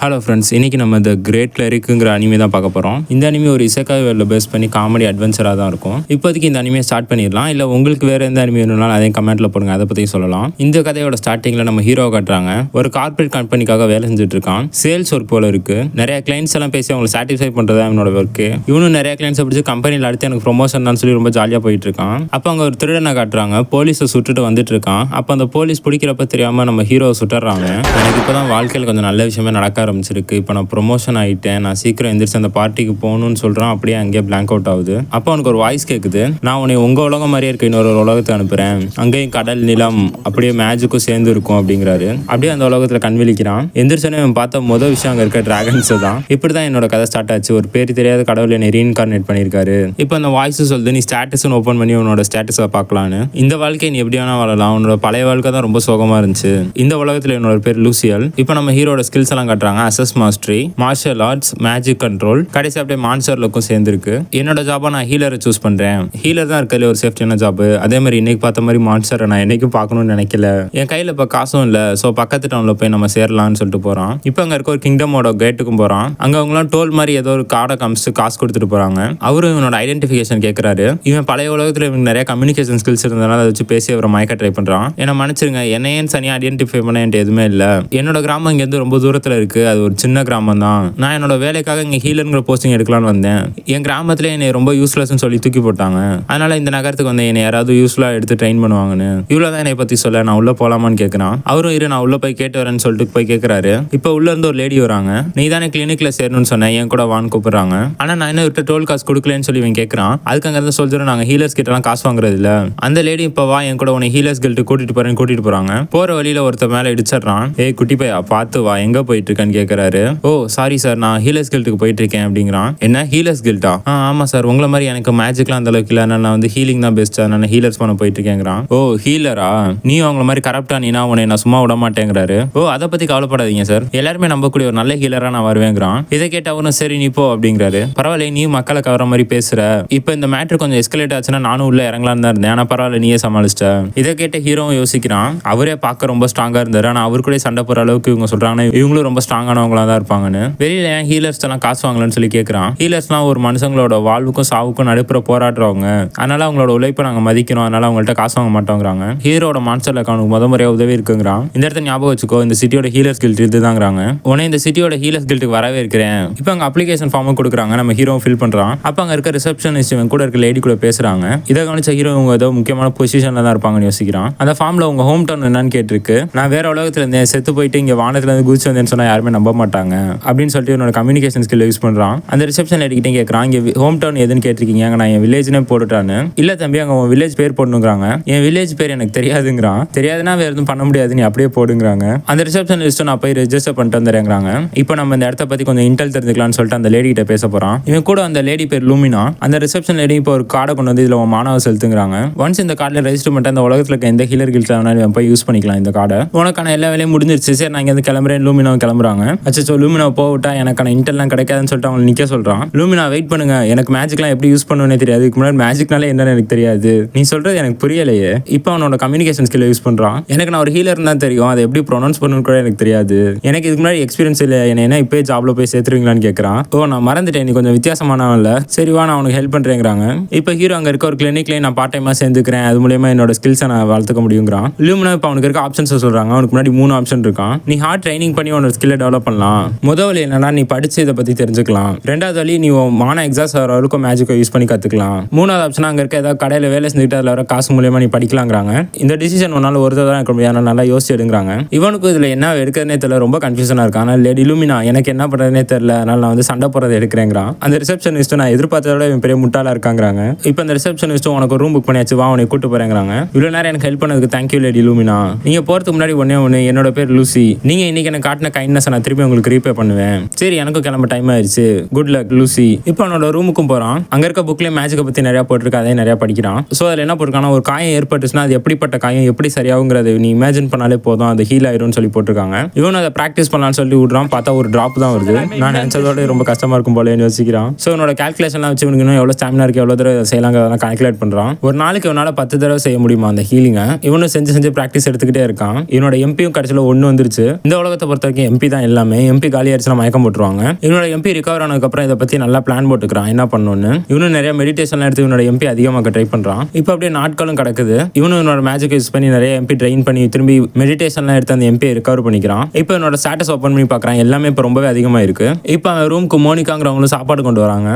Hello friends, இன்றைக்கி நம்ம the great கிளரிக்குங்கிற anime தான் பார்க்க போகிறோம். இந்த அனிமே ஒரு இசைக்காய் வேர்ல்டில் பேஸ் பண்ணி காமெடி அட்வென்ச்சராக தான் இருக்கும். இப்போதைக்கு இந்த அனிமே ஸ்டார்ட் பண்ணிடலாம். இல்லை உங்களுக்கு வேறு எந்த அனிமே வேணும்னாலும் அதையும் கமெண்ட்டில் போடுங்க, அதை பற்றியும் சொல்லலாம். இந்த கதையோட ஸ்டார்டிங்கில் நம்ம ஹீரோ காட்டுறாங்க. ஒரு கார்பரேட் கம்பெனிக்காக வேலை செஞ்சுட்டு இருக்கான். சேல்ஸ் ஒர்க் போல இருக்குது. நிறைய கிளைண்ட்ஸ் எல்லாம் பேசி அவங்களை சாட்டிஸ்ஃபை பண்ணுறது அவனோட ஒர்க்கு. இவனும் நிறைய கிளைண்ட்ஸை பிடிச்சி கம்பெனியில் அடுத்து எனக்கு ப்ரொமோஷன் தான் சொல்லி ரொம்ப ஜாலியாக போயிட்டு இருக்கான். அப்போ அங்கே ஒரு திருடனை காட்டுறாங்க. போலீஸை சுட்டுட்டு வந்துட்டு இருக்கான். அப்போ அந்த போலீஸ் பிடிக்கிறப்ப தெரியாமல் நம்ம ஹீரோவை சுட்டுறாங்க. எனக்கு இப்போ தான் வாழ்க்கையில் கொஞ்சம் நல்ல விஷயமே நடக்க ஆரம்பிச்சிருக்கு. இப்போ நான் ப்ரொமோஷன் ஆகிட்டேன், நான் சீக்கிரம் எந்திரிச்சு அந்த பார்ட்டிக்கு போகணும்னு சொல்கிறான். அப்படியே அங்கேயே பிளாங்க் அவுட் ஆகுது. அப்போ அவனுக்கு ஒரு வாய்ஸ் கேட்குது, நான் உன்னை உங்கள் உலகம் மாதிரியே இருக்க இன்னொரு உலகத்தை அனுப்புகிறேன், அங்கேயும் கடல் நிலம் அப்படியே மேஜிக்கும் சேர்ந்து இருக்கும் அப்படிங்கிறாரு. அப்படியே அந்த உலகத்தில் கண்விழிக்கிறான். எந்திரிச்சோன்னே அவன் பார்த்த முதல் விஷயம் அங்கே இருக்க டிராகன்ஸை தான். இப்படி தான் என்னோட கதை ஸ்டார்ட் ஆச்சு. ஒரு பேர் தெரியாத கடவுள் என்னை ரீஇன்கார்னேட் பண்ணியிருக்காரு. இப்போ அந்த வாய்ஸ் சொல்லுது, நீ ஸ்டேட்டஸ்ன்னு ஓப்பன் பண்ணி உன்னோட ஸ்டேட்டஸை பார்க்கலான்னு. இந்த வாழ்க்கை நீ எப்படி வேணா வாழலாம், உன்னோட பழைய வாழ்க்கை தான் ரொம்ப சோகமாக இருந்துச்சு. இந்த உலகத்தில் என்னோட பேர் லூசியல். இப்போ நம்ம ஹீரோட ஸ்கில்ஸ் எல்லாம் காட்டுறாங்க. அசஸ் mastery, martial arts, magic control, கடைசி அப்படியே மான்ஸ்டர் லுக்கும் சேர்ந்துருக்கு. என்னோட ஜாபா நான் ஹீலரை சூஸ் பண்றேன். ஹீலர் தான் இருக்கிறதுல ஒரு சேஃப்டியான ஜாப். அதே மாதிரி இன்னைக்கு பார்த்த மாதிரி மான்ஸ்டரை நான் என்னைக்கும் பார்க்கணும்னு நினைக்கல. என் கையில இப்போ காசும் இல்லை, ஸோ பக்கத்து டவுன்ல போய் நம்ம சேரலாம்னு சொல்லிட்டு போறான். இப்போ அங்க இருக்க ஒரு கிங்டமோட கேட்டுக்கும் போறான். அங்க அவங்களாம் டோல் மாதிரி ஏதோ ஒரு கார்டை காமிச்சு காசு கொடுத்துட்டு போறாங்க. அவரும் இவனோட ஐடென்டிஃபிகேஷன் கேட்கறாரு. இவன் பழைய உலகத்தில் இவங்க நிறைய கம்யூனிகேஷன் ஸ்கில்ஸ் இருந்தனால அதை வச்சு பேசி அவரை மயக்க ட்ரை பண்றான். என்ன மன்னிச்சிருங்க, என்னையன்னு தனியாக ஐடென்டிஃபை பண்ண என்கிட்ட எதுவுமே இல்லை. என்னோட கிராமம் இங்கேருந்து ரொம்ப தூரத்தில் இருக்கு, அது ஒரு சின்ன கிராமம் தான். நான் என்னோட வேலைக்காக இங்கே ஹீலருங்கிற போஸ்டிங் எடுக்கலான்னு வந்தேன். என் கிராமத்துல என்னை ரொம்ப யூஸ்லெஸ்ன்னு சொல்லி தூக்கி போட்டாங்க. அதனால இந்த நகரத்துக்கு வந்து என்னை யாராவது யூஸ்ஃபுல்லாக எடுத்து ட்ரெயின் பண்ணுவாங்கன்னு. இவ்வளோதான் என்னை பற்றி சொல்ல, நான் உள்ள போகலாமான்னு கேட்குறான். அவரும் இரு நான் உள்ள போய் கேட்டு வரேன்னு சொல்லிட்டு போய் கேட்குறாரு. இப்போ உள்ள இருந்து ஒரு லேடி வராங்க. நீ தானே கிளினிக்ல சேரணும்னு சொன்னேன், என் கூட வான்னு கூப்பிடுறாங்க. ஆனால் நான் என்ன விட்டு டோல் காசு கொடுக்கலன்னு சொல்லி இவன் கேட்குறான். அதுக்கு அங்கே இருந்து சொல்லிட்டு நாங்கள் ஹீலர்ஸ் கிட்டலாம் காசு வாங்குறது இல்லை. அந்த லேடி இப்போ வா என் கூட உன்னை ஹீலர்ஸ் கில்ட்டு கூட்டிட்டு போறேன்னு கூட்டிட்டு போறாங்க. போற வழியில ஒருத்தர் மேலே இடிச்சிடறான். ஏய் குட்டி பையா பார்த்து வா, எங்க போயிட்டு இருக்கேன்னு கேட்கறாரு. ஓ சாரி சார், நான் ஹீலர்ஸ் கில்ட்டுக்கு போயிட்டு இருக்கேன் அப்படிங்கிறான். என்ன ஹீலர்ஸ் கில்ட்டா? ஆமாம் சார், உங்களை மாதிரி எனக்கு மேஜிக்லாம் அந்த அளவுக்கு இல்லை, நான் வந்து ஹீலிங் தான் பெஸ்ட், நான் ஹீலர்ஸ் பண்ண போயிட்டு இருக்கேங்கிறான். ஓ ஹீலரா? நீ அவங்கள மாதிரி கரெக்டா நீனா உன்னை நான் சும்மா விட மாட்டேங்கிறாரு. ஓ அதை பத்தி கவலைப்படாதீங்க சார், எல்லாருமே நம்பக்கூடிய ஒரு நல்ல ஹீலரா நான் வருவேங்கிறான். இதை கேட்ட அவனும் சரி நீ போ அப்படிங்கிறாரு. பரவாயில்ல, நீ மக்களை கவர மாதிரி பேசுற. இப்போ இந்த மேட்ரு கொஞ்சம் எஸ்கலேட் ஆச்சுன்னா நானும் உள்ள இறங்கலான்னு தான் இருந்தேன், ஆனால் பரவாயில்ல நீயே சமாளிச்சிட்ட. இதை கேட்ட ஹீரோவும் யோசிக்கிறான். அவரே பார்க்க ரொம்ப ஸ்ட்ராங்கா இருந்தாரு, ஆனால் அவர் கூட சண்டை போற அளவுக்கு இவங்க சொல்றாங்கன்னா இவங்களும் ரொம்ப ஸ்ட்ராங்கானவங்களா தான் இருப்பாங்கன்னு. வெளியில ஏன் ஹீலர்ஸ் எல்லாம் காசு வாங்கலன்னு சொல்லி கேட்குறான். ஹீலர்ஸ்லாம் ஒரு மனுஷங்களோட வாழ்வுக்கும் சாவுக்கும் நடுப்புற போராடுறவங்க, அதனால அவங்களோட உழைப்பை நாங்கள் மதிக்கிறோம், அதனால அவங்கள்ட்ட காசு வாங்க மாட்டோங்கிறாங்க. ஹீரோட மான்ஸ்டர் அக்கௌண்ட்டுக்கு முறையாக உதவி இருக்குங்கிறான். இந்த இடத்த ஞாபகம் வச்சுக்கோ, இந்த சிட்டியோட ஹீலர்ஸ் கில்ட் இதுதாங்கிறாங்க. உடனே இந்த சிட்டியோட ஹீலர்ஸ் கில்ட்டுக்கு வரவே இருக்கிறேன். இப்போ அங்கே அப்ளிகேஷன் ஃபார்மும் கொடுக்குறாங்க. நம்ம ஹீரோ ஃபில் பண்றான். அப்போ அங்கே இருக்க ரிசப்ஷனிஸ்ட் இவன் கூட இருக்க லேடி கூட பேசுறாங்க. இதை கவனிச்ச ஹீரோ இவங்க ஏதோ முக்கியமான பொசிஷன்ல தான் இருப்பாங்கன்னு யோசிக்கிறான். அந்த ஃபார்ம்ல உங்க ஹோம் டவுன் என்னன்னு கேட்டிருக்கு. நான் வேற உலகத்துல இருந்தேன், செத்து போயிட்டு இங்க வானத்துல இருந்து குதிச்சு வந்தேன்னு சொன்னா யாருமே நம்ப மாட்டாங்க அப்படின்னு சொல்லிட்டு இவனோட கம்யூனிகேஷன் ஸ்கில் யூஸ் பண்றான். அந்த ரிசப்ஷன் லேடிக்கிட்டே கேட்கறான், இங்க ஹோம் டவுன் எதுன்னு கேட்டிருக்கீங்க, நான் என் வில்லேஜ்னே போட்டுட்டான்னு. இல்ல தம்பி, அங்க உன் வில்லேஜ் பேர் போடணுங்கிறாங்க. என் வில்லேஜ் பேர் எனக்கு தெரியாதுங்கிறான். தெரியாதுன்னா வேற எதுவும் பண்ண முடியாது, நீ அப்படியே போடுங்கிறாங்க. அந்த ரிசப்ஷன் லிஸ்ட் நான் போய் ரெஜிஸ்டர் பண்ணிட்டு வந்துடுறேங்கிறாங்க. இப்போ நம்ம இந்த இடத்த பத்தி கொஞ்சம் இன்டெல் தெரிஞ்சுக்கலாம்னு சொல்லிட்டு அந்த லேடி கிட்ட பேச போறான். இவன் கூட அந்த லேடி பேர் லூமினா. அந்த ரிசப்ஷன் லேடி இப்போ ஒரு கார்டை கொண்டு வந்து இதுல மாணவ செலுத்துங்கிறாங்க. ஒன்ஸ் இந்த கார்டில் ரெஜிஸ்டர் பண்ணிட்டு அந்த உலகத்துல இருக்க எந்த ஹீலர் கில்ட்ல வேணாலும் போய் யூஸ் பண்ணிக்கலாம் இந்த கார்டை. உனக்கான எல்லா வேலையும் முடிஞ்சிருச்சு, சரி நான் இங்க கிளம்புறேன். லூமினா கிளம்புறாங்க. அச்சோ லூமினா போவிட்டா எனக்கான இன்டெல்லாம் கிடைக்காதுன்னு சொல்லிட்டு அவங்க நிக்க சொல்றான். லூமினா வெயிட் பண்ணுங்க, எனக்கு மேஜிக்லாம் எப்படி யூஸ் பண்ணுவேனே தெரியாது, இதுக்கு முன்னாடி மேஜிக்னாலே என்னன்னு எனக்கு தெரியாது, நீ சொல்றது எனக்கு புரியலையே. இப்போ அவனோட கம்யூனிகேஷன் ஸ்கில் யூஸ் பண்றான். எனக்கு நான் ஒரு ஹீலர் தான் தெரியும், அதை எப்படி ப்ரொனவுன்ஸ் பண்ணணும் கூட எனக்கு தெரியாது, எனக்கு இதுக்கு முன்னாடி எக்ஸ்பீரியன்ஸ் இல்லை, என்ன இப்போ ஜாப்ல போய் சேர்த்துருவீங்களான்னு கேட்கறான். ஓ நான் மறந்துட்டேன், நீ கொஞ்சம் வித்தியாசமானவன் இல்ல, சரி வா நான் உனக்கு ஹெல்ப் பண்றேங்கிறாங்க. இப்போ ஹீரோ அங்க இருக்க ஒரு கிளினிக்ல நான் பார்ட் டைமா சேர்ந்துக்கிறேன், அது மூலமா என்னோட ஸ்கில்ஸை நான் வளர்த்துக்க முடியுங்கிறான். லூமினா இப்போ அவனுக்கு இருக்க ஆப்ஷன்ஸ் சொல்றாங்க. அவனுக்கு முன்னாடி 3 ஆப்ஷன் இருக்கான். நீ ஹார்ட் ட்ரைனிங் பண்ணி உன்னோட ஸ்கில்லை டெவலப் பண்ணலாம். முதல் வழி என்னன்னா நீ படிச்சு இதை பத்தி தெரிஞ்சுக்கலாம். ரெண்டாவது வழி நீ மான எக்ஸாஸ்ட் ஆகிற அளவுக்கு மேஜிக்கை யூஸ் பண்ணி கத்துக்கலாம். மூணாவது ஆப்ஷன் அங்க இருக்க ஏதாவது கடையில வேலை செஞ்சுட்டு அதுல வர காசு மூலமா நீ படிக்கலாங்கிறாங்க. இந்த டிசிஷன் ஒன்னால ஒருத்தர் தான் இருக்க முடியாது, நல்லா யோசிச்சு எடுங்கிறாங்க. இவனுக்கு இதுல என்ன எடுக்கிறதுனே தெரியல, ரொம்ப கன்ஃபியூஷனா இருக்கான். ஆனால் லேடி லூமினா எனக்கு என்ன பண்றதுனே தெரியல, அதனால நான் வந்து சண்டை போறது எடுக்கிறேங்கிறான். அந்த ரிசப்ஷனிஸ்ட் நான் எதிர்பார்த்ததோட இவன் பெரிய முட்டாளா இருக்காங்கிறாங்க. இப்போ அந்த ரிசப்ஷனிஸ்ட் உனக்கு ரூம் புக் பண்ணியாச்சு, வா உனக்கு கூட்டு போறேங்கிறாங்க. இவ்வளவு நேரம் எனக்கு ஹெல்ப் பண்ணதுக்கு தேங்க்யூ லேடி லூமினா. நீங்க போறதுக்கு முன்னாடி ஒண்ணு என்னோட பேர் லூசி, நீங்க இன்னைக்கு எனக்கு காட்டின கைண்ட்னஸ் நான் திருப்பி உங்களுக்கு ரீபே பண்ணுவேன். சரி எனக்கும் கிளம்ப டைம் ஆயிடுச்சு, குட் லக் லூசி. இப்போ அவனோட ரூமுக்கும் போறான். அங்க இருக்க புக்லயே மேஜிக்கை பத்தி நிறைய போட்டிருக்கு, அதையும் நிறைய படிக்கிறான். ஸோ அதில் என்ன போட்டிருக்காங்கன்னா ஒரு காயம் ஏற்பட்டுச்சுன்னா அது எப்படிப்பட்ட காயம் எப்படி சரியாகுங்கிறது நீ இமேஜின் பண்ணாலே போதும், அது ஹீல் ஆயிடும்னு சொல்லி போட்டிருக்காங்க. இவன் அதை ப்ராக்டிஸ் பண்ணலாம்னு சொல்லி விடுறான். பார்த்தா ஒரு டிராப் தான் வருது. நான் நினைச்சதோட ரொம்ப கஷ்டமா இருக்கும் போல யோசிக்கிறான். ஸோ இவனோட கால்குலேஷன்லாம் வச்சு இவனுக்கு இன்னும் எவ்வளோ ஸ்டாமினா இருக்கு, எவ்வளோ தடவை செய்யலாங்க அதெல்லாம் கால்குலேட் பண்றான். ஒரு நாளைக்கு இவனால 10 தடவை செய்ய முடியுமா அந்த ஹீலிங்கை. இவனும் செஞ்சு ப்ராக்டிஸ் எடுத்துக்கிட்டே இருக்கான். இவனோட எம்பியும் கடைசியில் 1 வந்துருச்சு. இந்த உலகத்தை பொறுத்த வரைக்கும் எம்பி தான் எல்லாமே எம்பி காலி ஆயிடுச்சுனா மயக்கம் போட்டுருவாங்க. இவனோட எம்பி ரிகவர் ஆனதுக்கப்புறம் இதை பற்றி நல்லா பிளான் போட்டுக்கிறான் என்ன பண்ணணும்னு. இவனும் நிறைய மெடிடேஷன்லாம் எடுத்து இவனோட எம்பி அதிகமாக ட்ரை பண்ணுறான். இப்போ அப்படியே நாட்களும் கிடக்குது. இவனும் இவனோட மேஜிக் யூஸ் பண்ணி நிறைய எம்பி ட்ரெயின் பண்ணி திரும்பி மெடிடேஷன்லாம் எடுத்து அந்த எம்பியை ரிகவர் பண்ணிக்கிறான். இப்போ இவனோட ஸ்டேட்டஸ் ஓப்பன் பண்ணி பார்க்குறான். எல்லாமே இப்போ ரொம்பவே அதிகமாக இருக்கு. இப்போ அவன் ரூமுக்கு மோனிகாங்கிறவங்களும் சாப்பாடு கொண்டு வராங்க.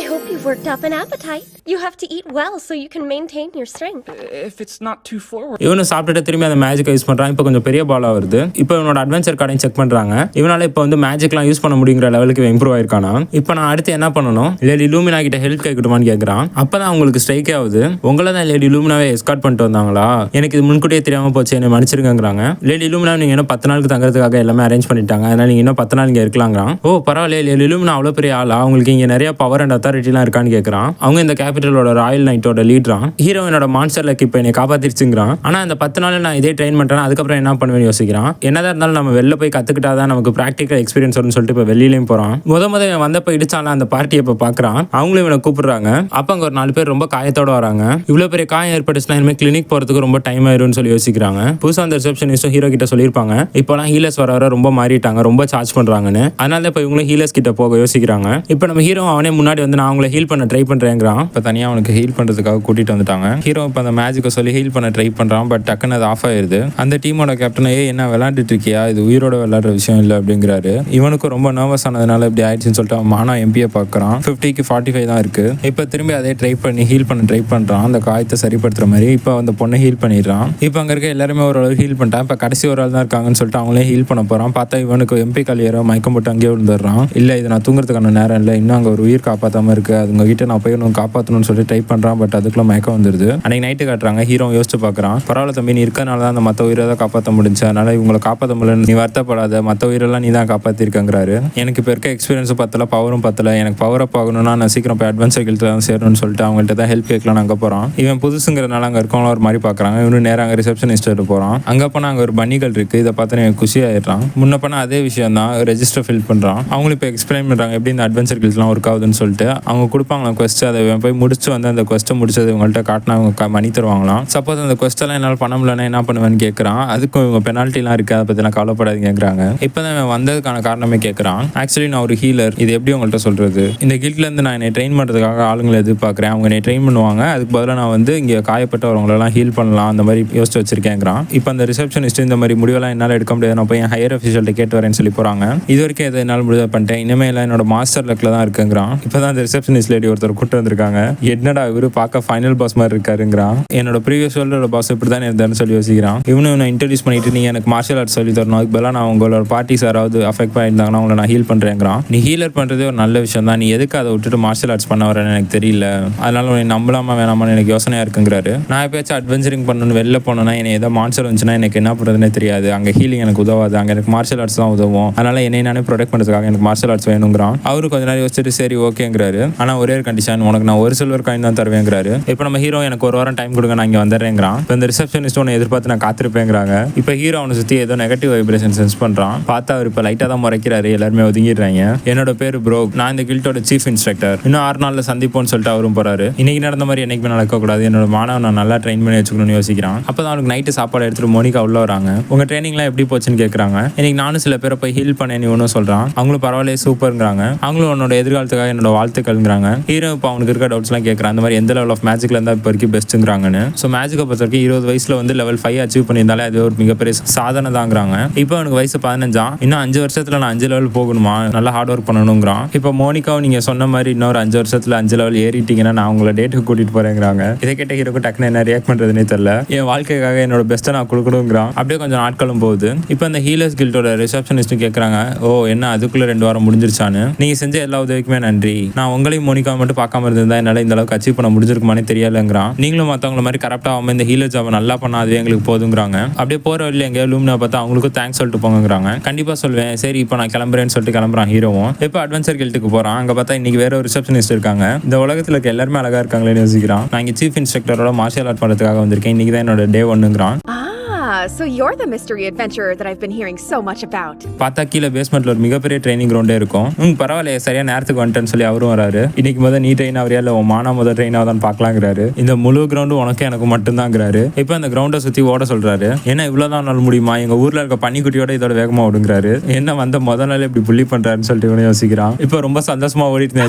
I hope you've worked up an appetite. You have to eat well so you can maintain your strength. If it's not too forward. இவனு சாப்பிட்டுட்டு திரும்பி அந்த மேஜிக்கை யூஸ் பண்ணுறான். இப்போ கொஞ்சம் பெரிய பாலாக வருது. இப்போ இவனோட அட்வென்ச்சர் கார்டையும் செக் பண்ணுறாங்க. இவனால இப்போ வந்து மேஜிக்லாம் யூஸ் பண்ண முடியுங்கிற லெவலுக்கு இம்ப்ரூவ் ஆயிருக்கானா. இப்போ நான் அடுத்து என்ன பண்ணணும், லேடி லூமினா கிட்ட ஹெல்ப் கேட்கட்டுமான்னு கேட்குறான். அப்போ தான் அவங்களுக்கு ஸ்ட்ரைக்கே ஆகுது. உங்களை தான் லேடி லூமினாவே எஸ்கார்ட் பண்ணிட்டு வந்தாங்களா, எனக்கு இது முன்கூட்டியே தெரியாமல் போச்சு, என்னை மன்னிச்சிருங்கிறாங்க. லேடி லூமினா நீங்கள் இன்னும் 10 நாளுக்கு தங்குறதுக்காக எல்லாமே அரேஞ்ச் பண்ணிட்டாங்க, அதனால நீங்கள் இன்னும் 10 நாள் இங்கே இருக்கலாங்கிறான். ஓ பரவாயில்ல, லேடி லூமினா அவ்வளோ பெரிய ஆளா, அவங்களுக்கு இங்கே நிறைய பவர் அண்ட் அத்தாரிட்டிலாம் இருக்கான்னு கேட்குறான். அவங்க இந்த கேபிட்டலோட ராயல் நைட்டோட லீடரான். ஹீரோயினோட மான்ஸ்டர் லக் இப்போ என்னை காப்பாத்திருச்சுங்கிறான். ஆனா அந்த 10 நாள் நான் இதே ட்ரெயின் பண்றேன், அதுக்கப்புறம் என்ன பண்ணுவேன்னு யோசிக்கிறான். என்னதான் இருந்தாலும் நம்ம வெளில போய் கத்துக்கிட்டாதான் நமக்கு ப்ராக்டிக்கல் எக்ஸ்பீரியன்ஸ் வரும்னு சொல்லிட்டு இப்போ வெளியிலையும் போறான். முத வந்தப்ப இடிச்சாலும் அந்த பார்ட்டியை இப்போ பாக்குறான். அவங்களும் இவனை கூப்பிடுறாங்க. அப்ப அங்க ஒரு 4 பேர் ரொம்ப காயத்தோட வராங்க. இவ்வளவு பெரிய காயம் ஏற்பட்டுச்சுன்னா இனிமேல் கிளினிக் போறதுக்கு ரொம்ப டைம் ஆயிரும்னு சொல்லி யோசிக்கிறாங்க. புதுசா அந்த ரிசப்ஷனிஸ்டும் ஹீரோ கிட்ட சொல்லியிருப்பாங்க, இப்போலாம் ஹீலர்ஸ் வர ரொம்ப மாறிட்டாங்க, ரொம்ப சார்ஜ் பண்றாங்கன்னு. அதனால இப்போ இவங்களும் ஹீலர்ஸ் கிட்ட போக யோசிக்கிறாங்க. இப்போ நம்ம ஹீரோ அவனே முன்னாடி வந்து நான் அவங்களை ஹீல் பண்ண ட்ரை பண்றேங்கிறான். இப்போ தனியாக அவனுக்கு ஹீல் பண்ணுறதுக்காக கூட்டிகிட்டு வந்துட்டாங்க. ஹீரோ இப்போ அந்த மேஜிக்கை சொல்லி ஹீல் பண்ண ட்ரை பண்ணுறான். பட் டக்குன்னு அது ஆஃப் ஆயிடுது. அந்த டீமோட கேப்டனே என்ன விளையாண்டுட்டு இருக்கியா, இது உயிரோட விளையாடுற விஷயம் இல்லை அப்படிங்கிறாரு. இவனுக்கும் ரொம்ப நர்வஸ் ஆனதுனால இப்படி ஆயிடுச்சுன்னு சொல்லிட்டு அவன் மானா எம்பியை பார்க்குறான். 50க்கு 45 தான் இருக்கு. இப்போ திரும்பி அதே ட்ரை பண்ணி ஹீல் பண்ண ட்ரை பண்ணுறான், அந்த காயத்தை சரிப்படுத்துற மாதிரி. இப்போ அந்த பொண்ணை ஹீல் பண்ணிடுறான். இப்போ அங்கே இருக்க எல்லாருமே ஓரளவு ஹீல் பண்ணிட்டான். இப்போ கடைசி ஒரு ஆள் தான் இருக்காங்கன்னு சொல்லிட்டு அவங்களே ஹீல் பண்ண போகிறான். பார்த்தா இவனுக்கு எம்பி கல்யாணம் மயக்கம் போட்டு அங்கேயே விழுந்துடுறான். இல்லை இது நான் தூங்குறதுக்கான நேரம் இல்லை, இன்னும் அங்கே ஒரு உயிர் காப்பாற்றாம இருக்கு, அதுங்க கிட்ட நான் போய் ஒன்று காப்பாற்றணும்னு சொல்லி ட்ரை பண்ணுறான். பட் அதுக்குள்ள மயக்கம் வந்துடுது. அன்னைக்கு நைட்டு காட்டுறாங்க. ஹீரோ யோசிச்சு பார்க்குறான், பரவாயில்ல தம்பி, நீ இருக்கனால தான் அந்த மற்ற உயிரை தான் காப்பாற்ற முடிஞ்சு, அதனால இவங்களை காப்பாற்ற முடியல, நீ வருத்தப்படாத, மற்ற உயிரெல்லாம் நீ தான் காப்பாற்றிருக்கங்கிறாரு. எனக்கு இப்போ இருக்க எக்ஸ்பீரியன்ஸும் பத்தல, பவரும் பத்தல, எனக்கு பவர் அப் ஆகணும்னா நான் சீக்கிரம் போய் அட்வான்ஸர் கில்ட் தான் சேரணும்னு சொல்லிட்டு அவங்கள்ட்ட தான் ஹெல்ப் கேட்கலாம் அங்கே போகிறான். இவன் புதுசுங்கிறனால அங்கே இருக்கவங்கள ஒரு மாதிரி பார்க்குறாங்க. இவனு நேரம் அங்கே ரிசப்ஷனிஸ்ட்டு போகிறான். அங்கே போனால் அங்கே ஒரு பன்னிகள் இருக்குது. இதை பார்த்து எனக்கு குஷியாயிடுறான். முன்ன பண்ணால் அதே விஷயம் தான், ரெஜிஸ்டர் ஃபில் பண்ணுறான். அவங்களும் இப்போ எக்ஸ்பிளைன் பண்ணுறாங்க எப்படி இந்த அட்வான்ஸர் கில்ட்லாம் ஒர்க் ஆகுதுன்னு சொல்லிட்டு. அவங்க கொடுப்பாங்களாம் குவெஸ்ட், அதை போய் முடிச்சு வந்து அந்த குவெஸ்ட்டை முடிச்சது இவங்கள்ட்ட காட்டினா அவங்க மணி தருவாங்களாம். சப்போஸ் அந்த குவெஸ்டெல்லாம் என்னால் பண்ண முடியலன்னா என்ன பண்ணுவேன்னு கேட்குறான். அதுக்கும் இவங்க பெனால்ட்டிலாம் இருக்குது, அதை பற்றிலாம் கவலைப்படாதீங்க கேட்குறாங்க. இப்போ தான் இவன் வந்ததுக்கான காரணமே கேட்குறான். ஆக்சுவலி நான் ஒரு ஹீலர், இது எப்படி உங்கள்கிட்ட சொல்கிறது, இந்த கில்ட்லேருந்து நான் என்னை ட்ரெயின் பண்ணுறதுக்காக ஆளுங்களை எதிர்பார்க்குறேன், அவங்க என்னை ட்ரெயின் பண்ணுவாங்க, அதுக்கு பதிலாக நான் வந்து இங்கே காயப்பட்டவங்களெல்லாம் ஹீல் பண்ணலாம் அந்த மாதிரி யோசிச்சு வச்சிருக்கேங்கிறான். இப்போ அந்த ரிசப்ஷனிஸ்ட் இந்த மாதிரி முடிவெல்லாம் என்னால் எடுக்க முடியாது, நான் போய் என் ஹையர் அஃபிஷியல்கிட்ட கேட்டு வரேன்னு சொல்லி போகிறாங்க. இது வரைக்கும் எதை என்னால் முடிவு பண்ணிட்டேன், இனிமேல் என்னோட மாஸ்டர் லக்கில் தான் இருக்குங்கிறான். இப்போ தான் அந்த ரிசப்ஷனிஸ்ட் லேடி ஒருத்தர் கூட்டு வந்திருக்காங்க. என்னடா இவரு பார்க்க ஃபைனல் பாஸ் மாதிரி இருக்காருங்கிறான். என்னோட ப்ரீவியஸ் வேர்ல்டோட பாஸ் இப்படி தான் இருந்தாருன்னு சொல்லி யோசிக்கிறான். இவனை இன்ட்ரடியூஸ் பண்ணிட்டு நீ எனக்கு மார்ஷியல் ஆர்ட்ஸ் சொல்லி தரணும், அதுக்கு பதிலாக நான் உங்களோட பார்ட்டிஸ் யாராவது அஃபெக்ட் பண்ணியிருந்தாங்கன்னா அவங்களை நான் ஹீல் பண்ணுறேங்கிறான். நீ ஹீலர் பண்ணுறதே ஒரு நல்ல விஷயம் தான், நீ எதுக்கு அதை விட்டுட்டு மார்ஷியல் ஆர்ட்ஸ் பண்ண வரேன்னு எனக்கு தெரியல, அதனால உன்னை நம்பலாமா வேணாமான்னு எனக்கு யோசனையாக இருக்குங்கிறாரு. நான் எப்பயாச்சும் அட்வென்ச்சரிங் பண்ணணும்னு வெளில போனோன்னா என்னை ஏதாவது மான்ஸ்டர் வந்துச்சுன்னா எனக்கு என்ன பண்ணுறதுனே தெரியாது, அங்கே ஹீலிங் எனக்கு உதவாது, அங்கே எனக்கு மார்ஷியல் ஆர்ட்ஸ் தான் உதவும், அதனால என்னை நானே ப்ரொடெக்ட் பண்ணுறதுக்காக எனக்கு மார்ஷியல் ஆர்ட்ஸ் வேணுங்கிறான். அவரு கொஞ்ச நேரம் யோசிச்சுட்டு சரி ஓகேங்கிறாரு. ஆனால் ஒரே ஒரு கண்டிஷன், உனக்கு நான் ஒரு சில்வர் காயின் தான் தருவேங்கிறாரு. இப்போ நம்ம ஹீரோ எனக்கு ஒரு வாரம் டைம் கொடுங்க, நான் இங்கே வந்துடுறேங்கிறான். இப்போ இந்த ரிசப்ஷனிஸ்ட் ஒன்று எதிர்பார்த்து நான் காத்திருப்பேங்கிறாங்க. இப்போ ஹீரோ அவனை சுற்றி ஏதோ நெகட்டிவ் வைப்ரேஷன் சென்ஸ் பண்ணுறான். பார்த்தா அவர் இப்போ லைட்டாக தான் முறைக்கிறாரு, எல்லாருமே ஒதுங்கிடுறாங்க. என்னோட பேர் ப்ரோக், நான் இந்த கில்ட்டோட சீஃப் இன்ஸ்ட்ரக்டர், இன்னும் 6 நாளில் சந்திப்போம்னு சொல்லிட்டு அவரும் போறாரு. இன்னைக்கு நடந்த மாதிரி என்னைக்குமே நடக்கக்கூடாது, என்னோட மாணவன் நான் நல்லா ட்ரெயின் பண்ணி வச்சுக்கணும்னு யோசிக்கிறான். அப்போ தான் அவனுக்கு நைட்டு சாப்பாடு எடுத்துட்டு மோனிகா உள்ள வராங்க. உங்க ட்ரைனிங்லாம் எப்படி போச்சுன்னு கேட்குறாங்க. இன்னைக்கு நானும் சில பேரை போய் ஹீல் பண்ணேன் ஒன்றும் சொல்கிறான். அவங்களும் பரவாயில்ல சூப்பருங்கிறாங்க. அவங்களும் உன்னோட எதிர்காலத்துக்காக என்னோட வாழ்த்துக்கள்ங்கிறாங்க. ஹீரோ இப்போ அவனுக்கு இருக்க டவுட்ஸ்லாம் கேட்குறான். அந்த மாதிரி எந்த லெவல் ஆஃப் மேஜிக்ல இருந்தால் இப்போ வரைக்கும் பெஸ்ட்டுங்கிறாங்கன்னு. ஸோ மேஜிக்கை பொறுத்த வரைக்கும் 20 வயசுல வந்து லெவல் 5 அச்சீவ் பண்ணியிருந்தாலே அது ஒரு மிகப்பெரிய சாதனை தாங்கிறாங்க. இப்போ அவனுக்கு வயசு 15, இன்னும் 5 வருஷத்துல நான் 5 லெவல் போகணுமா, நல்லா ஹார்ட் ஒர்க் பண்ணணுங்கிறான். இப்போ மோனிகாவும் நீங்க சொன்ன மாதிரி இன்னொரு 5 வருஷத்துல 5 லெவல் ஏறிட்டீங்கன்னா நான் உங்களை டேட்டுக்கு கூட்டிட்டு போறேங்கிறாங்க. இதை கேட்ட ஹீரோக்கு டக்குன்னு என்ன ரியாக்ட் பண்றதுனே தெரியல. என் வாழ்க்கைக்காக என்னோட பெஸ்ட்டை நான் கொடுக்கணுங்கிறான். அப்படியே கொஞ்சம் நாட்களும் போகுது. இப்போ அந்த ஹீலர்ஸ் கில்டோட ரிசப்ஷனிஸ்ட் கேட்குறாங்க, ஓ என்ன அதுக்குள்ள 2 வாரம் முடிஞ்சிருச்சான்னு, நீங்க செஞ்ச எல்லா உதவிக்குமே நன்றி, நான் உங்களையும் மோனிகா மட்டும் பார்க்காம இருந்தா என்னால் இந்த அளவுக்கு அச்சீவ் பண்ண முடிஞ்சிருக்குமானே தெரியலங்கிறான். நீங்களும் மற்றவங்களை மாதிரி கரெக்டாக ஆகாம இந்த ஹீலர் ஜாப் நல்லா பண்ணாதே எங்களுக்கு போதுங்கிறாங்க. அப்படியே போற வழியில் எங்கேயோ லூமினா பார்த்தா அவங்களுக்கும் தேங்க்ஸ் சொல்லிட்டு போங்கிறாங்க. கண்டிப்பா சொல்வேன், சரி இப்போ நான் கிளம்புறேன்னு சொல்லிட்டு கிளம்புறான் ஹீரோவும். இப்போ அட்வென்ச்சர் கில்ட்டுக்கு போறான். அங்கே பார்த்தா இன்னைக்கு வேற ஒரு ரிசப்ஷனிஸ்ட் இருக்காங்க. இந்த உலகத்தில் இருக்க எல்லாருமே அழகா இருக்காங்களேன்னு யோசிக்கிறான். நான் இங்கே சீஃப் இன்ஸ்ட்ரக்டரோட மார்ஷியல் ஆர்ட் பண்ணுறதுக்காக வந்திருக்கேன், இன்னைக்கு தான் என்னோட டே 1ங்கிறான். so you're the mystery adventurer that I've been hearing so much about. பார்த்தா கீழே பேஸ்மெண்ட்ல ஒரு மிகப்பெரிய ட்ரைனிங் கிரவுண்டே இருக்கும். பரவாயில்ல, சரியா நேரத்துக்கு வந்துட்டேன்னு சொல்லி அவரும் வராரு. இன்னைக்கு முதல் நீ ட்ரெயின் ஆவறியா இல்ல உன் மானா முதல் ட்ரெயின் ஆகுதான்னு பாக்கலாங்கிறாரு. இந்த முழு கிரவுண்டு உனக்கு எனக்கு மட்டும்தாங்கிறாரு. இப்போ அந்த கிரவுண்டை சுத்தி ஓட சொல்றாரு. ஏன்னா இவ்வளவுதான் நாள் முடியுமா, எங்க ஊர்ல இருக்க பன்னிக்குட்டியோட இதோட வேகமா ஓடுங்கிறாரு. என்ன வந்த முதல் நாள் இப்படி புள்ளி பண்றாருன்னு சொல்லிட்டு இவனே யோசிக்கிறான். இப்போ ரொம்ப சந்தோஷமா ஓடிட்டு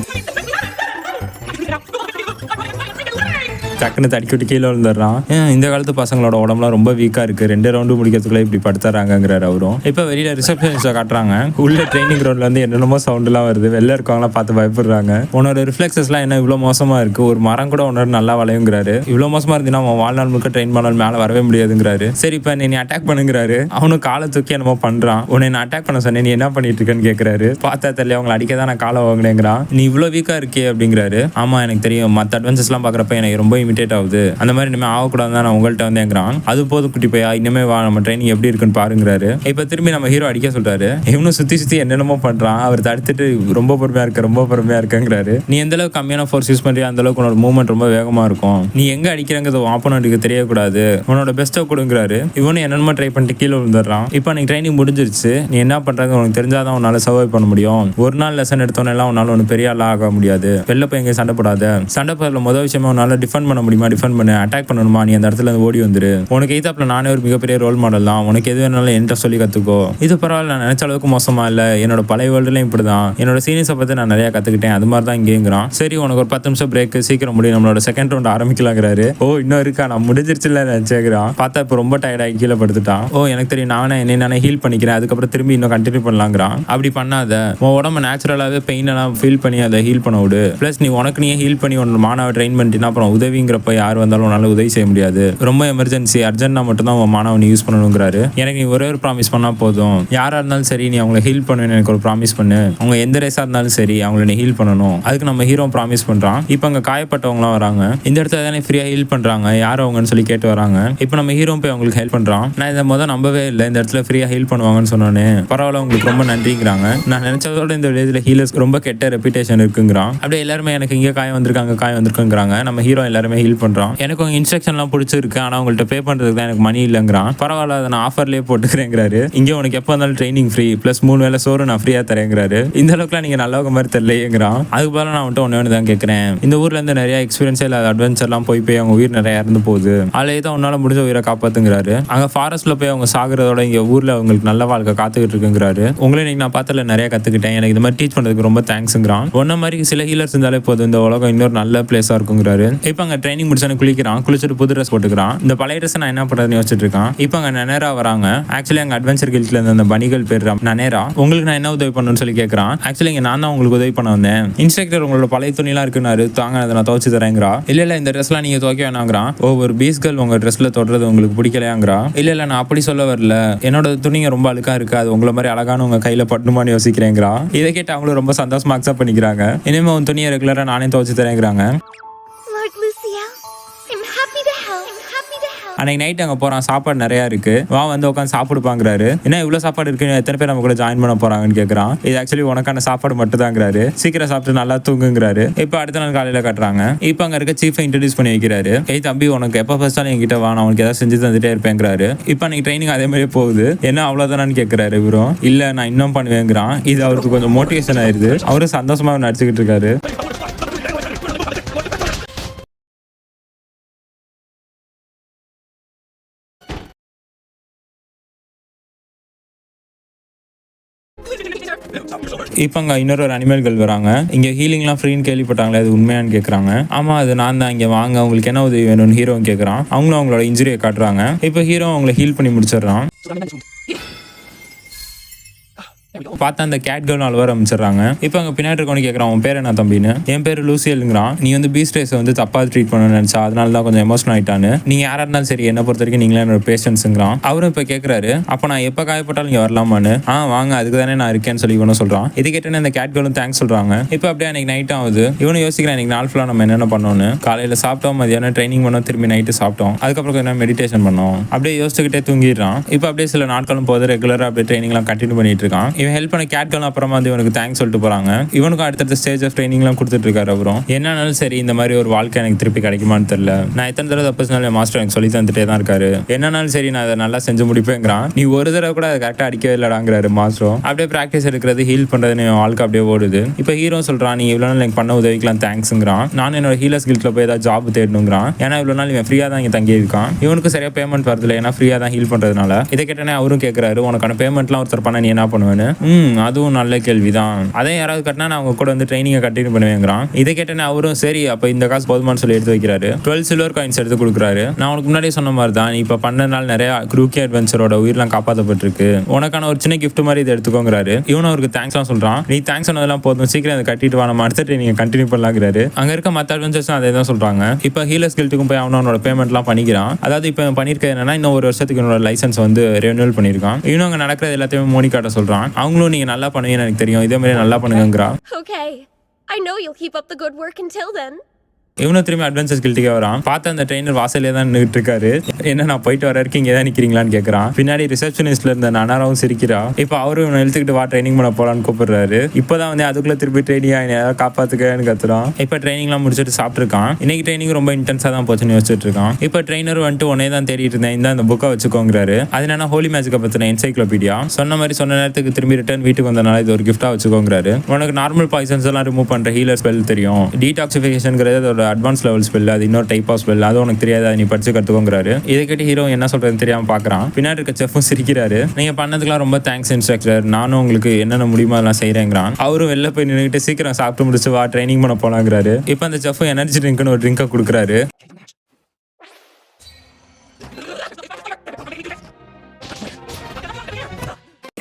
டக்குன்னு தடிக்கி விட்டு கீழே விழுந்துடுறான். இந்த காலத்து பசங்களோட உடம்புலாம் ரொம்ப வீக்கா இருக்கு, 2 ரவுண்டு முடிக்கிறதுக்குள்ள இப்படி படுத்துறாங்கிறாரு அவரும். இப்ப வெளியில ரிசப்ஷனிஸ்ட காட்டுறாங்க. உள்ள ட்ரைனிங் கிரவுண்ட்ல இருந்து என்னென்னமோ சவுண்ட் எல்லாம் வருது. வெளில இருக்கவங்களாம் பார்த்து பயப்படுறாங்க. உன்னோட ரிஃப்ளெக்ஸஸ் எல்லாம் என்ன இவ்வளவு மோசமா இருக்கு, ஒரு மரம் கூட உன்னோட நல்லா வளையுங்கிறாரு. இவ்வளவு மோசமா இருந்தீங்கன்னா அவன் வாழ்நாள் முழுக்க ட்ரெயின் பண்ணால் மேல வரவே முடியாதுங்கிறாரு. சரி இப்ப நீ அட்டாக் பண்ணுங்கிறாரு. அவனும் காலை தூக்கி என்னமோ பண்றான். உன்னை நான் அட்டாக் பண்ண சொன்னேன், நீ என்ன பண்ணிட்டு இருக்கேன்னு கேட்கிறாரு. பார்த்தா தெரியல, அவங்களை அடிக்க தான் நான் காலை வாங்கினேங்கிறான். நீ இவ்வளவு வீக்கா இருக்கே அப்படிங்கிறாரு. ஆமா எனக்கு தெரியும், மற்ற அட்வென்ச்சர்ஸ் எல்லாம் பாக்குறப்ப எனக்கு ரொம்ப இமிட்டேட் ஆகுது, அந்த மாதிரி இனிமே ஆகக்கூடாது தான் நான் உங்கள்கிட்ட வந்தேங்கிறான். அது போது குட்டி பையா, இனிமே வா நம்ம ட்ரைனிங் எப்படி இருக்குன்னு பாருங்கிறாரு. இப்ப திரும்பி நம்ம ஹீரோ அடிக்க சொல்றாரு. இவனும் சுத்தி சுத்தி என்னென்னமோ பண்றான். அவர் தடுத்துட்டு ரொம்ப பொறுமையா இருக்குங்கிறாரு. நீ எந்த அளவுக்கு கம்மியான ஃபோர்ஸ் யூஸ் பண்றியா அந்த அளவுக்கு உன்னோட மூவ்மெண்ட் ரொம்ப வேகமா இருக்கும். நீ எங்க அடிக்கிறங்கிறது ஆப்போனன்ட்டுக்கு தெரியக்கூடாது, உன்னோட பெஸ்ட்டை கொடுங்கிறாரு. இவனும் என்னென்னமோ ட்ரை பண்ணிட்டு கீழே விழுந்துடுறான். இப்போ நீ ட்ரைனிங் முடிஞ்சிருச்சு, நீ என்ன பண்றது உனக்கு தெரிஞ்சாதான் உன்னால சர்வை பண்ண முடியும். ஒரு நாள் லெசன் எடுத்தோன்னே எல்லாம் உன்னால ஒன்று பெரிய ஆளா ஆக முடியாது. வெளில போய் எங்க சண்டை போடாத. சண்டை போடுறதுல முதல் விஷயமா உன்னால டிஃபெண்ட் பண்ண முடியுமா, டிஃபெண்ட் பண்ணு. அட்டாக் பண்ணணுமா, நீ அந்த இடத்துல ஓடி வந்துரு. உனக்கு எய்தாப்ல நானே ஒரு மிகப்பெரிய ரோல் மாடல் தான், உனக்கு எது வேணாலும் என்கிட்ட சொல்லி கத்துக்கோ. இது பரவாயில்ல, நான் நினைச்ச அளவுக்கு மோசமா இல்ல, என்னோட பழைய வேர்ல்டுலயும் இப்படிதான், என்னோட சீனியர்ஸை பத்தி நான் நிறைய கத்துக்கிட்டேன், அது மாதிரி தான் இங்கேங்கிறான். சரி உனக்கு ஒரு 10 நிமிஷம் பிரேக், சீக்கிரம் முடியும், நம்மளோட செகண்ட் ரவுண்ட் ஆரம்பிக்கலாங்கிறாரு. ஓ இன்னும் இருக்கா, நான் முடிஞ்சிருச்சுல நினைச்சேங்கிறான். பார்த்தா இப்போ ரொம்ப டயர்டாகி கீழே படுத்துட்டான். ஓ எனக்கு தெரியும், நானே ஹீல் பண்ணிக்கிறேன், அதுக்கப்புறம் திரும்பி இன்னும் கண்டினியூ பண்ணலாங்கிறான். அப்படி பண்ணாத, உன் உடம்பு நேச்சுரலாவே பெயின் எல்லாம் ஃபீல் பண்ணி அதை ஹீல் பண்ண விடு. பிளஸ் நீ உனக்கு நீ ஹீல் பண்ணி உன்னோட மாணவ ட்ரெயின் பண்ணிட்டீங்கன்னா அப்புறம் உதவிங்கிறப்ப யார் வந்தாலும் உன்னால உதவி செய்ய முடியாது. ரொம்ப எமர்ஜென்சி அர்ஜென்ட்னா மட்டும் தான் உன் மாணவன் யூஸ் பண்ணணுங்கிறாரு. எனக்கு நீ ஒரே ஒரு ப்ராமிஸ் பண்ணா போதும், யாரா இருந்தாலும் சரி நீ அவங்களை ஹீல் பண்ணுன்னு எனக்கு ஒரு ப்ராமிஸ் பண்ணு. அவங்க எந்த ரேஸா இருந்தாலும் சரி அவங்களை நீ ஹீல் பண்ணணும். அதுக்கு நம்ம ஹீரோ ப்ராமிஸ் பண்றான். இப்போ அங்க காயப்பட்டவங்களாம் வராங்க. இந்த இடத்துல தானே ஃப்ரீயா ஹீல் பண்றாங்க, யார் அவங்கன்னு சொல்லி கேட்டு வராங்க. இப்போ நம்ம ஹீரோ போய் அவங்களுக்கு ஹெல்ப் பண்றான். நான் இதை முதல் நம்பவே இல்லை, இந்த இடத்துல ஃப்ரீயா ஹீல் பண்ணுவாங்கன்னு சொன்னோன்னே பரவாயில்ல உங்களுக்கு ரொம்ப நன்றிங்கிறாங்க. நான் நினைச்சதோட இந்த வில்லேஜ்ல ஹீலர்ஸ் ரொம்ப கெட்ட ரெப்யூட்டேஷன் இருக்குங்கிறான். அப்படியே எல்லாருமே எனக்கு இங்கே காயம் வந்திருக்குங்கிறாங்க. நம்ம ஹீரோ எல்லாருமே ஹீல் பண்றான். எனக்கு அவங்க இன்ஸ்ட்ரக்ஷன்லாம் பிடிச்சிருக்கு, ஆனா அவங்கள்ட்ட பே பண்றதுக்கு தான் எனக்கு மணி இல்லைங்கிறான். பரவாயில்ல அதை நான் ஆஃபர்லேயே போட்டுக்கிறேங்கிறாரு. இங்கே உனக்கு எப்போ இருந்தாலும் ட்ரைனிங் ஃப்ரீ பிளஸ் 3 வேளை சோறு நான் ஃப்ரீயா தரேங்கிறாரு. இந்த அளவுக்குலாம் நீங்க நல்லவங்க மாதிரி தெரியலையேங்கிறான். அதுக்கு பதிலாக நான் வந்துட்டு ஒன்று தான் கேட்கிறேன், இந்த ஊர்ல இருந்து நிறைய எக்ஸ்பீரியன்ஸே இல்லாத அட்வென்ச்சர்லாம் போய் அவங்க உயிர் நிறைய இருந்து போகுது, அதிலே தான் உன்னால முடிஞ்ச உயிரை காப்பாத்துங்கிறாரு. அங்க ஃபாரஸ்ட்ல போய் அவங்க சாகுறதோட இங்க ஊர்ல அவங்களுக்கு நல்ல வாழ்க்கை காத்துக்கிட்டு இருக்குங்கிறாரு. உங்களே இன்னைக்கு நான் பார்த்தல நிறைய கத்துக்கிட்டேன், எனக்கு இது மாதிரி டீச் பண்றதுக்கு ரொம்ப தேங்க்ஸ்ங்கிறான். ஒன்ன மாதிரி சில ஹீலர்ஸ் இருந்தாலே போதும், இந்த உலகம் இன்னொரு நல்ல பிளேஸா இருக்குங்கிறாரு. இப்போ அங்க ட்ரைனிங் முடிச்சானு குளிச்சுட்டு புது ட்ரெஸ் போட்டுக்கிறான். இந்த பழைய ட்ரெஸ் நான் என்ன பண்றதுன்னு யோசிச்சுட்டு இருக்கான். இப்போ அங்க நனேரா வராங்க. ஆக்சுவலி அங்க அட்வென்ச்சர் கில்ட்ல இருந்த அந்த பனிகள் பேர் நனேரா. உங்களுக்கு நான் என்ன உதவி பண்ணணும்னு சொல்லி கேட்கறான். ஆக்சுவலி இங்க நான் தான் உங்களுக்கு உதவி பண்ண வந்தேன். இன்ஸ்ட்ரக்டர் உங்களோட பழைய துணிலாம் இருக்குன்னாரு, தாங்க அதை நான் துவைச்சு தரேங்கிறா. இல்ல இந்த ட்ரெஸ்லாம் நீங்க துவைக்க வேணாங்கிறான். ஒரு பீஸ்கள் உங்க ட்ரெஸ்ல தொடுறது உங்களுக்கு பிடிக்கலையாங்கிறா. இல்ல நான் அப்படி சொல்ல வரல, என்னோட துணிங்க ரொம்ப அழுக்கா இருக்கு, அது உங்களை மாதிரி அழகான உங்க கையில பட்டுமான்னு யோசிக்கிறேங்கிறா. இதை கேட்டு அவங்களும் ரொம்ப சந்தோஷமா அக்செப்ட் பண்ணிக்கிறாங்க. இனிமே உன் துணியை ரெகுலரா நானே துவைச்சு தரேங்கிறாங்க. Lord Luciel, I'm happy to help. அன்னைக்கு நைட் அங்கே போகிறான். சாப்பாடு நிறையா இருக்கு, வா வந்து உட்காந்து சாப்பிடுப்பாங்கிறாரு. என்ன இவ்வளோ சாப்பாடு இருக்கு, எத்தனை பேர் நம்ம கூட ஜாயின் பண்ண போறாங்கன்னு கேட்குறான். இது ஆக்சுவலி உனக்கான சாப்பாடு மட்டும் தாங்கிறாரு. சீக்கிரம் சாப்பிட்டு நல்லா தூங்குங்கிறாரு. இப்போ அடுத்த நாள் காலையில் காட்டுறாங்க. இப்போ அங்கே இருக்க சீஃபை இன்ட்ரடியூஸ் பண்ணி வைக்கிறாரு. ஏய் தம்பி, உனக்கு எப்போ ஃபர்ஸ்டாலும் என்கிட்ட வா, நான் உனக்கு ஏதாவது செஞ்சு தந்துட்டே இருப்பேங்கிறாரு. இப்போ அன்னைக்கு ட்ரைனிங் அதே மாதிரியே போகுது. என்ன அவ்வளோதானு கேட்குறாரு. இவரும் இல்லை நான் இன்னும் பண்ணுவேங்கிறான். இது அவருக்கு கொஞ்சம் மோட்டிவேஷன் ஆயிடுது. அவரும் சந்தோஷமாக நடிச்சுக்கிட்டு இருக்காரு. இப்போ அங்கே இன்னொரு அனிமல்கள் வராங்க. இங்கே ஹீலிங்லாம் ஃப்ரீன்னு கேள்விப்பட்டாங்களே, அது உண்மையான்னு கேட்குறாங்க. ஆமாம் அது நான் தான், இங்கே வாங்க உங்களுக்கு என்ன உதவி வேணும்னு ஹீரோவும் கேட்குறான். அவங்களும் அவங்களோட இன்ஜுரியை காட்டுறாங்க. இப்போ ஹீரோ அவங்களை ஹீல் பண்ணி முடிச்சிடுறான். பார்த்தா அந்த கேட் கேர்ள் அழுவ ஆரம்பிச்சிடுறாங்க. இப்போ அங்கே பின்னாடி இருக்கவனு கேட்குறான், உன் பேர் என்ன தம்பின்னு. என் பேர் லூசியலுங்கிறான். நீ வந்து பீஸ்ட் ரேஸை வந்து தப்பாக ட்ரீட் பண்ணணும்னு நினச்சா, அதனால தான் கொஞ்சம் எமோஷனல் ஆகிட்டான்னு. நீங்கள் யாராக இருந்தாலும் சரி, என்ன பொறுத்த வரைக்கும் நீங்களே என்னோட பேஷன்ஸுங்கிறான். அவரும் இப்போ கேட்குறாரு, அப்போ நான் எப்போ காயப்பட்டாலும் இங்கே வரலாமான்னு. வாங்க அதுக்கு தானே நான் இருக்கேன்னு சொல்லி இவனும் சொல்கிறான். இது கேட்டேன்னு அந்த கேட் கேர்ளும் தேங்க்ஸ் சொல்கிறாங்க. இப்போ அப்படியே அன்னைக்கு நைட் ஆகுது. இவனும் யோசிக்கிறேன், இன்னைக்கு நாள் ஃபுல்லாக நம்ம என்னென்ன பண்ணோன்னு. காலையில் சாப்பிட்டோம், மதியானம் ட்ரைனிங் பண்ணோம், திரும்பி நைட்டு சாப்பிட்டோம், அதுக்கப்புறம் கொஞ்சம் மெடிடேஷன் பண்ணோம். அப்படியே யோசிச்சுக்கிட்டே தூங்கிடுறான். இப்போ அப்படியே சில நாட்களும் போது ரெகுலராக அப்படியே ட்ரைனிங்லாம் கண்டினியூ பண்ணிட்டு இருக்கான். இவன் ஹெல்ப் பண்ண கேட்கள் அப்புறமா வந்து இவனுக்கு தேங்க்ஸ் சொல்லிட்டு போறாங்க. இவனுக்கும் அடுத்தடுத்த ஸ்டேஜ் ஆஃப் ட்ரைனிங்லாம் கொடுத்துட்டு இருக்காரு. அப்புறம் என்னன்னாலும் சரி இந்த மாதிரி ஒரு வாழ்க்கை எனக்கு திருப்பி கிடைக்குமான்னு தெரியல, நான் எத்தனை தடவை தப்பு மாஸ்டர் எனக்கு சொல்லி தந்துட்டே தான் இருக்காரு, என்னன்னாலும் சரி நான் அதை நல்லா செஞ்சு முடிப்பேங்கிறான். நீ ஒரு தடவை கூட அதை கரெக்டாக அடிக்கவே இல்லடாங்கிறாரு மாஸ்டரும். அப்படியே ப்ராக்டிஸ் எடுக்கிறது ஹீல் பண்றதுன்னு வாழ்க்கை அப்படியே ஓடுது. இப்போ ஹீரோ சொல்றான் நீ இவ்வளோ நாள் எனக்கு பண்ண உதவிக்கலாம் தேங்க்ஸுங்கிறான். நான் என்னோட ஹீலர்ஸ் கில்ட்ல போய் ஏதாவது ஜாப் தேடணுங்கிறான். ஏன்னா இவ்வளோ நாள் இவன் ஃப்ரீயாக தான் இங்கே தங்கி இருக்கான். இவனுக்கு சரியா பேமெண்ட் வரதில்லை, ஏன்னா ஃப்ரீயாக தான் ஹீல் பண்றதுனால. இதை கேட்டனே அவரும் கேட்கறாரு உனக்கான பேமெண்ட்லாம் ஒருத்தர் பண்ண நீ என்ன பண்ணுவேன்னு. அதுவும் நல்ல கேள்விதான், அதே யாராவது கட்டினா நான் அவங்க கூட வந்து ட்ரைனிங்கை கண்டினியூ பண்ணுவேங்கிறான். இதை கேட்டனே அவரும் சரி அப்போ இந்த காசு போதுமான்னு சொல்லி எடுத்து வைக்கிறாரு. 12 சில்வர் காயின்ஸ் எடுத்து கொடுக்குறாரு. நான் உனக்கு முன்னாடியே சொன்ன மாதிரி தான் இப்போ பண்ணனால நிறைய க்ரூக்கி அட்வென்ச்சரோட உயிரெல்லாம் காப்பாற்றப்பட்டிருக்கு, உனக்கான ஒரு சின்ன கிஃப்ட் மாதிரி இதை எடுத்துக்கோங்கிறாரு. இவனும் அவருக்கு தேங்க்ஸ்லாம் சொல்றான். நீ தேங்க்ஸ் சொன்னதெல்லாம் போதும், சீக்கிரம் அதை கட்டிட்டு வா, நம்ம அடுத்த ட்ரைனிங்கை கண்டினியூ பண்ணலாங்கிறாரு. அங்க இருக்க மற்ற அட்வென்ச்சர்ஸும் அதே தான் சொல்றாங்க. இப்போ ஹீலர்ஸ் கில்ட்டுக்கும் போய் அவனோட பேமெண்ட்லாம் பண்ணிக்கிறான். அதாவது இப்போ பண்ணிருக்க என்னன்னா இன்னும் ஒரு வருஷத்துக்கு என்னோட லைசன்ஸ் வந்து ரெனியூவல் பண்ணியிருக்கான். இன்னும் அங்கே நடக்கிறது எல்லாத்தையுமே மோனிகாட்ட சொல்றான். அவங்களும் நீங்க நல்லா பண்ணுவீங்கன்னு எனக்கு தெரியும், இதே மாதிரி நல்லா பண்ணுங்கிறா. Okay. I know you'll keep up the good work until then. இவனும் திரும்பி அட்வென்ச்சர்ஸ் கில்ட்டுக்கே வரான். பார்த்து அந்த ட்ரெயினர் வாசலே தான் நின்றுட்டு இருக்காரு. என்ன நான் போயிட்டு வர வரைக்கும் இங்கே தான் நிற்கிறீங்களான்னு கேட்குறான். பின்னாடி ரிசப்ஷனிஸ்ட்ல இருந்த அனாராவும் சிரிக்கிறா. இப்போ அவரும் இவனை எழுத்துக்கிட்டு வா ட்ரைனிங் பண்ண போலான்னு கூப்பிடுறாரு. இப்போதான் வந்து அதுக்குள்ள திருப்பி ட்ரைனிங் ஏதாவது காப்பாத்துக்கன்னு கத்துறான். இப்போ ட்ரைனிங்லாம் முடிச்சுட்டு சாப்பிட்டுருக்கான். இன்னைக்கு ட்ரைனிங் ரொம்ப இன்டென்ஸாக தான் போச்சுன்னு யோசிச்சுட்டு இருக்கான். இப்போ ட்ரைனர் வந்துட்டு உடனே தான் தேடிட்டு இருந்தேன், இந்த புக்கை வச்சுக்கோங்கிறாரு. அது என்னன்னா ஹோலி மேஜிக்கை பற்றின என்சைக்ளோபீடியா. சொன்ன மாதிரி சொன்ன நேரத்துக்கு திரும்பி ரிட்டர்ன் வீட்டுக்கு வந்தனால இது ஒரு கிஃப்டாக வச்சுக்கோங்கிறாரு. உனக்கு நார்மல் பாய்சன்ஸ் எல்லாம் ரிமூவ் பண்ணுற ஹீலர் ஸ்பெல் தெரியும், டீடாக்சிஃபிகேஷன்ங்கிறது அதோட அட்வான்ஸ் லெவல் ஸ்பெல், அது இன்னொரு டைப் ஆஃப் ஸ்பெல், அது உனக்கு தெரியாது, நீ படிச்சு கற்றுக்கோங்கிறாரு. இதை கேட்டு ஹீரோ என்ன சொல்றதுன்னு தெரியாம பாக்குறான். பின்னாடி இருக்க செஃப்பும் சிரிக்கிறாரு. நீங்க பண்ணதுக்கெல்லாம் ரொம்ப தேங்க்ஸ் இன்ஸ்ட்ரக்டர், நானும் உங்களுக்கு என்னென்ன முடியுமோ அதெல்லாம் செய்யறேங்கிறான். அவரும் வெளில போய் நின்றுட்டு சீக்கிரம் சாப்பிட்டு முடிச்சு வா ட்ரைனிங் பண்ண போலாங்கிறாரு. இப்போ அந்த செஃப் எனர்ஜி ட்ரிங்க்னு ஒரு ட்ரிங்கை கொடுக்குறாரு.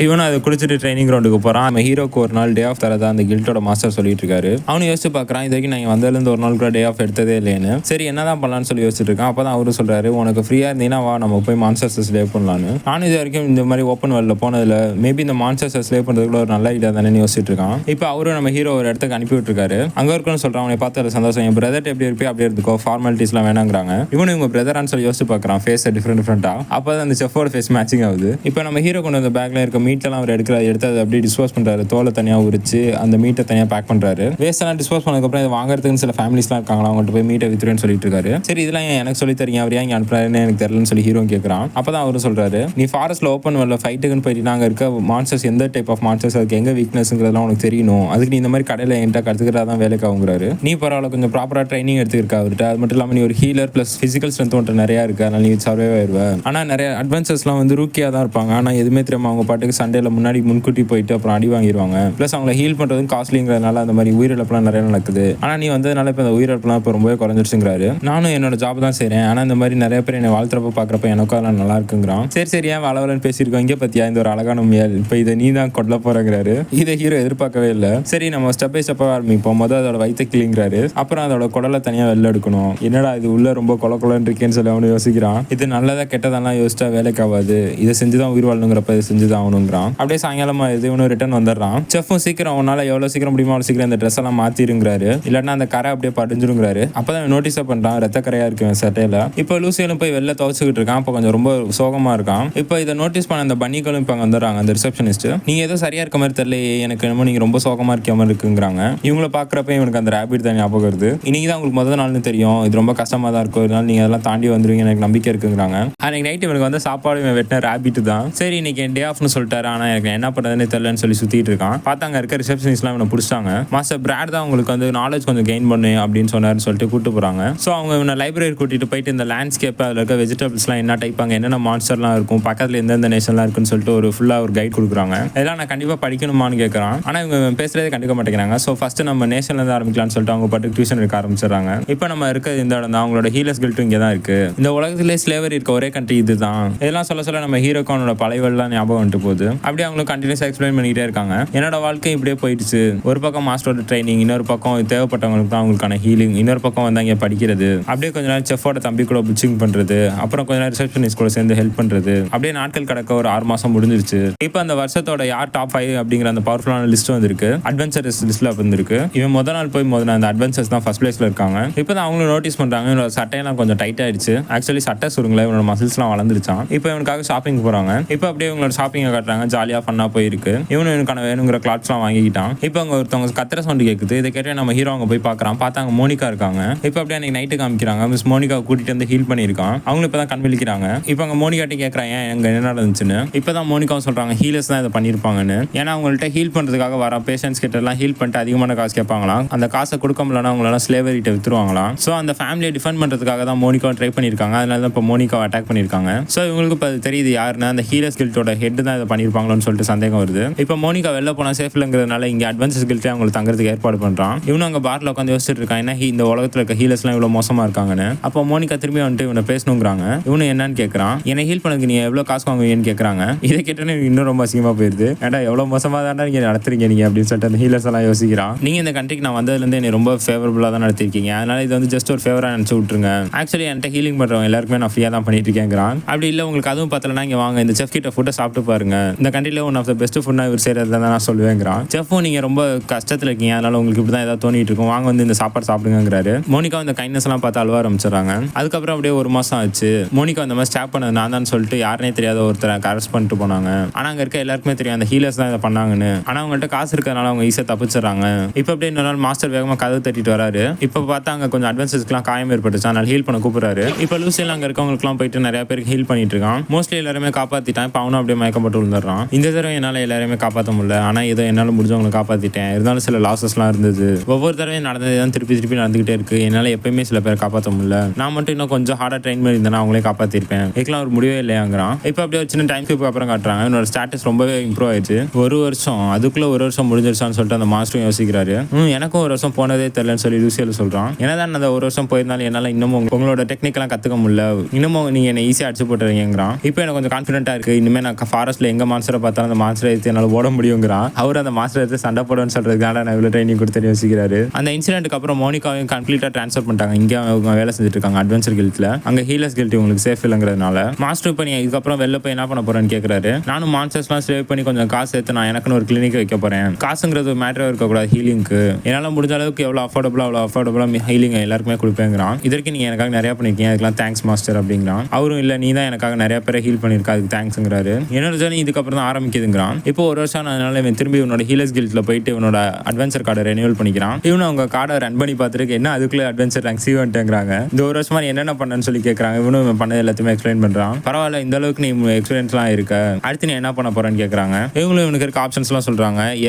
இவனும் அதை குடிச்சிட்டு ட்ரைனிங் கிரவுண்டுக்கு போறான். நம்ம ஹீரோக்கு ஒரு நாள் டே ஆஃப் தரதா அந்த கில்ட்டோட மாஸ்டர் சொல்லிட்டு இருக்காரு. அவனு யோசிச்சு பார்க்கறான், இது வரைக்கும் நான் வந்ததுலேருந்து ஒரு நாள் கூட டே ஆஃப் எடுத்ததே இல்லைன்னு. சரி என்னதான் பண்ணலான்னு சொல்லி யோசிச்சுட்டு இருக்கான். அப்பதான் அவரு சொல்றாரு உனக்கு ஃப்ரீயா இருந்தீங்கன்னா வா நம்ம போய் மான்ஸ்டர்ஸ் ஸ்லே பண்ணலான்னு. நானும் இது வரைக்கும் இந்த மாதிரி ஓப்பன் வேர்ல்ட்ல போனதுல மேபி இந்த மான்ஸ்டர்ஸ் ஸ்லே பண்றதுக்குள்ள ஒரு நல்ல ஐடியா தானே யோசிச்சுட்டு இருக்கான். இப்போ அவரும் நம்ம ஹீரோ ஒரு இடத்துக்கு அனுப்பி விட்டுருக்காரு. அங்க இருக்குன்னு சொல்றான். அவனை பார்த்து சந்தோஷம், என் பிரதர் எப்படி இருப்பே அப்படியே இருந்துக்கோ, ஃபார்மாலிட்டிஸ்லாம் வேணாங்கிறாங்க. இவனு இவங்க பிரதரான்னு சொல்லி யோசிச்சு பார்க்கறான். ஃபேஸ் டிஃப்ரெண்டா. அப்பதான் அந்த செஃபோட ஃபேஸ் மேட்சிங் ஆகுது. இப்போ நம்ம ஹீரோ கொண்டு வந்த பேக்ல இருக்க மீட் எல்லாம் அவர் எடுக்கிறாரு. எடுத்து அதை அப்படியே டிஸ்போஸ் பண்றாரு. தோலை தனியாக உரிச்சு அந்த மீட்டை தனியாக பேக் பண்றாரு. வேஸ்ட் எல்லாம் டிஸ்போஸ் பண்ணதுக்கப்புறம் இதை வாங்குறதுக்கு சில ஃபேமிலிஸ்லாம் இருக்காங்களா, அவங்கள்ட்ட போய் மீட்டை வித்துறேன்னு சொல்லிட்டு இருக்காரு. சரி இதெல்லாம் எனக்கு சொல்லி தரீங்க, அவர் ஏன் அனுப்புறாருன்னு எனக்கு தெரியலன்னு சொல்லி ஹீரோ கேட்கறான். அப்பதான் அவரு சொல்றாரு, நீ ஃபாரஸ்ட்ல ஓப்பன் வரல ஃபைட்டுக்குன்னு போயிட்டு நாங்கள் இருக்க மான்ஸ்டர்ஸ் எந்த டைப் ஆஃப் மான்ஸ்டர்ஸ் அதுக்கு எங்க வீக்னஸ்ங்கிறதுலாம் உனக்கு தெரியணும், அதுக்கு நீ இந்த மாதிரி கடையில் என்கிட்ட கற்றுக்கிறதான் வேலைக்கு ஆகுங்கிறாரு. நீ பரவாயில்ல கொஞ்சம் ப்ராப்பராக ட்ரைனிங் எடுத்துருக்கா அவர்கிட்ட. அது மட்டும் இல்லாமல் நீ ஒரு ஹீலர் பிளஸ் ஃபிசிக்கல் ஸ்ட்ரென்த் ஒன்று நிறையா இருக்கு, அதனால நீ சர்வே ஆயிடுவேன். ஆனால் நிறைய அட்வென்ச்சர்ஸ்லாம் வந்து ரூக்கியாக தான் இருப்பாங்க. ஆனால் எதுவுமே தெரியாம அவங்க பாட்டுக்கு சண்டேல முன்னாடி முன்கூட்டி போயிட்டு அப்புறம் அடி வாங்கிடுவாங்க. பிளஸ் அவங்களை ஹீல் பண்றதும் காஸ்ட்லிங்கிறதுனால அந்த மாதிரி உயிரிழப்புலாம் நிறைய நடக்குது. ஆனா நீ வந்ததுனால இப்போ அந்த உயிரிழப்புலாம் இப்போ ரொம்பவே குறைஞ்சிருச்சுங்கிறாரு. நானும் என்னோட ஜாப் தான் செய்றேன், ஆனா இந்த மாதிரி நிறைய பேர் என்னை வாழ்த்துறப்ப பாக்குறப்ப எனக்கும் அதெல்லாம் நல்லா இருக்குங்கிறான். சரி ஏன் வளவலன்னு பேசியிருக்கோம், இங்கே பத்தியா இந்த ஒரு அழகான முயல் இப்போ இதை நீ தான் கொல்ல போறங்கிறாரு. இதை ஹீரோ எதிர்பார்க்கவே இல்லை. சரி நம்ம ஸ்டெப் பை ஸ்டெப்பாக ஆரம்பிப்போம். முதல் அதோட வயிற்று கிளிங்கிறாரு. அப்புறம் அதோட குடலை தனியாக வெளில எடுக்கணும். என்னடா இது உள்ள ரொம்ப கொலன்னு இருக்கேன்னு சொல்லி அவனு யோசிக்கிறான். இது நல்லதா கெட்டதெல்லாம் யோசிச்சா வேலைக்கு ஆகாது, இதை செஞ்சுதான் உயிர் வாழணுங்கிறப்ப இதை செஞ்சுதான் ஆகணுங்கிறான். அப்படியே சாயங்காலமா இது இவனு ரிட்டர்ன் வந்துடுறான். செஃப்பும் சீக்கிரம் அவனால எவ்வளவு சீக்கிரம் முடியுமோ அவ்வளவு சீக்கிரம் இந்த ட்ரெஸ் எல்லாம் மாத்திருங்கிறாரு, இல்லைன்னா அந்த கரை அப்படியே படிஞ்சிருங்கிறாரு. அப்பதான் நோட்டீஸ் பண்றான் ரத்த கரையா இருக்கு சட்டையில. இப்போ லூசியிலும் போய் வெளில துவச்சுக்கிட்டு இருக்கான். இப்போ கொஞ்சம் ரொம்ப சோகமா இருக்கான். இப்போ இதை நோட்டீஸ் பண்ண அந்த பன்னிகளும் இப்போ வந்துடுறாங்க. அந்த ரிசப்ஷனிஸ்ட், நீங்க ஏதோ சரியா இருக்க மாதிரி தெரியல, எனக்கு என்னமோ நீங்க ரொம்ப சோகமா இருக்க மாதிரி இருக்குங்கிறாங்க. இவங்கள பாக்குறப்ப இவனுக்கு அந்த ரேபிட் தான் ஞாபகம் வருது. இன்னைக்கு தான் உங்களுக்கு முதல் நாள்னு தெரியும், இது ரொம்ப கஷ்டமா தான் இருக்கும், இதனால நீங்க அதெல்லாம் தாண்டி வந்துருவீங்க எனக்கு நம்பிக்கை இருக்குங்கிறாங்க. அன்னைக்கு நைட் இவனுக்கு வந்து சாப்பாடு இவன் வெட்டின ரேபிட் தான். சரி இன்னைக்கு டே ஆஃப்னு சொல்லிட்டாரு, ஆனா எனக்கு என்ன பண்றதுன்னு தெரியலன்னு சொல்லி சுத்திட்டு இருக்கான். பார்த்தாங்க இருக்க ரிசப்ஷனிஸ்ட்லாம் இவனை பிடிச்சாங்க. மாஸ்டர் பிராட் தான் உங்களுக்கு வந்து நாலேஜ் கொஞ்சம் கெயின் பண்ணு அப்படின்னு சொன்னாருன்னு சொல்லிட்டு கூட்டு போறாங்க. ஸோ அவங்க இவனை லைப்ரரி கூட்டிட்டு போயிட்டு இந்த லேண்ட்ஸ்கேப் அதில் இருக்க வெஜிடபிள்ஸ்லாம் என்ன டைப் அங்கே என்னென்ன மான்ஸ்டர்லாம் இருக்கும், பக்கத்தில் எந்தெந்த நேஷன்லாம் இருக்குன்னு சொல்லிட்டு ஒரு ஃபுல்லாக ஒரு கைட் கொடுக்குறாங்க. இதெல்லாம் நான் கண்டிப்பாக படிக்கணுமான்னு கேட்குறான். ஆனால் இவங்க பேசுறதே கண்டுக்க மாட்டேங்கிறாங்க. ஸோ ஃபர்ஸ்ட் நம்ம நேஷன்லேருந்து ஆரம்பிக்கலாம்னு சொல்லிட்டு அவங்க பாட்டு டியூஷன் எடுக்க ஆரம்பிச்சிடறாங்க. இப்போ நம்ம இருக்க இந்த இடம் தான், அவங்களோட ஹீலர்ஸ் கில்ட்டும் இங்கே தான் இருக்கு. இந்த உலகத்திலே ஸ்லேவரி இருக்க ஒரே கண்ட்ரி இதுதான். இதெல்லாம் சொல்ல நம்ம ஹீரோக்கானோட பழையவெல்லாம் ஞாபகம் வந்துட்டு போகுது. அப்படியே அவங்களுக்கு கண்டினியூஸாக எக்ஸ்பிளைன் பண்ணிக்கிட்டே இருக்காங்க. என்னோட வாழ்க்கை இப்படியே போயிடுச்சு, ஒரு பக்கம் மாஸ்டரோட ட்ரைனிங், இன்னொரு பக்கம் தேவைப்பட்டவங்களுக்கு தான் அவங்களுக்கான ஹீலிங், இன்னொரு பக்கம் வந்து அங்கே படிக்கிறது, அப்படியே கொஞ்ச நேரம் செஃபோட தம்பி கூட புச்சிங் பண்றது, அப்புறம் கொஞ்ச நேரம் ரிசப்ஷனிஸ்ட் கூட சேர்ந்து ஹெல்ப் பண்றது, அப்படியே நாட்கள் கடக்க ஒரு 6 மாசம் முடிஞ்சிருச்சு. இப்போ அந்த வருஷத்தோட யார் டாப் 5 அப்படிங்கிற அந்த பவர்ஃபுல்லான லிஸ்ட் வந்திருக்கு. அட்வென்ச்சர்ஸ் லிஸ்ட்ல வந்திருக்கு. இவன் முதல் நாள் போய் முதல்ல அந்த அட்வென்ச்சர்ஸ் தான் ஃபர்ஸ்ட் பிளேஸ்ல இருக்காங்க. இப்போ தான் அவங்களும் நோட்டீஸ் பண்றாங்க இவனோட சட்டையெல்லாம் கொஞ்சம் டைட் ஆயிடுச்சு. ஆக்சுவலி சட்டை சுருங்கள இவனோட மசில்ஸ்லாம் வளர்ந்துருச்சான். இப்போ இவனுக்காக ஷாப்பிங் போறாங்க. இப்போ அப்படியே இவங்களோட ஷாப்பிங்கை காட்டுறாங்க. காட்டுறாங்க. ஜாலியாக ஃபன்னாக போயிருக்கு. இவனுக்கான வேணுங்கிற கிளாத்ஸ்லாம் வாங்கிக்கிட்டான். இப்போ அங்கே ஒருத்தவங்க கத்திர சவுண்டு கேட்குது. இதை கேட்டு நம்ம ஹீரோ அங்கே போய் பார்க்குறான். பார்த்தா அங்கே மோனிகா இருக்காங்க. இப்போ அப்படியே அன்றைக்கி நைட்டு காமிக்கிறாங்க. மிஸ் மோனிகாவை கூட்டிகிட்டு வந்து ஹீல் பண்ணியிருக்கான். அவங்களும் இப்போ தான் கண் விழிக்கிறாங்க. இப்போ அங்கே மோனிகாட்டி கேட்குறாங்க எங்கே என்ன நடந்துச்சுன்னு. இப்போ தான் மோனிகாவும் சொல்கிறாங்க ஹீலர்ஸ் தான் இதை பண்ணியிருப்பாங்கன்னு. ஏன்னா அவங்கள்ட்ட ஹீல் பண்ணுறதுக்காக வர பேஷண்ட்ஸ் கிட்ட எல்லாம் ஹீல் பண்ணிட்டு அதிகமான காசு கேட்பாங்களாம். அந்த காசை கொடுக்க முடியலன்னா அவங்களெல்லாம் ஸ்லேவரிட்ட வித்துருவாங்களாம். ஸோ அந்த ஃபேமிலியை டிஃபெண்ட் பண்ணுறதுக்காக தான் மோனிகாவை ட்ரை பண்ணியிருக்காங்க. அதனால தான் இப்போ மோனிகாவை அட்டாக் பண்ணியிருக்காங்க. ஸோ இவங்களுக்கு இப்போ அது தெரியுது யாருன்னா அந்த ஹீலர்ஸ் கில்ட்டோட ஹெட் தான் இதை பண்ணியிருப்பாங்களோன்னு சொல்லிட்டு சந்தேகம் வருது. இப்போ மோனிகா வெளில போனால் சேஃப் இல்லைங்கிறதுனால இங்கே அட்வான்சஸ் கில்ட்டே அவங்களுக்கு தங்குறதுக்கு ஏற்பாடு பண்ணுறான். இவனும் அங்கே பார்ல உட்காந்து யோசிச்சுட்டு இருக்கான் ஏன்னா இந்த உலகத்தில் இருக்க ஹீலர்ஸ்லாம் இவ்வளோ மோசமாக இருக்காங்கன்னு. அப்போ மோனிகா திரும்பி வந்துட்டு இவனை பேசணுங்கிறாங்க. இவனு என்னன்னு கேட்குறான். என்னை ஹீல் பண்ணதுக்கு நீ எவ்வளோ காசு வாங்குவீங்கன்னு கேட்குறாங்க. இதை கேட்டோன்னே இன்னும் ரொம்ப அசிங்கமாக போயிருது. ஏன்டா எவ்வளோ மோசமாக தானே நீங்கள் நடத்துறீங்க நீங்கள் அப்படின்னு சொல்லிட்டு அந்த ஹீலர்ஸ் எல்லாம் யோசிக்கிறான். நீங்கள் இந்த கண்ட்ரிக்கு நான் வந்ததுலேருந்து என்னை ரொம்ப ஃபேவரபுளாக தான் நடத்திருக்கீங்க. அதனால இது வந்து ஜஸ்ட் ஒரு ஃபேவராக நினச்சி விட்டுருங்க. ஆக்சுவலி என்கிட்ட ஹீலிங் பண்ணுறவங்க எல்லாருக்குமே நான் ஃப்ரீயாக தான் பண்ணிட்டு இருக்கேங்கிறான். அப்படி இல்லை உங்களுக்கு அதுவும் பார்த்தலன்னா இங்கே வாங்க இந்த செஃப் கிட்ட ஃபுட்டை சாப்பிட்டு பாருங்க. இந்த கண்ட்ரியில் ஒன் ஆஃப் த பெஸ்ட் ஃபுட்னா இவர் செய்கிறது தான் நான் சொல்லுவேங்கிறான். செஃப்பும் நீங்கள் ரொம்ப கஷ்டத்தில் இருக்கீங்க அதனால உங்களுக்கு இப்படி தான் ஏதாவது தோணிட்டு இருக்கும். வாங்க வந்து இந்த சாப்பாடு சாப்பிடுங்கிறாரு. மோனிகா இந்த கைண்ட்னஸ் எல்லாம் பார்த்து அழுவ ஆரம்பிச்சிடறாங்க. அதுக்கப்புறம் அப்படியே ஒரு மாதம் ஆச்சு. மோனிகா அந்த மாதிரி ஸ்டாப் பண்ணது நான் தான் சொல்லிட்டு யாருனே தெரியாத ஒருத்தரை அரெஸ்ட் பண்ணிட்டு போனாங்க. ஆனால் அங்கே இருக்க எல்லாருக்குமே தெரியும் அந்த ஹீலர்ஸ் தான் இதை பண்ணாங்கன்னு. ஆனால் அவங்கள்ட்ட காசு இருக்கிறதுனால அவங்க ஈஸியாக தப்பிச்சிடறாங்க. இப்போ அப்படியே இன்னொரு நாள் மாஸ்டர் வேகமாக கதவு தட்டிட்டு வராரு. இப்போ பார்த்தா அங்கே கொஞ்சம் அட்வான்சஸ்க்குலாம் காயம் ஏற்பட்டுச்சு. அதனால ஹீல் பண்ண கூப்பிடுறாரு. இப்போ லூசியில் அங்கே இருக்கவங்களுக்குலாம் போயிட்டு நிறைய பேருக்கு ஹீல் பண்ணிட்டு இருக்கான். மோஸ்ட்லி எல்லாருமே காப்பாற்றிட்டான். இப்போ அவனும் அப்படியே மயக்கப்பட்டு விழுந்துடுறான். இந்த தடவை என்னால் எல்லாருமே காப்பாற்ற முடியல. ஆனால் ஏதோ என்னால் முடிஞ்சவங்களை காப்பாற்றிட்டேன். இருந்தாலும் சில லாசஸ்லாம் இருந்தது. ஒவ்வொரு தடவையும் நடந்தது தான் திருப்பி நடந்துகிட்டே இருக்கு. என்னால் எப்பயுமே சில பேர் காப்பாற்ற முடியல. நான் மட்டும் இன்னும் கொஞ்சம் ஹார்டாக ட்ரெயின் பண்ணி இருந்தேன்னா அவங்களே காப்பாற்றிருப்பேன். இதுக்கெல்லாம் ஒரு முடிவே இல்லையாங்கிறான். இப்போ அப்படியே ஒரு சின்ன டைம் ஸ்கிப் அப்புறம் காட்டுறாங்க. என்னோட ஸ்டேட்டஸ் ரொம்பவே இம்ப்ரூவ் ஆயிடுச்சு. ஒரு வருஷம் அதுக்குள்ள ஒரு வருஷம் முடிஞ்சிருச்சான்னு சொல்லிட்டு அந்த மாஸ்டரும் யோசிக்கிறாரு. எனக்கும் ஒரு வருஷம் போனதே தெரியலன்னு சொல்லி லூசியில் சொல்றான். என்னதான் அந்த ஒரு வருஷம் போயிருந்தாலும் என்னால் இன்னமும் உங்களோட டெக்னிக்கெல்லாம் கற்றுக்க முடியல. இன்னமும் நீங்க என்னை ஈஸியாக அடிச்சு போட்டுறீங்கிறான். இப்போ எனக்கு கொஞ்சம் கான்ஃபிடென்ட்டாக இருக்கு. இனிமேல் நான் ஃபாரஸ்ட்ல எங்க மாஸ்டரை பார்த்தாலும் அந்த மாஸ்டரை எடுத்து என்னால் ஓட முடியுங்கிறான். அவர் அந்த மாஸ்டர் எடுத்து சண்டை போடுன்னு சொல்றதுக்காக நான் இவ்வளோ ட்ரைனிங் கொடுத்து யோசிக்கிறாரு. அந்த இன்சிடென்ட்டுக்கு அப்புறம் மோனிகாவையும் கம்ப்ளீட்டாக ட்ரான்ஸ்ஃபர் பண்ணிட்டாங்க. இங்கே அவங்க வேலை செஞ்சுட்டு இருக்காங்க அட்வென்ச்சர் கில்ட்ல. அங்கே ஹீலர்ஸ் கில்ட் உங்களுக்கு சேஃப் இல்லைங்கிறதுனால மாஸ்டர் இப்போ நீ இதுக்கப்புறம் வெளில போய் என்ன பண்ண போறேன்னு கேட்குறாரு. நானும் மான்ஸ்டர்ஸ்லாம் சேவ் பண்ணி கொஞ்சம் காசு எடுத்து நான் எனக்குன்னு ஒரு கிளினிக் வைக்க போறேன். காசுங்கிறது மேட்டராக இருக்கக்கூடாது ஹீலிங்க்கு. என்னால் முடிஞ்ச அளவுக்கு எவ்வளோ அஃபோர்டபுளாக ஹீலிங் எல்லாருக்குமே கொடுப்பேங்கிறான். இதற்கு நீங்க எனக்காக நிறைய பண்ணிருக்கீங்க, அதுக்கெல்லாம் தேங்க்ஸ் மாஸ்டர் அப்படிங்கிறான். அவரும் இல்லை நீ தான் எனக்காக நிறைய பேரை ஹீல் பண்ணியிருக்கா, அதுக்கு தேங்க்ஸுங்கிறாரு. என்னோட ஜர்னி இதுக்கப்புறம் தான் ஆரம்பிக்குதுங்கிறான். இப்போ ஒரு வருஷம் அதனால இவன் திரும்பி இவனோட ஹீலர்ஸ் கில்ட்ல போயிட்டு இவனோட அட்வென்ச்சர் கார்டை ரெனியூவல் பண்ணிக்கிறான். இவனு அவங்க கார்டை ரன் பண்ணி பார்த்துருக்கு. என்ன அதுக்குள்ள அட்வென்ச்சர் ரேங்க் சீவன்ட்டுங்கிறாங்க. இந்த ஒரு வருஷமா என்னென்ன பண்ணன்னு சொல்லி கேட்கறாங்க. இவனும் இவன் பண்ணது எல்லாத்தையுமே எக்ஸ்பிளைன் பண்றான். பரவாயில்ல இந்த அளவுக்கு நீ எக்ஸ்பீரியன்ஸ்லாம் இருக்க, அடுத்து நீ என்ன பண்ண போறேன்னு கேட்கறாங்க. இவங்களும் இவனுக்கு இருக்க ஆப்ஷன்ஸ்லாம் சொல்றாங்க.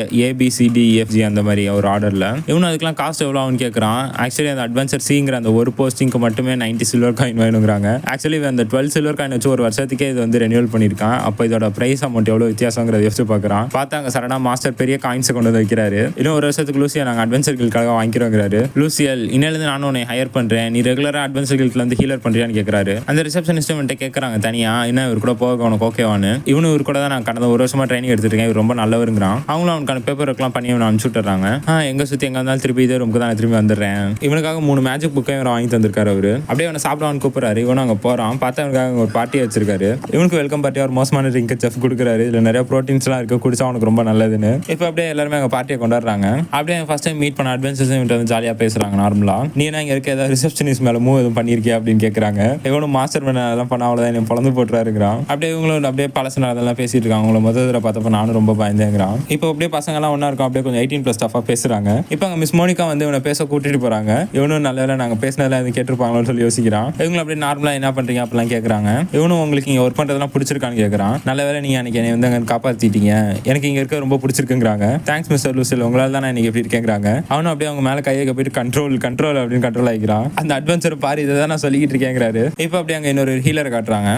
ABCDEFG அந்த மாதிரி ஒரு ஆர்டர்ல. இவனும் அதுக்கெல்லாம் காஸ்ட் எவ்வளோ ஆகும்னு கேட்கறான். ஆக்சுவலி அந்த அட்வென்ச்சர் சிங்கிற அந்த ஒரு போஸ்டிங்க்கு மட்டுமே 90 சில்வர் காயின் வேணுங்கிறாங்க. ஆக்சுவலி அந்த 12 சில்வர் காயின் வச்சு ஒரு வருஷத்துக்கே இது வந்து ரெனியூவல் பண்ணியிருக்கான். அப்போ இதோட பிரைஸ் அமௌண்ட் எவ்வளோ வித்தியாசங்கிறத யோசிச்சு பார்க்குறான். பார்த்தா அங்கே சடனா மாஸ்டர் பெரிய காயின்ஸை கொண்டு வந்து வைக்கிறாரு. இன்னும் ஒரு வருஷத்துக்கு லூசியா நாங்கள் அட்வென்ச்சர் கில்ட்காக வாங்கிக்கிறோங்கிறாரு. லூசியல் இன்னிலிருந்து நானும் உன்னை ஹையர் பண்ணுறேன், நீ ரெகுலராக அட்வென்ச்சர் கில்ட்ல வந்து ஹீலர் பண்ணுறியான்னு கேட்குறாரு. அந்த ரிசப்ஷனிஸ்ட் வந்துட்டு கேட்குறாங்க தனியா என்ன இவர் கூட போக உனக்கு ஓகேவானு. இவனு இவர் கூட தான் நான் கடந்த ஒரு வருஷமா ட்ரைனிங் எடுத்துருக்கேன், இவர் ரொம்ப நல்லவருங்கிறான். அவங்களும் அவனுக்கான பேப்பர் ஒர்க்லாம் பண்ணி அவனை அனுப்பிச்சு விட்டுறாங்க. எங்கே சுற்றி எங்கே இருந்தாலும் திருப்பி இதே ரூமுக்கு தான் திரும்பி வந்துடுறேன். இவனுக்காக 3 மேஜிக் புக்கை இவர் வாங்கி தந்திருக்காரு. அவரு அப்படியே அவனை சாப்பிடுவான்னு கூப்பிடுறாரு. இவனும் அங்கே போகிறான். பார்த்தா அவனுக்காக ஒரு பார்ட்டி வச்சிருக்காரு. இவனுக்கு வெல்கம் பார்ட்டி ஒரு மோசமான ட்ரிங்க் செஃப் கொடுக்குறாரு. இதில் நிறைய ப்ரோட்டீன்ஸ்லாம் இருக்கு, குடிச்சா அவனுக்கு ரொம்ப நல்லதுன்னு. இப்போ அப்படியே எல்லாருமே அங்கே பார்ட்டியை கொண்டாடுறாங்க. அப்படியே ஃபர்ஸ்ட் டைம் மீட் பண்ண அட்வென்ச்சர்ஸ் இவன்ட்டு வந்து ஜாலியாக பேசுறாங்க. நார்மலா நீ என்ன இங்கே இருக்க ஏதாவது ரிசப்ஷனிஸ்ட் மேலே மூவ் எதுவும் பண்ணியிருக்கியா அப்படின்னு கேட்குறாங்க. இவனும் மாஸ்டர் மேலே அதெல்லாம் பண்ண அவ்வளோதான் என்ன பொழந்து போட்டுறாருங்கிறான். அப்படியே இவங்களும் அப்படியே பழசு அதெல்லாம் பேசிட்டு இருக்காங்க. அவங்கள முதல் தடவை பார்த்தப்ப நானும் ரொம்ப பயந்தேங்கிறான். இப்போ அப்படியே பசங்கலாம் ஒன்றா இருக்கும். அப்படியே கொஞ்சம் 18+ ஸ்டாஃபாக பேசுறாங்க. இப்போ அங்கே மிஸ் மோனிகா வந்து இவனை பேச கூட்டிட்டு போறாங்க. இவனும் நல்ல வேலை நாங்கள் பேசினதெல்லாம் எதுவும் கேட்டிருப்பாங்களோன்னு சொல்லி யோசிக்கிறான். இவங்களும் அப்படியே நார்மலாக என்ன பண்ணுறீங்க அப்படிலாம் கேட்குறாங்க. இவனும் உங்களுக்கு இங்கே ஒர்க் பண்ணுறதுலாம் பிடிச்சிருக்கான்னு கேட்குறான். நல்ல வேலை நீங்கள் அன்றைக்கி என்னை வந்து அங்கே காப்பாற்றிட்டீங்க, எனக்கு இங்கே இருக்க ரொம்ப பிடிச்சிருக்குங்கிறாங்க. தேங்க்ஸ் மிஸ்டர் லூசில், உங்களால் தான் நான் இன்னைக்கு எப்படி இருக்கேங்கிறாங்க. அவனும் அப்படியே அவங்க மேலே கையை போயிட்டு கண்ட்ரோல் அப்படின்னு கண்ட்ரோல் ஆகிக்கிறான். அந்த அட்வென்ச்சர் பாரு இதை தான் நான் சொல்லிக்கிட்டு இருக்கேங்கிறாரு. இப்போ அப்படியே அங்கே இன்னொரு ஹீலரை காட்டுறாங்க.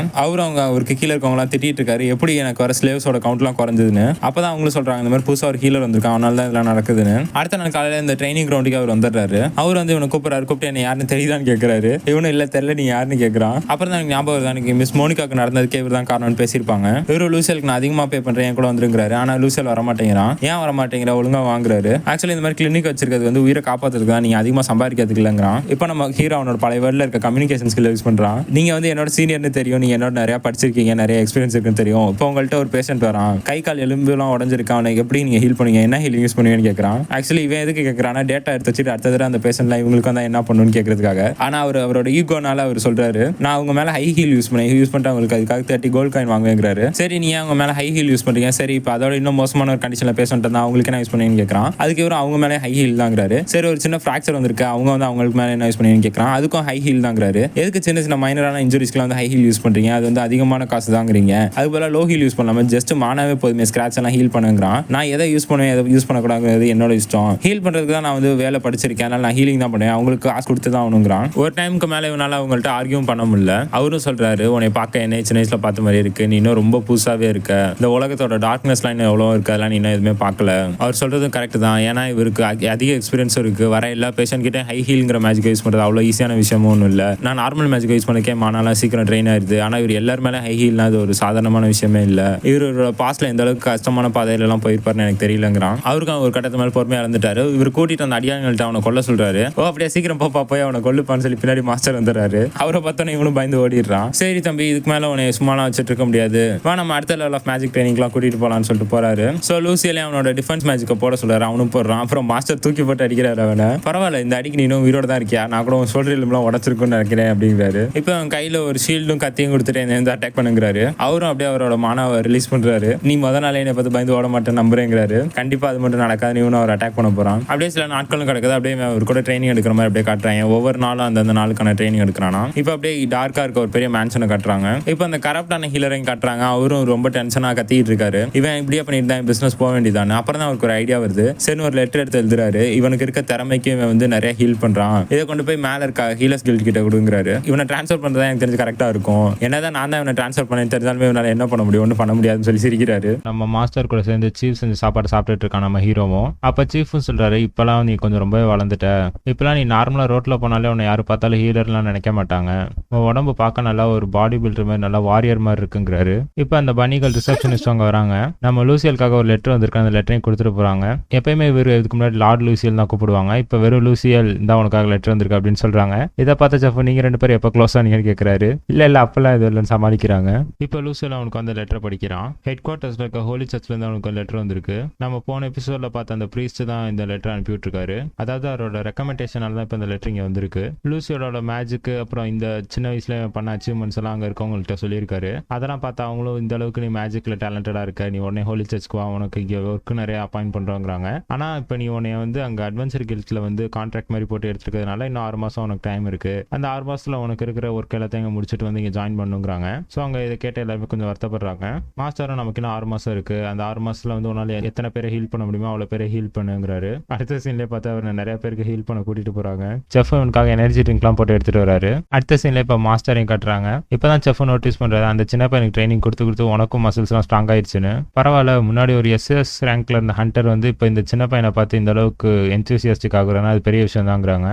அவருக்கு கீழே இருக்கவங்களாம் திட்டிட்டு இருக்காரு, எப்படி எனக்கு வர ஸ்லேவ்ஸோட கவுண்ட்லாம் குறைஞ்சதுன்னு. அப்பதான் அவங்களும் சொல்றாங்க இந்த மாதிரி புதுசாக ஒரு ஹீலர் வந்திருக்கான், அவனால தான் இதெல்லாம் நடக்குதுன்னு. அடுத்த நாள் காலையில் இந்த ட்ரைனிங் கிரவுண்டுக்கு அவர் வந்துடுறாரு. அவர் வந்து இவனை கூப்பிட்டு என்ன யாருன்னு தெரியுதான்னு கேட்கறாரு. இவனும் இல்லை தெரியல நீ யாருன்னு கேட்கறான். அப்புறம் தான் எனக்கு ஞாபகம் வருது எனக்கு மிஸ் மோனிகாக்கு நடந்ததுக்கே இவர் தான் காரணம்னு பேசியிருப்பாங்க. இவரு லூசியலுக்கு நான் அதிகமாக பே பண்றேன் என் கூட வந்துருங்கிறாரு. ஆனால் லூசியல் வரமாட்டேங்கிறான். ஏன் வரமாட்டேங்கிற ஒழுங்கா வாங்குறாரு. ஆக்சுவலி இந்த மாதிரி கிளினிக் வச்சிருக்கிறது வந்து உயிரை காப்பாத்துறதுக்கு தான், நீங்க அதிகமாக சம்பாதிக்கிறதுக்கு இல்லைங்கிறான். இப்போ நம்ம ஹீரோ அவனோட பழைய வேர்ல்ட்ல இருக்க கம்யூனிகேஷன் ஸ்கில் யூஸ் பண்றான். நீங்க வந்து என்னோட சீனியர்னு தெரியும், நீங்க என்னோட நிறைய படிச்சிருக்கீங்க, நிறைய எக்ஸ்பீரியன்ஸ் இருக்குன்னு தெரியும். இப்போ உங்கள்கிட்ட ஒரு பேஷண்ட் வரான், கை கால் எலும்புலாம் உடஞ்சிருக்கான், அவனை எப்படி நீங்க ஹீல் பண்ணுவீங்க, என்ன ஹீலிங் யூஸ் பண்ணுவீங்கன்னு கேட்கறான். ஆக்சுவலி இவன் எதுக்கு கேட்கறான்னா டேட்டா எடுத்து வச்சுட்டு அடுத்த தடவை அந்த பேஷண்ட்லாம் இவங்களுக்கு வந்து என்ன பண்ணணும்னு கேட்கறதுக்காக. ஆனா அவரோட ஈகோனால அவர் சொல்றாரு நான் அவங்க மேல ஹை ஹீல் யூஸ் பண்ணிட்டு அவங்களுக்கு அதுக்காக 30 கோல்ட் காயின் வாங்குவேங்கிறாரு. சரி நீ அவங்க அவங்க மேலே ஹை ஹீல் யூஸ் பண்ணுறீங்க. சரி இப்போ அதோட இன்னும் மோசமான ஒரு கண்டிஷனில் பேசிட்டு இருந்தால் அவங்களுக்கு என்ன யூஸ் பண்ணுவீங்கன்னு கேட்குறான். அதுக்கு இவரும் அவங்க மேலே ஹை ஹீல் தாங்கிறாரு. சரி ஒரு சின்ன ஃப்ராக்சர் வந்திருக்கு, அவங்க வந்து அவங்களுக்கு மேலே என்ன யூஸ் பண்ணுவீங்கன்னு கேட்குறான். அதுக்கும் ஹை ஹீல் தாங்கிறாரு. எதுக்கு சின்ன சின்ன மைனரான இன்ஜுரிஸ்க்குலாம் வந்து ஹை ஹீல் யூஸ் பண்ணுறீங்க, அது வந்து அதிகமான காசு தாங்கிறீங்க, அது போல லோ ஹீல் யூஸ் பண்ணாமல் ஜஸ்ட் மானாவே போதுமே ஸ்க்ராட்ச் எல்லாம் ஹீல் பண்ணுங்கிறான். நான் எதை யூஸ் பண்ணுவேன் எதை யூஸ் பண்ணக்கூடாது என்னோட இஷ்டம், ஹீல் பண்ணுறதுக்கு தான் நான் வந்து வேலை படிச்சிருக்கேன், அதனால நான் ஹீலிங் தான் பண்ணுவேன், அவங்களுக்கு காசு கொடுத்து தான் ஆகணுங்கிறான். ஒரு டைமுக்கு மேலே இவனால அவங்கள்ட்ட ஆர்கியூம் பண்ண முடியல. அவரும் சொல்றாரு, உன்னை பார்க்க என்ன சின்ன வயசுல பார்த்த மாதிரி இருக்கு, நீ இன்னும் ரொம்ப புதுசாவே இருக்க, இந்த உலகத்தோட டார்க்னஸ்லாம் இன்னும் எவ்வளோ இருக்கு, அதெல்லாம் நீ இன்னும் எதுவுமே பார்க்கல. அவர் சொல்றதும் கரெக்ட் தான். ஏன்னா இவருக்கு அதிக எக்ஸ்பீரியன்ஸும் இருக்கு. வர எல்லா பேஷண்ட் கிட்டே ஹை ஹீல்ங்கிற மேஜிக் யூஸ் பண்ணுறது அவ்வளோ ஈஸியான விஷயமும் ஒன்றும் இல்லை. நான் நார்மல் மேஜிக் யூஸ் பண்ணிக்கே மானாலாம் சீக்கிரம் ட்ரெயின் ஆயிடுது. ஆனால் இவர் எல்லாரும் மேலே ஹை ஹீல்னா அது ஒரு சாதாரணமான விஷயமே இல்லை. இவரோட பாஸ்ட்ல எந்த அளவுக்கு கஷ்டமான பாதையிலலாம் போயிருப்பாருன்னு எனக்கு தெரியலங்கிறான். அவருக்கும் ஒரு கட்டத்து மேலே பொறுமையாக இறந்துட்டாரு. இவர் கூட்டிட்டு அந்த அடியாங்கள்ட்ட அவனை கொல்ல சொல்றாரு. அப்படியே சீக்கிரம் போய் அவனை கொல்லுப்பான்னு சொல்லி பின்னாடி மாஸ்டர் வந்துடுறாரு. அவரை பார்த்தோன்னே இவனும் பயந்து ஓடிடுறான். சரி தம்பி, இதுக்கு மேலே உன்னை சும்மாலாம் வச்சுட்டு இருக்க முடியாது, வா நம்ம அடுத்த லெவல் ஆஃப் மேஜிக் ட்ரைனிங்லாம் கூட்டிட்டு போகலான்னு சொல்லிட்டு போறாரு. ஸோ லூசியிலே அவனோட டிஃபென்ஸ் மேஜிக்கை போட சொல்றாரு. அவனும் போடுறான். அப்புறம் மாஸ்டர் தூக்கி போட்டு அடிக்கிறாரு அவனை. பரவாயில்ல, இந்த அடிக்கு நீ இன்னும் உயிரோட தான் இருக்கியா, நான் கூட சோல்டர்லாம் உடச்சிருக்குன்னு நினைக்கிறேன் அப்படிங்கிறாரு. இப்போ அவன் கையில் ஒரு ஷீல்டும் கத்தியும் கொடுத்துட்டு என்ன அட்டாக் பண்ணுங்கிறாரு. அவரும் அப்படியே அவரோட மானாவை ரிலீஸ் பண்றாரு. நீ முதல் நாளே என்னை பார்த்து பயந்து ஓட மாட்டேன் நம்புறேங்கிறாரு. கண்டிப்பா அது மட்டும் நடக்காது, நீ அவர் அட்டாக் பண்ண போறான். அப்படியே சில நாட்களும் கிடக்குது. அப்படியே அவர் கூட ட்ரைனிங் எடுக்கிற மாதிரி அப்படியே காட்டுறாங்க. ஒவ்வொரு நாளும் அந்த நாளுக்கான ட்ரைனிங் எடுக்கிறானா. இப்போ அப்படியே டார்க்கா இருக்க ஒரு பெரிய மேன்ஷனை காட்டுறாங்க. இப்போ அந்த கரப்டான ஹீலரையும் காட்டுறாங்க. அவரும் ரொம்ப டென்ஷனா கத்திட்டு இருக்காரு. இவன் இப்படியே பண்ணிட்டு தான் பிசினஸ் போக வேண்டியதானே. அப்புறம் தான் அவருக்கு ஒரு ஐடியா வருது. சரி ஒரு லெட்டர் எடுத்து எழுதுறாரு. இவனுக்கு இருக்க திறமைக்கு இவன் வந்து நிறைய ஹீல் பண்றான், இதை கொண்டு போய் மேல இருக்க ஹீலர்ஸ் கில்ட் கிட்ட கொடுங்கிறாரு. இவனை டிரான்ஸ்ஃபர் பண்றதா எனக்கு தெரிஞ்சு கரெக்டா இருக்கும். என்னதான் நான் தான் இவனை டிரான்ஸ்ஃபர் பண்ணி தெரிஞ்சாலுமே இவனால என்ன பண்ண முடியும், ஒன்றும் பண்ண முடியாதுன்னு சொல்லி சிரிக்கிறாரு. நம்ம மாஸ்டர் கூட சேர்ந்து சீஃப் செஞ்சு சாப்பாடு சாப்பிட்டுட்டு இருக்கான் நம்ம ஹீரோவும். அப்ப சீஃபும் சொல்றாரு, இப்பெல்லாம் நீ கொஞ்சம் ரொம்பவே வளர்ந்துட்ட, இப்பெல்லாம் நீ நார்மலா ரோட்ல போனாலே உன்னை யாரு பார்த்தாலும் ஹீலர்லாம் நினைக்க மாட்டாங்க, உன் உடம்பு பார்க்க நல்லா ஒரு பாடி பில்டர் மாதிரி நல்லா வாரியர் மாதிரி இருக்குங்கிறாரு. இப்போ அந்த பனிகள் ரிசப்ஷனிஸ்ட் அவங்க வராங்க. நம்ம லூசியலுக்காக ஒரு லெட்டர் வந்திருக்கு, அந்த லெட்டரையும் கொடுத்துட்டு போறாங்க. எப்பயுமே வெறும் இதுக்கு முன்னாடி லார்ட் லூசியல் தான் கூப்பிடுவாங்க, இப்போ வெறும் லூசியல் தான் உனக்காக லெட்டர் வந்திருக்கு அப்படின்னு சொல்றாங்க. இதை பார்த்த செஃப், நீங்க ரெண்டு பேரும் எப்போ க்ளோஸ் ஆனீங்கன்னு கேட்கிறாரு. இல்ல அப்பெல்லாம் இது இல்லைன்னு சமாளிக்கிறாங்க. இப்போ லூசியல் அவனுக்கு அந்த லெட்டர் படிக்கிறான். ஹெட் குவார்ட்டர்ஸ்ல இருக்க ஹோலி சர்ச்ல இருந்து அவனுக்கு லெட்டர் வந்திருக்கு. நம்ம போன எபிசோட்ல பார்த்த அந்த பிரீஸ்ட் தான் இந்த லெட்டர் அனுப்பி விட்டுருக்காரு. அதாவது அவரோட ரெக்கமெண்டேஷனால தான் இப்போ இந்த லெட்டர் இங்க வந்திருக்கு. லூசியோட மேஜிக் அப்புறம் இந்த சின்ன வயசுல பண்ண அச்சீவ்மெண்ட்ஸ் எல்லாம் அங்க இருக்கவங்கள்ட்ட சொல்லியிருக்காரு. அதெல்லாம் பார்த்து அவங்களும் இந்த அளவுக்கு நீ மேஜிக்ல டேலண்டடா இருக்க, நீ உடனே ஹோலி சர்ச்சுக்கு வா, உனக்கு இங்க ஒர்க் நிறைய அப்பாயிண்ட் பண்றாங்க. ஆனா இப்போ நீ உன்னை வந்து அங்க அட்வென்ச்சர் கில்ட்ஸ்ல வந்து கான்ட்ராக்ட் மாதிரி போட்டு எடுத்துக்கிறதுனால இன்னும் 6 மாசம் உனக்கு டைம் இருக்கு. அந்த 6 மாசத்துல உனக்கு இருக்கிற ஒர்க் எல்லாத்தையும் முடிச்சுட்டு வந்து இங்க ஜாயின் பண்ணுங்கிறாங்க. ஸோ அங்க இதை கேட்ட எல்லாருமே கொஞ்சம் வருத்தப்படுறாங்க. மாஸ்டரும் நமக்கு இன்னும் 6 மாசம் இருக்கு, அந்த 6 மாசத்துல வந்து உன்னால எத்தனை பேரை ஹீல் பண்ண முடியுமோ அவ்வளவு பேரை ஹீல் பண்ணுங்கிறாரு. அடுத்த சீன்ல பார்த்தா அவர் நிறைய பேருக்கு ஹீல் பண்ண கூட்டிட்டு போறாங்க. செஃப் அவனுக்காக எனர்ஜி ட்ரிங்க்லாம் போட்டு எடுத்துட்டு வராரு. அடுத்த சீன்ல இப்ப மாஸ்டரையும் காட்டுறாங்க. இப்பதான் செஃப் நோட்டீஸ் பண்றாரு, அந்த சின்ன பையனுக்கு ட்ரைனிங் கொடுத்து உனக்கும் மசில்ஸ் எல்லாம் ஸ்ட்ராங் ஆயிடுச்சுன்னு. பரவாயில்ல, முன்னாடி ஒரு எஸ்எஸ் ரேங்க்ல இருந்த ஹண்டர் வந்து இப்ப இந்த சின்ன பையனை பார்த்து இந்த அளவுக்கு என்தூசியாஸ்டிக் ஆகுறான்னா அது பெரிய விஷயம் தாங்கிறாங்க.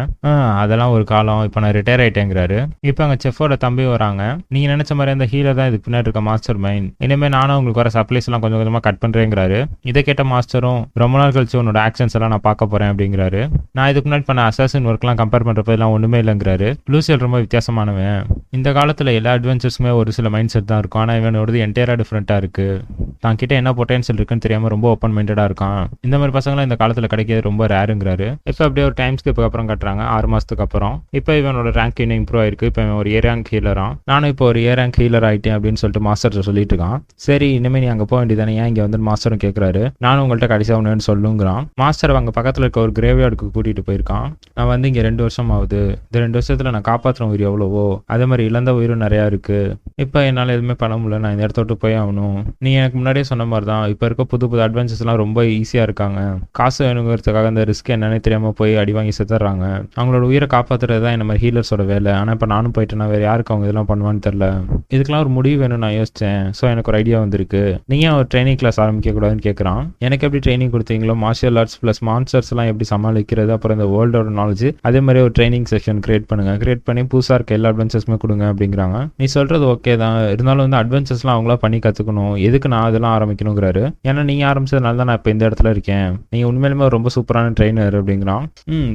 அதெல்லாம் ஒரு காலம், இப்ப நான் ரிட்டையர் ஆயிட்டேங்கிறாரு. இப்ப அங்க செஃபோட தம்பி வராங்க. நீங்க நினைச்ச மாதிரி அந்த ஹீலர் தான் இதுக்கு பின்னாடி இருக்க மாஸ்டர் மைண்ட், இனிமே நானும் உங்களுக்கு வர சப்ளைஸ் எல்லாம் கொஞ்சம் கொஞ்சமா கட் பண்றேங்கிறாரு. இதை கேட்ட மாஸ்டரும், ரொம்ப நாள் கழிச்சு உன்னோட ஆக்ஷன்ஸ் எல்லாம் நான் பார்க்க போறேன் அப்படிங்கிறாரு. நான் இதுக்கு முன்னாடி பண்ண அசாசின் ஒர்க் எல்லாம் கம்பேர் பண்றப்ப எல்லாம் ஒண்ணுமே இல்லைங்கிறாரு. லூசியல் ரொம்ப வித்தியாசமானவன், இந்த காலத்துல எல்லா அட்வென்ச்சர்ஸுமே ஒரு சில மைண்ட் செட் தான் இருக்கும், ஆனா இவனோடது என்டையரா டிஃபரெண்டா இருக்கு, தான் கிட்ட என்ன பொட்டன்ஷியல் இருக்குன்னு தெரியாம ரொம்ப ஓப்பன் மைண்டடா இருக்கான், இந்த மாதிரி பசங்களாம் இந்த காலத்துல கிடைக்கிறது ரொம்ப ரேருங்கிறாரு. இப்போ அப்படியே ஒரு டைம் ஸ்கிப் அப்புறம் கட்டுறாங்க 6 மாசத்துக்கு அப்புறம். இப்போ இவனோட ரேங்க் இன்னும் இம்ப்ரூவ் ஆயிருக்கு. இப்போ இவன் ஒரு ஏ ரேங்க் ஹீலரா, நானும் இப்போ ஒரு ஏ ரேங்க் ஹீலர் ஆயிட்டேன் அப்படின்னு சொல்லிட்டு மாஸ்டர் சொல்லிட்டு இருக்கான். சரி இனிமே நீ அங்க போக வேண்டியதானே, ஏன் இங்க வந்து மாஸ்டரும் கேட்கறாரு. நானும் உங்கள்கிட்ட கடைசியா ஒண்ணுன்னு சொல்லுங்கிறான். மாஸ்டர் அவங்க பக்கத்துல இருக்க ஒரு கிரேவ்யார்டுக்கு கூட்டிட்டு போயிருக்கான். நான் வந்து இங்க 2 வருஷம் ஆகுது, இந்த 2 வருஷத்துல நான் காப்பாற்றுற உயிர் எவ்வளவோ அதே மாதிரி இழந்த உயிரும் நிறைய இருக்கு. இப்போ என்னால எதுவுமே பண்ண முடியல, நான் இந்த இடத்த விட்டு போய் ஆகணும். நீ எனக்கு முன்னாடியே சொன்ன மாதிரி தான் இப்போ இருக்க புது புது அட்வென்ச்சர்ஸ் எல்லாம் ரொம்ப ஈஸியா இருக்காங்க, காசு வேணுங்கிறதுக்காக அந்த ரிஸ்க் என்னன்னு தெரியாம போய் அடி வாங்கி செத்துறாங்க, அவங்களோட உயிரை காப்பாத்துறது தான் இந்த மாதிரி ஹீலர்ஸோட வேலை. ஆனா இப்போ நானும் போயிட்டேன்னா வேற யாருக்கு அவங்க இதெல்லாம் பண்ணுவான்னு தெரியல, இதுக்கெல்லாம் ஒரு முடிவு வேணும்னு நான் யோசிச்சேன். ஸோ எனக்கு ஒரு ஐடியா வந்திருக்கு, நீங்க ஒரு ட்ரைனிங் கிளாஸ் ஆரம்பிக்க கூடாதுன்னு கேட்கறான். எனக்கு எப்படி ட்ரைனிங் கொடுத்தீங்களோ மார்ஷியல் ஆர்ட்ஸ் பிளஸ் மான்ஸ்டர்ஸ் எல்லாம் எப்படி சமாளிக்கிறது, அப்புறம் இந்த வேர்ல்டோட நாலேஜ், அதே மாதிரி ஒரு ட்ரைனிங் செக்ஷன் கிரியேட் பண்ணுங்க, கிரியேட் பண்ணி புதுசா இருக்க எல்லா அட்வென்ச்சர்ஸுமே கொடுங்க அப்படிங்கிறாங்க. நீ சொல்றது ஓகே தான், இருந்தாலும் வந்து அட்வென்ச்சர்ஸ்லாம் அவங்களா பண்ணி கத்துக்கணும், எதுக்கு நான் அதெல்லாம் ஆரம்பிக்கணுங்கிறாரு. ஏன்னா நீங்க ஆரம்பிச்சதுனால தான் நான் இப்போ இந்த இடத்துல இருக்கேன், நீங்க உண்மையிலுமே ரொம்ப சூப்பரான ட்ரெயினர் அப்படிங்கிறான்.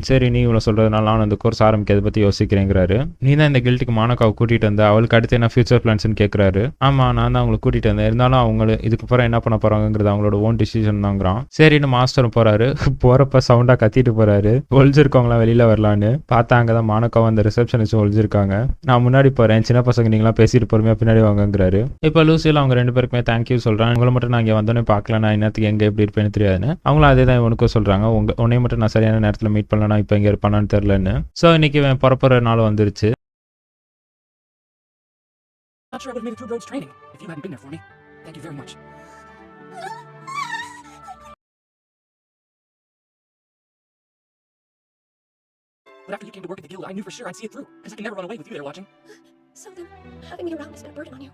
சரி நீ இவ்வளவு சொல்றதுனால நான் அந்த கோர்ஸ் ஆரம்பிக்கிறத பத்தி யோசிக்கிறேங்கிறாரு. நீ தான் இந்த கில்ட்டுக்கு மானக்காவை கூட்டிட்டு வந்த, அவளுக்கு அடுத்து என்ன ஃபியூச்சர் பிளான்ஸ்னு கேட்கறாரு. ஆமா நான் தான் அவங்களை கூட்டிட்டு வந்தேன், இருந்தாலும் அவங்க இதுக்கு அப்புறம் என்ன பண்ண போறாங்கிறது அவங்களோட ஓன் டிசிஷன் தாங்கிறான். சரின்னு மாஸ்டரும் போறாரு. போறப்ப சவுண்டா கத்திட்டு போறாரு, ஒழிஞ்சிருக்கவங்களாம் வெளியில வரலான்னு பார்த்தா அங்கதான் மானக்காவும் அந்த ரிசப்ஷனிஸ்ட் ஒழிஞ்சிருக்காங்க. நான் முன்னாடி போறேன், சின்ன பசங்க நீங்களாம் பேசிட்டு பொறுமையாக பின்னாடி வாங்கங்கிறாரு. இப்போ லூசியில் அவங்க 2 பேருக்குமே தேங்க்யூ சொல்கிறான். உங்களை மட்டும் நான் இங்கே வந்தோடனே பார்க்கல, நான் இன்னத்துக்கு எங்கே எப்படி இருப்பேன்னு தெரியாதுன்னு. அவங்களும் அதே தான் இவனுக்கும் சொல்கிறாங்க. உன்னைய மட்டும் நான் சரியான நேரத்தில் மீட் பண்ணலாம், இப்போ எங்கே இருப்பானான்னு தெரிலன்னு. ஸோ இன்னைக்கு இவன் புறப்புற நாள் வந்துருச்சு. Not sure I would have made it through Rhodes training if you hadn't been there for me. Thank you very much. But after you came to work at the guild, I knew for sure I'd see it through, because I can never run away with you there watching. So then, having me around has been a burden on you.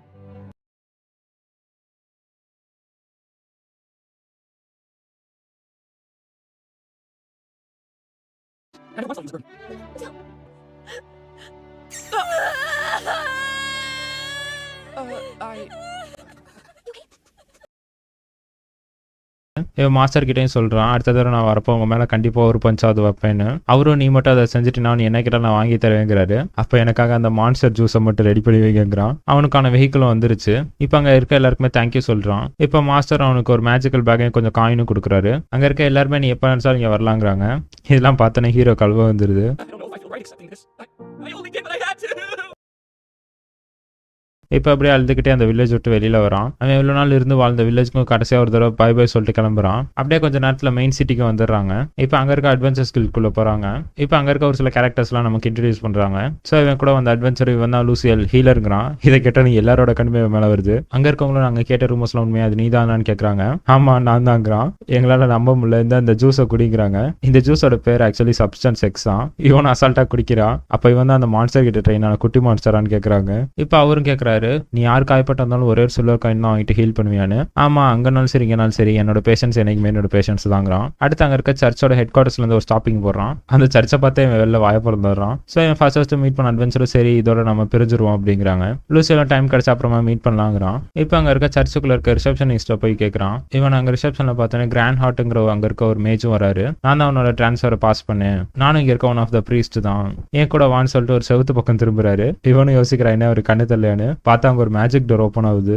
I never once thought he was a burden. No. இவன் master கிட்டையும் சொல்கிறான், அடுத்த தடவை நான் வரப்போ உங்கள் மேலே கண்டிப்பாக ஒரு பஞ்சாவது வைப்பேன்னு. அவரும் நீ மட்டும் அதை செஞ்சுட்டு நான் என்ன கேட்டால் நான் வாங்கி தருவேங்கிறாரு. அப்போ எனக்காக அந்த மான்ஸ்டர் ஜூஸை மட்டும் ரெடி பண்ணி வைக்கிறான். அவனுக்கான வெஹிக்கிளும் வந்துருச்சு. இப்போ அங்கே இருக்க எல்லாருக்குமே தேங்க்யூ சொல்கிறான். இப்போ மாஸ்டர் அவனுக்கு ஒரு மேஜிக்கல் பேக்கையும் கொஞ்சம் காயினும் கொடுக்குறாரு. அங்கே இருக்க எல்லாருமே நீ எப்போ நினச்சாலும் இங்கே வரலாங்கிறாங்க. இதெல்லாம் பார்த்தோன்னே ஹீரோ கழுவ வந்துடுது. I don't know if I feel right accepting this. I only did what I had to. இப்போ அப்படியே அழுதுகிட்டே அந்த வில்லேஜ் விட்டு வெளியில் வரான். அவன் எவ்வளோ நாள் இருந்து வாழ்ந்த வில்லேஜ்க்கும் கடைசியாக ஒரு தடவை பை பை சொல்லிட்டு கிளம்புறான். அப்படியே கொஞ்சம் நேரத்தில் மெயின் சிட்டிக்கு வந்துடுறாங்க. இப்போ அங்கே இருக்க அட்வென்ச்சர் ஸ்கில்குள்ளே போகிறாங்க. இப்போ அங்கே இருக்க ஒரு சில கேரக்டர்ஸ்லாம் நமக்கு இன்ட்ரடியூஸ் பண்ணுறாங்க. ஸோ இவன் கூட வந்து அட்வென்ச்சர் இவன் தான் லூசியல் ஹீலருங்கிறான். இதை கேட்டால் நீ எல்லாரோட கண்மை மேலே வருது. அங்கே இருக்கவங்களும் நாங்கள் கேட்ட ரூமர்ஸ்லாம் உண்மையாக அது நீ தானான்னு கேட்குறாங்க. ஆமாம் நான் தாங்கிறான். எங்களால் நம்ப முடியல, இந்த ஜூஸை குடிக்கிறாங்க. இந்த ஜூஸோட பேர் ஆக்சுவலி சப்ஸ்டன்ஸ் எக்ஸ் தான். இவன் அசால்ட்டாக குடிக்கிறான். அப்போ இவன் தான் அந்த மான்ஸ்டர் கிட்ட ட்ரெயினான குட்டி மான்ஸ்டரான்னு கேட்குறாங்க. இப்போ அவரும் கேட்குறாரு, நீ யார் காயப்பட்ட இருந்தாலும் ஒரே ஒரு சில்வர் காயின் தான் வாங்கிட்டு ஹீல் பண்ணுவியான்னு. ஆமா அங்கனாலும் சரி இங்கனாலும் சரி என்னோட பேஷன்ஸ் என்னைக்குமே என்னோட பேஷன்ஸ் தாங்கிறான். அடுத்து அங்கே இருக்க சர்ச்சோட ஹெட் குவார்டர்ஸ்ல இருந்து ஒரு ஸ்டாப்பிங் போடுறான். அந்த சர்ச்சை பார்த்தே வெளில வாய பிறந்துடுறான். ஸோ இவன் ஃபர்ஸ்ட் மீட் பண்ண அட்வென்ச்சரும் சரி இதோட நம்ம பிரிஞ்சிருவோம் அப்படிங்கிறாங்க. லூசியெல்லாம் டைம் கிடைச்ச அப்புறமா மீட் பண்ணலாங்கிறான். இப்போ அங்கே இருக்க சர்ச்சுக்குள்ள இருக்க ரிசப்ஷனிஸ்ட்டை போய் கேட்குறான். இவன் அங்கே ரிசப்ஷனில் பார்த்தோன்னே கிராண்ட் ஹார்ட்டுங்கிற அங்கே இருக்க ஒரு மேஜும் வராரு. நான் தான் அவனோட டிரான்ஸ்ஃபரை பாஸ் பண்ணேன், நானும் இங்கே இருக்க ஒன் ஆஃப் த ப்ரீஸ்ட் தான், ஏன் கூட வான்னு சொல்லிட்டு ஒரு செவுத்து பக்கம் திரும்புறாரு. இவனும் யோசிக்கிறான் என்ன ஒரு கண்ணு தள்ளையான்னு. பார்த்தா அங்கே ஒரு மேஜிக் டோர் ஓப்பன் ஆகுது.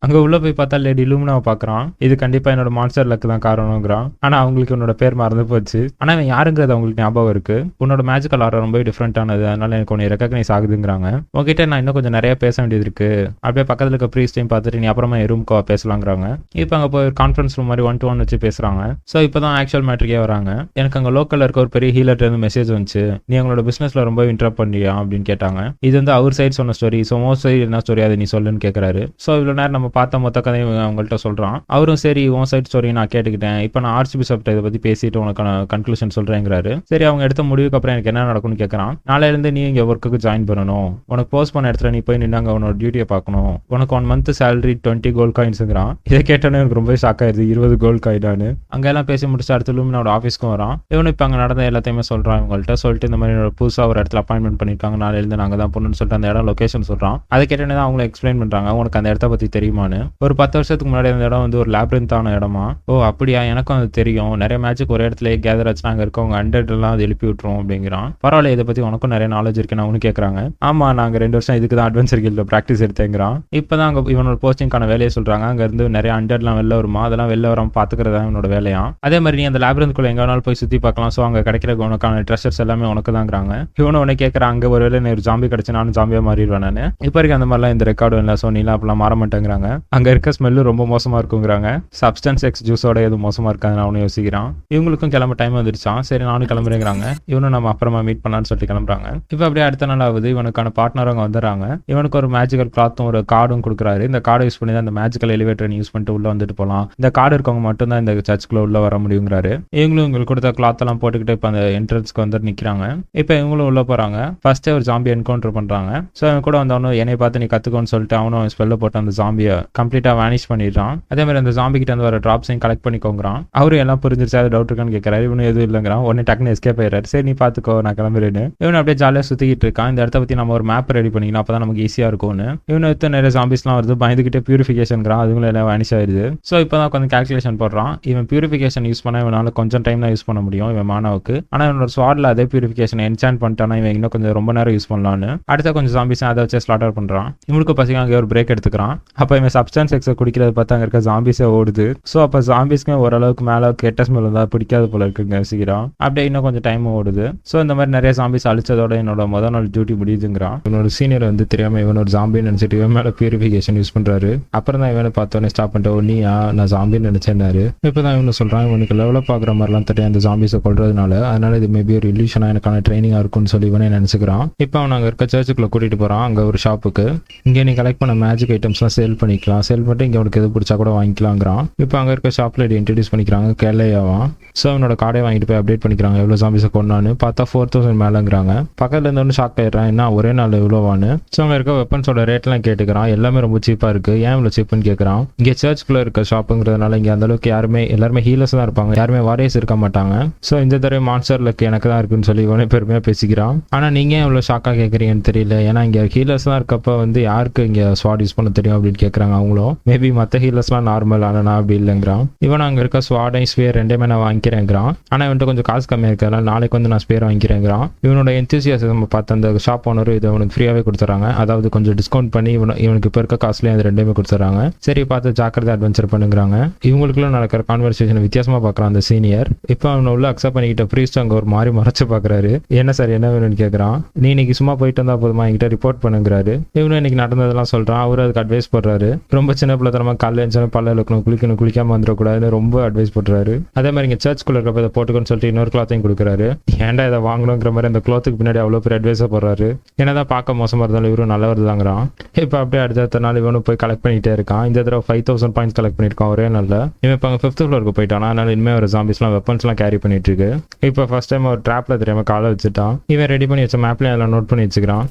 அங்கே உள்ள போய் பார்த்தா லேடி லூமினாவை பார்க்குறான். இது கண்டிப்பாக என்னோட மான்ஸ்டர் லக்கு தான் காரணங்கிறான். ஆனால் அவங்களுக்கு உன்னோட பேர் மறந்து போச்சு. ஆனால் அவன் யாருங்கிறது அவங்களுக்கு ஞாபகம் இருக்கு. உன்னோட மேஜிக்கல் ஆர்டர் ரொம்ப டிஃப்ரெண்டானது, அதனால எனக்கு உன்னை ரெக்கக்னைஸ் ஆகுதுங்கிறாங்க. உங்ககிட்ட நான் இன்னும் கொஞ்சம் நிறைய பேச வேண்டியது இருக்கு. அப்படியே பக்கத்தில் இருக்க ப்ரீஸ்டையும் பார்த்துட்டு நீ அப்புறமா ரூம்க்கோ பேசலாங்கிறாங்க. இப்போ அங்கே போய் கான்ஃபரன்ஸ் ரூம் மாதிரி 1-to-1 வச்சு பேசுறாங்க. ஸோ இப்போ தான் ஆக்சுவல் மேட்ரிக்கே வராங்க. எனக்கு அங்கே லோக்கலில் இருக்க ஒரு பெரிய ஹீலர்ட்ட இருந்து மெசேஜ் வந்துச்சு, நீ உங்களோட பிசினஸ்ல ரொம்ப இன்டரப்ட் பண்ணியா அப்படின்னு கேட்டாங்க. இது வந்து அவர் சைடு சொன்ன ஸ்டோரி. ஸோ மோஸ்ட் சைடு என்ன ஸ்டோரி அதை நீ சொல்லுன்னு கேட்குறாரு. ஸோ இவ்வளோ நேரம் நம்ம பார்த்த மொத்த கதையும் அவங்கள்ட்ட சொல்றான். அவரும் சரி உன் சைட் ஸ்டோரி நான் கேட்டுக்கிட்டேன், இப்போ நான் ஆர்ச்சி பிஷப்ட்ட இதை பத்தி பேசிட்டு உனக்கான கன்க்ளூஷன் சொல்றேங்கிறாரு. சரி அவங்க எடுத்த முடிவுக்கு அப்புறம் எனக்கு என்ன நடக்கும்னு கேட்கறான். நாளையில இருந்து நீ இங்க ஒர்க்குக்கு ஜாயின் பண்ணணும், உனக்கு போஸ்ட் பண்ண இடத்துல நீ போய் நின்னாங்க உன்னோட டியூட்டியை பார்க்கணும், உனக்கு 1 month salary 20 கோல்ட் காயின்ஸ்ங்கிறான். இதை கேட்டோன்னே எனக்கு ரொம்ப ஷாக் ஆயிருது, 20 கோல்ட் காயினானு. அங்க எல்லாம் பேசி முடிச்சு அடுத்த லூமினோட ஆஃபீஸ்க்கும் வரான். இவனு இப்போ அங்கே நடந்த எல்லாத்தையுமே சொல்றான் இவங்கள்ட்ட. சொல்லிட்டு இந்த மாதிரி புதுசாக ஒரு இடத்துல அப்பாயின்மெண்ட் பண்ணிருக்காங்க, நாளையில இருந்து நாங்கள் தான் போகணும்னு சொல்லிட்டு அந்த இடம் லொகேஷன் சொல்றான். அதை கேட்டோன்னே தான் அவங்களை எக்ஸ்பிளைன் பண்றாங்க, உனக்கு அந்த இடத்த பத்தி தெரியுமான்னு. ஒரு 10 வருஷத்துக்கு முன்னாடி அந்த இடம் வந்து ஒரு லேப்ரின்த்தான இடமா. ஓ அப்படியா, எனக்கும் அது தெரியும், நிறைய மேட்சுக்கு ஒரே இடத்துல கேதர் ஆச்சு, நாங்கள் இருக்கவங்க 100 எல்லாம் அது எழுப்பி விட்டுரும் அப்படிங்கிறான். பரவாயில்ல, இதை பத்தி உனக்கும் நிறைய நாலேஜ் இருக்குன்னு அவனு கேட்கறாங்க. ஆமா நாங்கள் 2 வருஷம் இதுக்கு தான் அட்வென்ச்சர் கில்ட்ல ப்ராக்டிஸ் எடுத்தேங்கிறான். இப்போதான் அங்கே இவனோட போஸ்டிங்கான வேலையை சொல்றாங்க. அங்க இருந்து நிறைய 100 வெளில வருமா, அதெல்லாம் வெளில வராம பாத்துக்கிறதா இவனோட வேலையா. அதே மாதிரி நீ அந்த லேப்ரின்த்குள்ள எங்க வேணாலும் போய் சுத்தி பார்க்கலாம், ஸோ அங்கே கிடைக்கிற உனக்கான ட்ரெஷர்ஸ் எல்லாமே உனக்கு தாங்கிறாங்க. இவனு உடனே கேட்கறான், அங்கே ஒருவேளை நீ ஒரு ஜாம்பி கிடைச்சு நானும் ஜாம்பியா மாறிடுவேன். நான் இப்போ இருக்க அந்த மாதிரிலாம் இந்த ரெக்கார்டும் இல்லை, ஸோ நீலாம் அப்பெல்லாம் மாற மாட்டேங்கிறாங்க. அங்க இருக்க ஸ்மெல்லு ரொம்ப மோசமா இருக்குங்கிறாங்க. சப்ஸ்டன்ஸ் எக்ஸ் ஜூஸோட எதுவும் மோசமா இருக்காதுன்னு அவனு யோசிக்கிறான். இவங்களுக்கும் கிளம்ப டைம் வந்துருச்சான். சரி நானும் கிளம்புறேங்கிறாங்க. இவனும் நம்ம அப்புறமா மீட் பண்ணலான்னு சொல்லிட்டு கிளம்புறாங்க. இப்போ அப்படியே அடுத்த நாள் ஆகுது. இவனுக்கான பார்ட்னர் அவங்க வந்துடுறாங்க. இவனுக்கு ஒரு மேஜிக்கல் கிளாத்தும் ஒரு கார்டும் கொடுக்குறாரு. இந்த கார்டை யூஸ் பண்ணி தான் இந்த மேஜிக்கல் எலிவேட்டர் யூஸ் பண்ணிட்டு உள்ள வந்துட்டு போகலாம், இந்த கார்டு இருக்கவங்க மட்டும் தான் இந்த சர்ச்சுக்குள்ள உள்ள வர முடியுங்கிறாரு. இவங்களும் இவங்களுக்கு கொடுத்த கிளாத் எல்லாம் போட்டுக்கிட்டு இப்போ அந்த என்ட்ரன்ஸ்க்கு வந்து நிற்கிறாங்க. இப்போ இவங்களும் உள்ள போறாங்க. ஃபர்ஸ்டே ஒரு ஜாம்பி என்கவுண்டர் பண்றாங்க. ஸோ அவன் கூட வந்தவனும் என்னை பார்த்து நீ கத்துக்கோன்னு சொல்லிட்டு அவனும் ஸ்பெல்ல போட்டு அந்த ஜாம்பியை கம்ப்ளீட்டா வேனிஷ் பண்ணிடுறான். அதே மாதிரி அந்த ஜாம்பி கிட்ட வந்து வர டிராப்ஸையும் கலெக்ட் பண்ணிக்கோங்கிறான். அவரும் எல்லாம் புரிஞ்சிருச்சு, அது டவுட் இருக்கான்னு கேட்கறாரு. இவனு எதுவும் இல்லைங்கிறான். உடனே டக்குன்னு எஸ்கேப் ஆயிடுறாரு. சரி நீ பாத்துக்கோ நான் கிளம்புறேன்னு. இவனு அப்படியே ஜாலியாக சுத்திக்கிட்டு இருக்கான். இந்த இடத்த பத்தி நம்ம ஒரு மேப் ரெடி பண்ணிக்கணும், அப்பதான் நமக்கு ஈஸியா இருக்கும்னு. இவனு எடுத்து நிறைய ஜாம்பிஸ்லாம் வருது, பயந்துகிட்டே பியூரிஃபிகேஷன்ங்கிறான். அதுங்களும் எல்லாம் வேனிஷ் ஆயிடுது. ஸோ இப்போதான் கொஞ்சம் கால்குலேஷன் போடுறான். இவன் பியூரிஃபிகேஷன் யூஸ் பண்ண இவனால கொஞ்சம் டைம் தான் யூஸ் பண்ண முடியும் இவன் மானாவுக்கு. ஆனா இவனோட ஸ்வாட்ல அதே பியூரிஃபிகேஷன் என்சாண்ட் பண்ணிட்டானா இவன் இன்னும் கொஞ்சம் ரொம்ப நேரம் யூஸ் பண்ணலான்னு அடுத்த கொஞ்சம் ஜாம்பிஸ் அதை வச்சு ஸ்லாட்டர் பண்றான். இவனுக்கு பசங்க அங்கே ஒரு பிரேக் எடுத்துக்கிறான். அப்போ இவன் சப்ஸ்டன்ஸ் எக்ஸை குடிக்கிறத பார்த்து அங்கே இருக்க ஜாம்பிஸே ஓடுது. ஸோ அப்போ ஜாம்பிஸ்க்கு ஓரளவுக்கு மேலே கெட்ட ஸ்மெல் தான் பிடிக்காத போல இருக்குங்க சீக்கிரம். அப்படியே இன்னும் கொஞ்சம் டைம் ஓடுது. ஸோ இந்த மாதிரி நிறைய ஜாம்பிஸ் அழிச்சதோட என்னோட முதல் நாள் டியூட்டி முடியுதுங்கிறான். இவனோட சீனியர் வந்து தெரியாம இவன் ஒரு ஜாம்பின்னு நினைச்சிட்டு இவன் மேலே பியூரிஃபிகேஷன் யூஸ் பண்றாரு. அப்புறம் தான் இவனை பார்த்தோன்னே ஸ்டாப் பண்ணிட்டு நீயா நான் ஜாம்பின்னு நினைச்சேன்னாரு. இப்போதான் இவனு சொல்றான் இவனுக்கு லெவலப் ஆகிற மாதிரிலாம் தெரியும் அந்த ஜாம்பிஸை கொள்றதுனால, அதனால இது மேபி ஒரு இல்யூஷனா எனக்கான ட்ரைனிங்கா இருக்கும்னு சொல்லி இவனே நினைச்சுக்கிறான். இப்போ அவன் அங்கே இருக்க சர்ச்சுக்குள்ள கூட்டிட்டு போறான். அங்கே ஒரு ஷாப்புக்கு இங்கே நீ கலெக்ட் பண்ண மேஜிக் ஐட்டம்ஸ்லாம் சேல் பண்ணிக்கலாம், சேல் பண்ணிட்டு இங்கே உனக்கு எது பிடிச்சா கூட வாங்கிக்கலாங்கிறான். இப்போ அங்கே இருக்க ஷாப்ல இன்ட்ரடியூஸ் பண்ணிக்கிறாங்க கேலையாவான். ஸோ அவனோட கார்டை வாங்கிட்டு போய் அப்டேட் பண்ணிக்கிறாங்க எவ்வளோ ஜாம்பிஸை கொண்டான்னு. பார்த்தா 4000 மேலேங்கிறாங்க. பக்கத்துல இருந்தவனு ஷாக் ஆயிடுறான், என்ன ஒரே நாள் எவ்வளோவான்னு. ஸோ அங்கே இருக்க வெப்பன்ஸோட ரேட்லாம் கேட்டுக்கிறான். எல்லாமே ரொம்ப சீப்பாக இருக்கு, ஏன் இவ்வளோ சீப்புன்னு கேட்குறான். இங்கே சர்ச்சுக்குள்ள இருக்க ஷாப்புங்கிறதுனால இங்கே அந்த அளவுக்கு எல்லாருமே ஹீலர்ஸ் தான் இருப்பாங்க, யாருமே வாரியர்ஸ் இருக்க மாட்டாங்க. ஸோ இந்த தடவை மான்ஸ்டர் லக் எனக்கு தான் இருக்குன்னு சொல்லி இவனே பெருமையாக பேசிக்கிறான். ஆனால் நீங்கள் ஏன் இவ்வளோ ஷாக்காக கேட்குறீங்கன்னு தெரியல, ஏன்னா இங்கே ஹீலர்ஸ் தான் இருக்கப்போ வந்து யாருக்கு இங்கே ஸ்வாட் யூஸ் பண்ண தெரியும் அப்படின்னு கேட்குறாங்க அவங்களும். மேபி மற்ற ஹீலர்ஸ்லாம் நார்மல், ஆனால் நான் அப்படி இல்லைங்கிறான். இவன் அங்கே இருக்க ஸ்வாடையும் ஸ்பியர் ரெண்டுமே நான் வாங்கிக்கிறேங்கிறான். ஆனால் இவன்ட்டு கொஞ்சம் காசு கம்மியாக இருக்கிறதுனால நாளைக்கு வந்து நான் ஸ்பியர் வாங்கிக்கிறேங்கிறான். இவனோட என்தூசியாசம் பார்த்து அந்த ஷாப் ஓனர் இதை அவனுக்கு ஃப்ரீயாகவே கொடுத்துறாங்க, அதாவது கொஞ்சம் டிஸ்கவுண்ட் பண்ணி இவனுக்கு இப்போ இருக்க காஸ்ட்லேயே அது ரெண்டுமே கொடுத்துறாங்க. சரி பார்த்து ஜாக்கிரதை அட்வென்ச்சர் பண்ணுங்கிறாங்க. இவங்களுக்குள்ள நடக்கிற கான்வர்சேஷன் வித்தியாசமா பார்க்குறான் அந்த சீனியர். இப்போ அவனை உள்ள அக்செப்ட் பண்ணிக்கிட்ட ப்ரீஸ்ட் அங்கே ஒரு மாதிரி மறைச்சு பார்க்குறாரு. என்ன சார் என்ன வேணும்னு கேட்குறான். நீ இன்னைக்கு சும்மா போயிட்டு வந்தா போதுமா, என்கிட்ட ரிப்போர்ட் பண்ணுங்கிறாரு. இவனும் இன்னைக்கு நடந்ததெல்லாம் சொல்றான். அவரு அதுக்கு அட்வைஸ் போடுறாரு. ரொம்ப சின்ன பிள்ளைத்தனமா காலையில் எழுந்து பல்ல இழுக்கணும், குளிக்காம வந்துடக்கூடாதுன்னு ரொம்ப அட்வைஸ் போடுறாரு. அதே மாதிரி இங்கே சர்ச்சுக்குள்ள இருக்கப்ப இதை போட்டுக்கணும்னு சொல்லிட்டு இன்னொரு கிளாத்தையும் கொடுக்குறாரு. ஏன்டா இதை வாங்கணுங்கிற மாதிரி அந்த கிளாத்துக்கு பின்னாடி அவ்வளோ பெரிய அட்வைஸாக போடுறாரு. என்னதான் பார்க்க மோசமாக இருந்தாலும் இவரும் நல்லவர் தாங்கிறான். இப்போ அப்படியே அடுத்த நாள் இவனும் போய் கலெக்ட் பண்ணிட்டே இருக்கான். இந்த தடவை 5000 பாயிண்ட்ஸ் கலெக்ட் பண்ணியிருக்கான் ஒரே நல்ல. இவன் இப்போ அங்கே 5th ஃப்ளோருக்கு போயிட்டான். அதனால இனிமேல் ஒரு ஜாம்பிஸ்லாம் வெப்பன்ஸ்லாம் கேரி பண்ணிட்டு இருக்கு. இப்போ ஃபர்ஸ்ட் டைம் ஒரு ட்ராப்ல தெரியாம காலை வச்சுட்டான். இவன் ரெடி பண்ணி வச்ச மேப்ல எல்லாம் நோட் பண்ணி வச்சுக்கிறான்.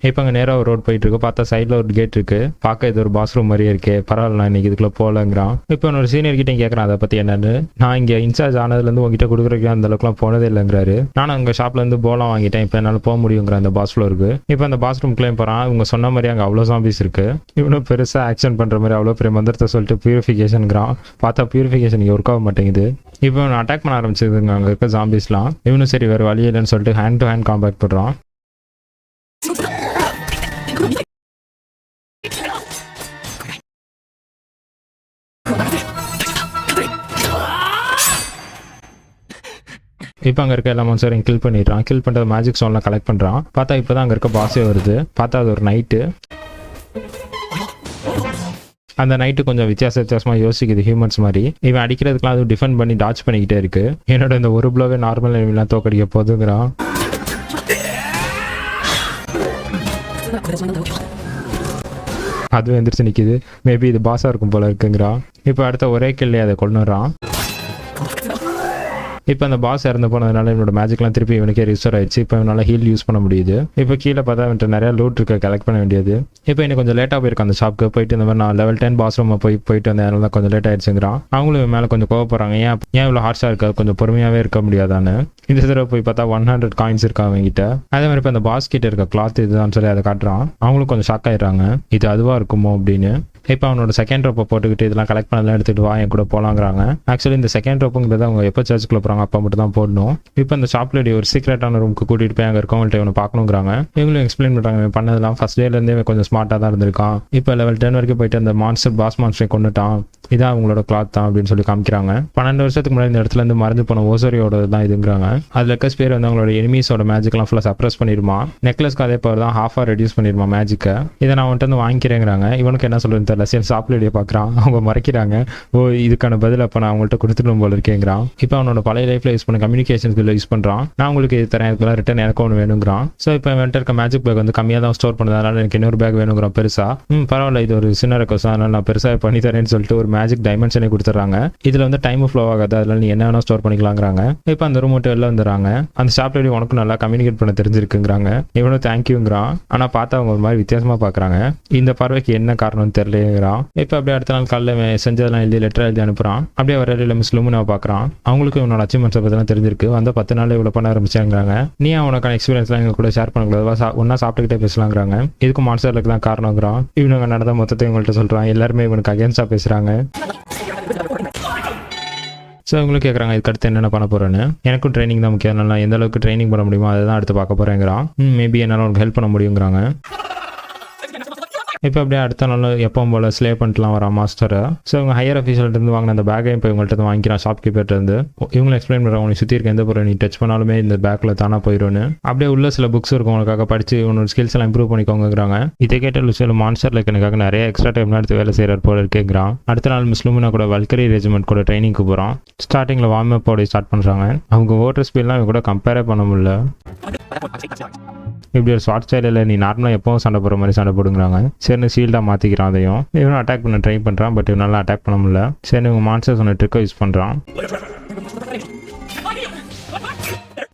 இப்போ அங்கே நேராக ஒரு ரோட் போயிட்டு இருக்கு. பார்த்தா சைடில் ஒரு கேட் இருக்கு. பார்க்க இது ஒரு பாத்ரூம் மாதிரியே இருக்கே, பரவாயில்ல நான் இன்னைக்கு இதுக்குள்ள போகலங்கிறான். இப்போ ஒரு சீனியர் கிட்டே கேட்குறான் அதை பற்றி என்னன்னு. நான் இங்கே இன்சார்ஜ் ஆனதுலேருந்து உங்ககிட்ட கொடுக்குறதுக்கு அந்த அளவுக்குலாம் போனதே இல்லைங்கிறாரு. நானும் அங்கே ஷாப்லேருந்து போலாம் வாங்கிட்டேன், இப்போ என்னால் போக முடியுங்கிற அந்த பாஸ் ஃப்ளோருக்கு. இப்போ அந்த பாத்ரூம் கிளைம் போகிறான். இவங்க சொன்ன மாதிரி அங்கே அவ்வளோ ஜாம்பிஸ் இருக்கு. இவனும் பெருசாக ஆக்ஷன் பண்ணுற மாதிரி அவ்வளோ பெரிய மந்திரத்தை சொல்லிட்டு பியூரிஃபிகேஷனுங்கிறான். பார்த்தா பியூரிஃபிகேஷன் இங்கே ஒர்க் ஆக மாட்டேங்குது. இப்போ இவன் அட்டாக் பண்ண ஆரம்பிச்சிருக்குங்க அங்கே இருக்க ஜாம்பிஸ்லாம். இவனும் சரி வேறு வழி இல்லைன்னு சொல்லிட்டு ஹேண்ட் டு ஹேண்ட் காம்பேக்ட் பண்ணுறான். இப்போ அங்கே இருக்க எல்லா மனுஷரையும் கில் பண்ணிடுறான். கில் பண்ணுறது மேஜிக் ஸ்டோன்லாம் கலெக்ட் பண்ணுறான். பார்த்தா இப்போ தான் அங்கே இருக்க பாஸே வருது. பார்த்தா அது ஒரு நைட்டு. அந்த நைட்டு கொஞ்சம் வித்தியாசமாக யோசிக்குது ஹியூமன்ஸ் மாதிரி. இவன் அடிக்கிறதுக்குலாம் அது டிஃபெண்ட் பண்ணி டாச் பண்ணிக்கிட்டே இருக்கு. என்னோட இந்த ஒரு ப்ளோவே நார்மல் எல்லாம் தோக்கடிக்க போதுங்கிறான். அதுவும் எந்திரிச்சு நிற்கிது. மேபி இது பாஸாக இருக்கும் போல இருக்குங்கிறான். இப்போ அடுத்த ஒரே கில்லே அதை கொண்டுறான். இப்போ அந்த பாஸ் இறந்து போனதுனால என்னோட மேஜிக்லாம் திருப்பி இவனுக்கே ரிஸ்டோர் ஆயிடுச்சு. இப்போ இவனால ஹீல் யூஸ் பண்ண முடியுது. இப்போ கீழே பார்த்தா அவன்ட்டு நிறைய லூட் இருக்க கலெக்ட் பண்ண வேண்டியது. இப்போ எனக்கு கொஞ்சம் லேட்டாக போயிருக்கேன் அந்த ஷாப்புக்கு போயிட்டு. இந்த மாதிரி நான் லெவல் 10 பாஸ் ரூம் போயிட்டு வந்தேன், அதனால கொஞ்சம் லேட் ஆயிடுச்சுங்கிறான். அவங்களும் இவன் மேலே கொஞ்சம் கோவப்படுறாங்க. ஏன் இவ்வளோ ஹார்ஷாக இருக்கா, கொஞ்சம் பொறுமையாகவே இருக்க முடியாதான்னு. இந்த தடவை போய் பார்த்தா 100 காயின்ஸ் இருக்கா அவங்ககிட்ட. அதே மாதிரி இப்போ அந்த பாஸ் கிட்ட இருக்க கிளாத் இதுதான் சொல்லி அதை காட்டுறான். அவங்களும் கொஞ்சம் ஷாக் ஆயிடுறாங்க, இது அதுவாக இருக்குமோ அப்படின்னு. இப்போ அவனோட செகண்ட் ரோப்பை போட்டுக்கிட்டு இதெல்லாம் கலெக்ட் பண்ணலாம் எடுத்துகிட்டு வா என் கூட போகலாங்கிறாங்க. ஆக்சுவலி இந்த செகண்ட் ரோப்புங்கிறது அவங்க எப்போ சர்ச்சுக்குள்ள போகிறாங்க அப்போ மட்டும் தான் போடணும். இப்போ இந்த ஷாப் லேடி ஒரு சீக்ரெட்டான ரூமுக்கு கூட்டிகிட்டு போய் அங்கே இருக்கவங்கள்ட்ட இவனை பார்க்கணுங்கிறாங்க. இவங்களும் எக்ஸ்பிளைன் பண்ணுறாங்க இவன் பண்ணதெல்லாம் ஃபர்ஸ்ட் டேலேருந்தே கொஞ்சம் ஸ்மார்ட்டாக தான் இருந்திருக்கான். இப்போ லெவல் 10 வரைக்கும் போயிட்டு அந்த பாஸ் மான்ஸ்டரை கொண்டுட்டான். இதான் அவங்களோட கிளாத் தான் அப்படின்னு சொல்லி காமிக்கிறாங்க. 12 வருஷத்துக்கு முன்னாடி இந்த இடத்துல இருந்து மறைஞ்சு போன ஓசரியோட தான் இதுங்கிறாங்க. அதில் இருக்க பேர் வந்து அவங்களோட எனிமீஸோட மேஜிக்லாம் ஃபுல்லாக சப்ரஸ் பண்ணிடுமா. நெக்லஸ்க்கு அதே பவர் தான் ஹாஃபாக ரெடியூஸ் பண்ணிடுமா மேஜிக்கை. இதை நான் வந்துட்டு வந்து வாங்கிக்கிறேங்கிறாங்க. இவனுக்கு என்ன சொல்லுன்னு தெரியல. சரி ஷாப் லேடியை பார்க்குறான். அவங்க மறைக்கிறாங்க. ஓ இதுக்கான பதில் அப்போ நான் அவங்கள்ட்ட கொடுத்துடும் போல இருக்கேங்கிறான். இப்போ அவனோட பழைய லைஃப்ல யூஸ் பண்ண கம்யூனிகேஷன் ஸ்கில் யூஸ் பண்ணுறான். நான் உங்களுக்கு இது தரேன், இதுக்குள்ள ரிட்டன் எனக்கு ஒன்று வேணுங்கிறான். ஸோ இப்போ வந்துட்டு இருக்க மேஜிக் பேக் வந்து கம்மியாக தான் ஸ்டோர் பண்ணுது, அதனால எனக்கு இன்னொரு பேக் வேணுங்கிறான் பெருசா. பரவாயில்ல இது ஒரு சின்ன ரெக்வஸ்ட், அதனால நான் பெருசாக பண்ணி தரேன்னு சொல்லிட்டு ஒரு மேஜிக் டைமென்ஷனே கொடுத்துட்றாங்க. இதில் வந்து டைம் ஃப்ளோ ஆகாது, அதில் நீ என்ன வேணா ஸ்டோர் பண்ணிக்கலாங்கிறாங்க. இப்போ அந்த ரூம் விட்டு வெளில வந்துடுறாங்க. அந்த ஷாப் லேடி உனக்கு நல்லா கம்யூனிகேட் பண்ண தெரிஞ்சிருக்குங்கிறாங்க. இவனும் தேங்க்யூங்கிறான். ஆனால் பார்த்தா அவங்க ஒரு மாதிரி வித்தியாசமாக பார்க்குறாங்க. இந்த பார்வைக்கு என்ன காரணம்னு தெரியலங்கிறான். இப்போ அப்படியே அடுத்த நாள் காலையில் செஞ்சதெல்லாம் எழுதி லெட்டர் எழுதி அனுப்புறான். அப்படியே வரையில மிஸ் லூமினாவை பார்க்குறான். அவங்களுக்கு இவனோட அச்சீவ்மெண்ட்ஸை பற்றிலாம் தெரிஞ்சிருக்கு. வந்து 10 நாள் இவ்வளோ பண்ண ஆரம்பிச்சாங்கிறாங்க. நீ அவனுக்கான எக்ஸ்பீரியன்ஸ்லாம் எங்க கூட ஷேர் பண்ணக்கூடாது, ஒன்னா சாப்பிட்டுக்கிட்டே பேசலாங்கிறாங்க. இதுக்கு மான்ஸ்டருக்கு தான் காரணங்கிறான். இவனுங்க நடந்த மொத்தத்தை இவங்கள்ட்ட சொல்கிறான். எல்லாருமே இவனுக்கு அகேன்ஸ்டாக பேசுகிறாங்க. ஸோ இவங்களும் கேட்குறாங்க இதுக்கு அடுத்து என்னென்ன பண்ண போகிறேன்னு. எனக்கும் ட்ரைனிங் தான் முக்கியம், நான் எந்த அளவுக்கு ட்ரைனிங் பண்ண முடியுமோ அதை தான் அடுத்து பார்க்க போகிறேங்கிறான். மேபி என்னால் உனக்கு ஹெல்ப் பண்ண முடியுங்கிறாங்க. இப்போ அப்படியே அடுத்த நாள் எப்பவும் போல ஸ்லே பண்ணிட்டுலாம் வர மாஸ்டரை. ஸோ இவங்க ஹையர் அஃபீஷியல்ட்டு வாங்கின அந்த பேக்கை இப்போ இவங்கள்ட்ட வாங்கிக்கிறான் ஷாப்கீப்பர்ட்டு. இவங்களும் எக்ஸ்பிளைன் பண்ணுறாங்க, உனக்கு சுற்றி இருக்க எந்த பொருள் நீ டச் பண்ணாலுமே இந்த பேக்கில் தானே போயிடும்னு. அப்படியே உள்ள சில புக்ஸ் இருக்கும், உங்களுக்காக படிச்சு உன்னோட ஸ்கில்ஸ் எல்லாம் இம்ப்ரூவ் பண்ணிக்கோங்கிறாங்க. இதை கேட்ட லுசியல் மான்ஸ்டர் லைக் எனக்காக நிறைய எக்ஸ்ட்ரா டைம் எடுத்து வேலை செய்கிறார் போல இருக்குங்கிறான். அடுத்த நாள் மிஸ் லூமினா கூட வல்கரி ரெஜிமெண்ட் கூட ட்ரைனிங்க்கு போகிறான். ஸ்டார்டிங்கில் வார்ம் அப் ஓட ஸ்டார்ட் பண்ணுறாங்க. அவங்க ஓட்டர் ஸ்பீட்லாம் இவங்க கூட கம்பேரே பண்ண முடியல. இப்படி ஒரு ஷார்ட் ஸ்டைலில் நீ நார்மலாக எப்பவும் சண்டை போடுற மாதிரி சண்டை போடுங்கிறாங்க. சரின்னு ஷீல்டாக மாற்றிக்கிறான். அதையும் இவனும் அட்டாக் பண்ண ட்ரை பண்ணுறான், பட் இவனால அட்டாக் பண்ண முடியல. சரி இவங்க மான்ஸ்டர் சொன்ன ட்ரிக்கை யூஸ் பண்ணுறான்.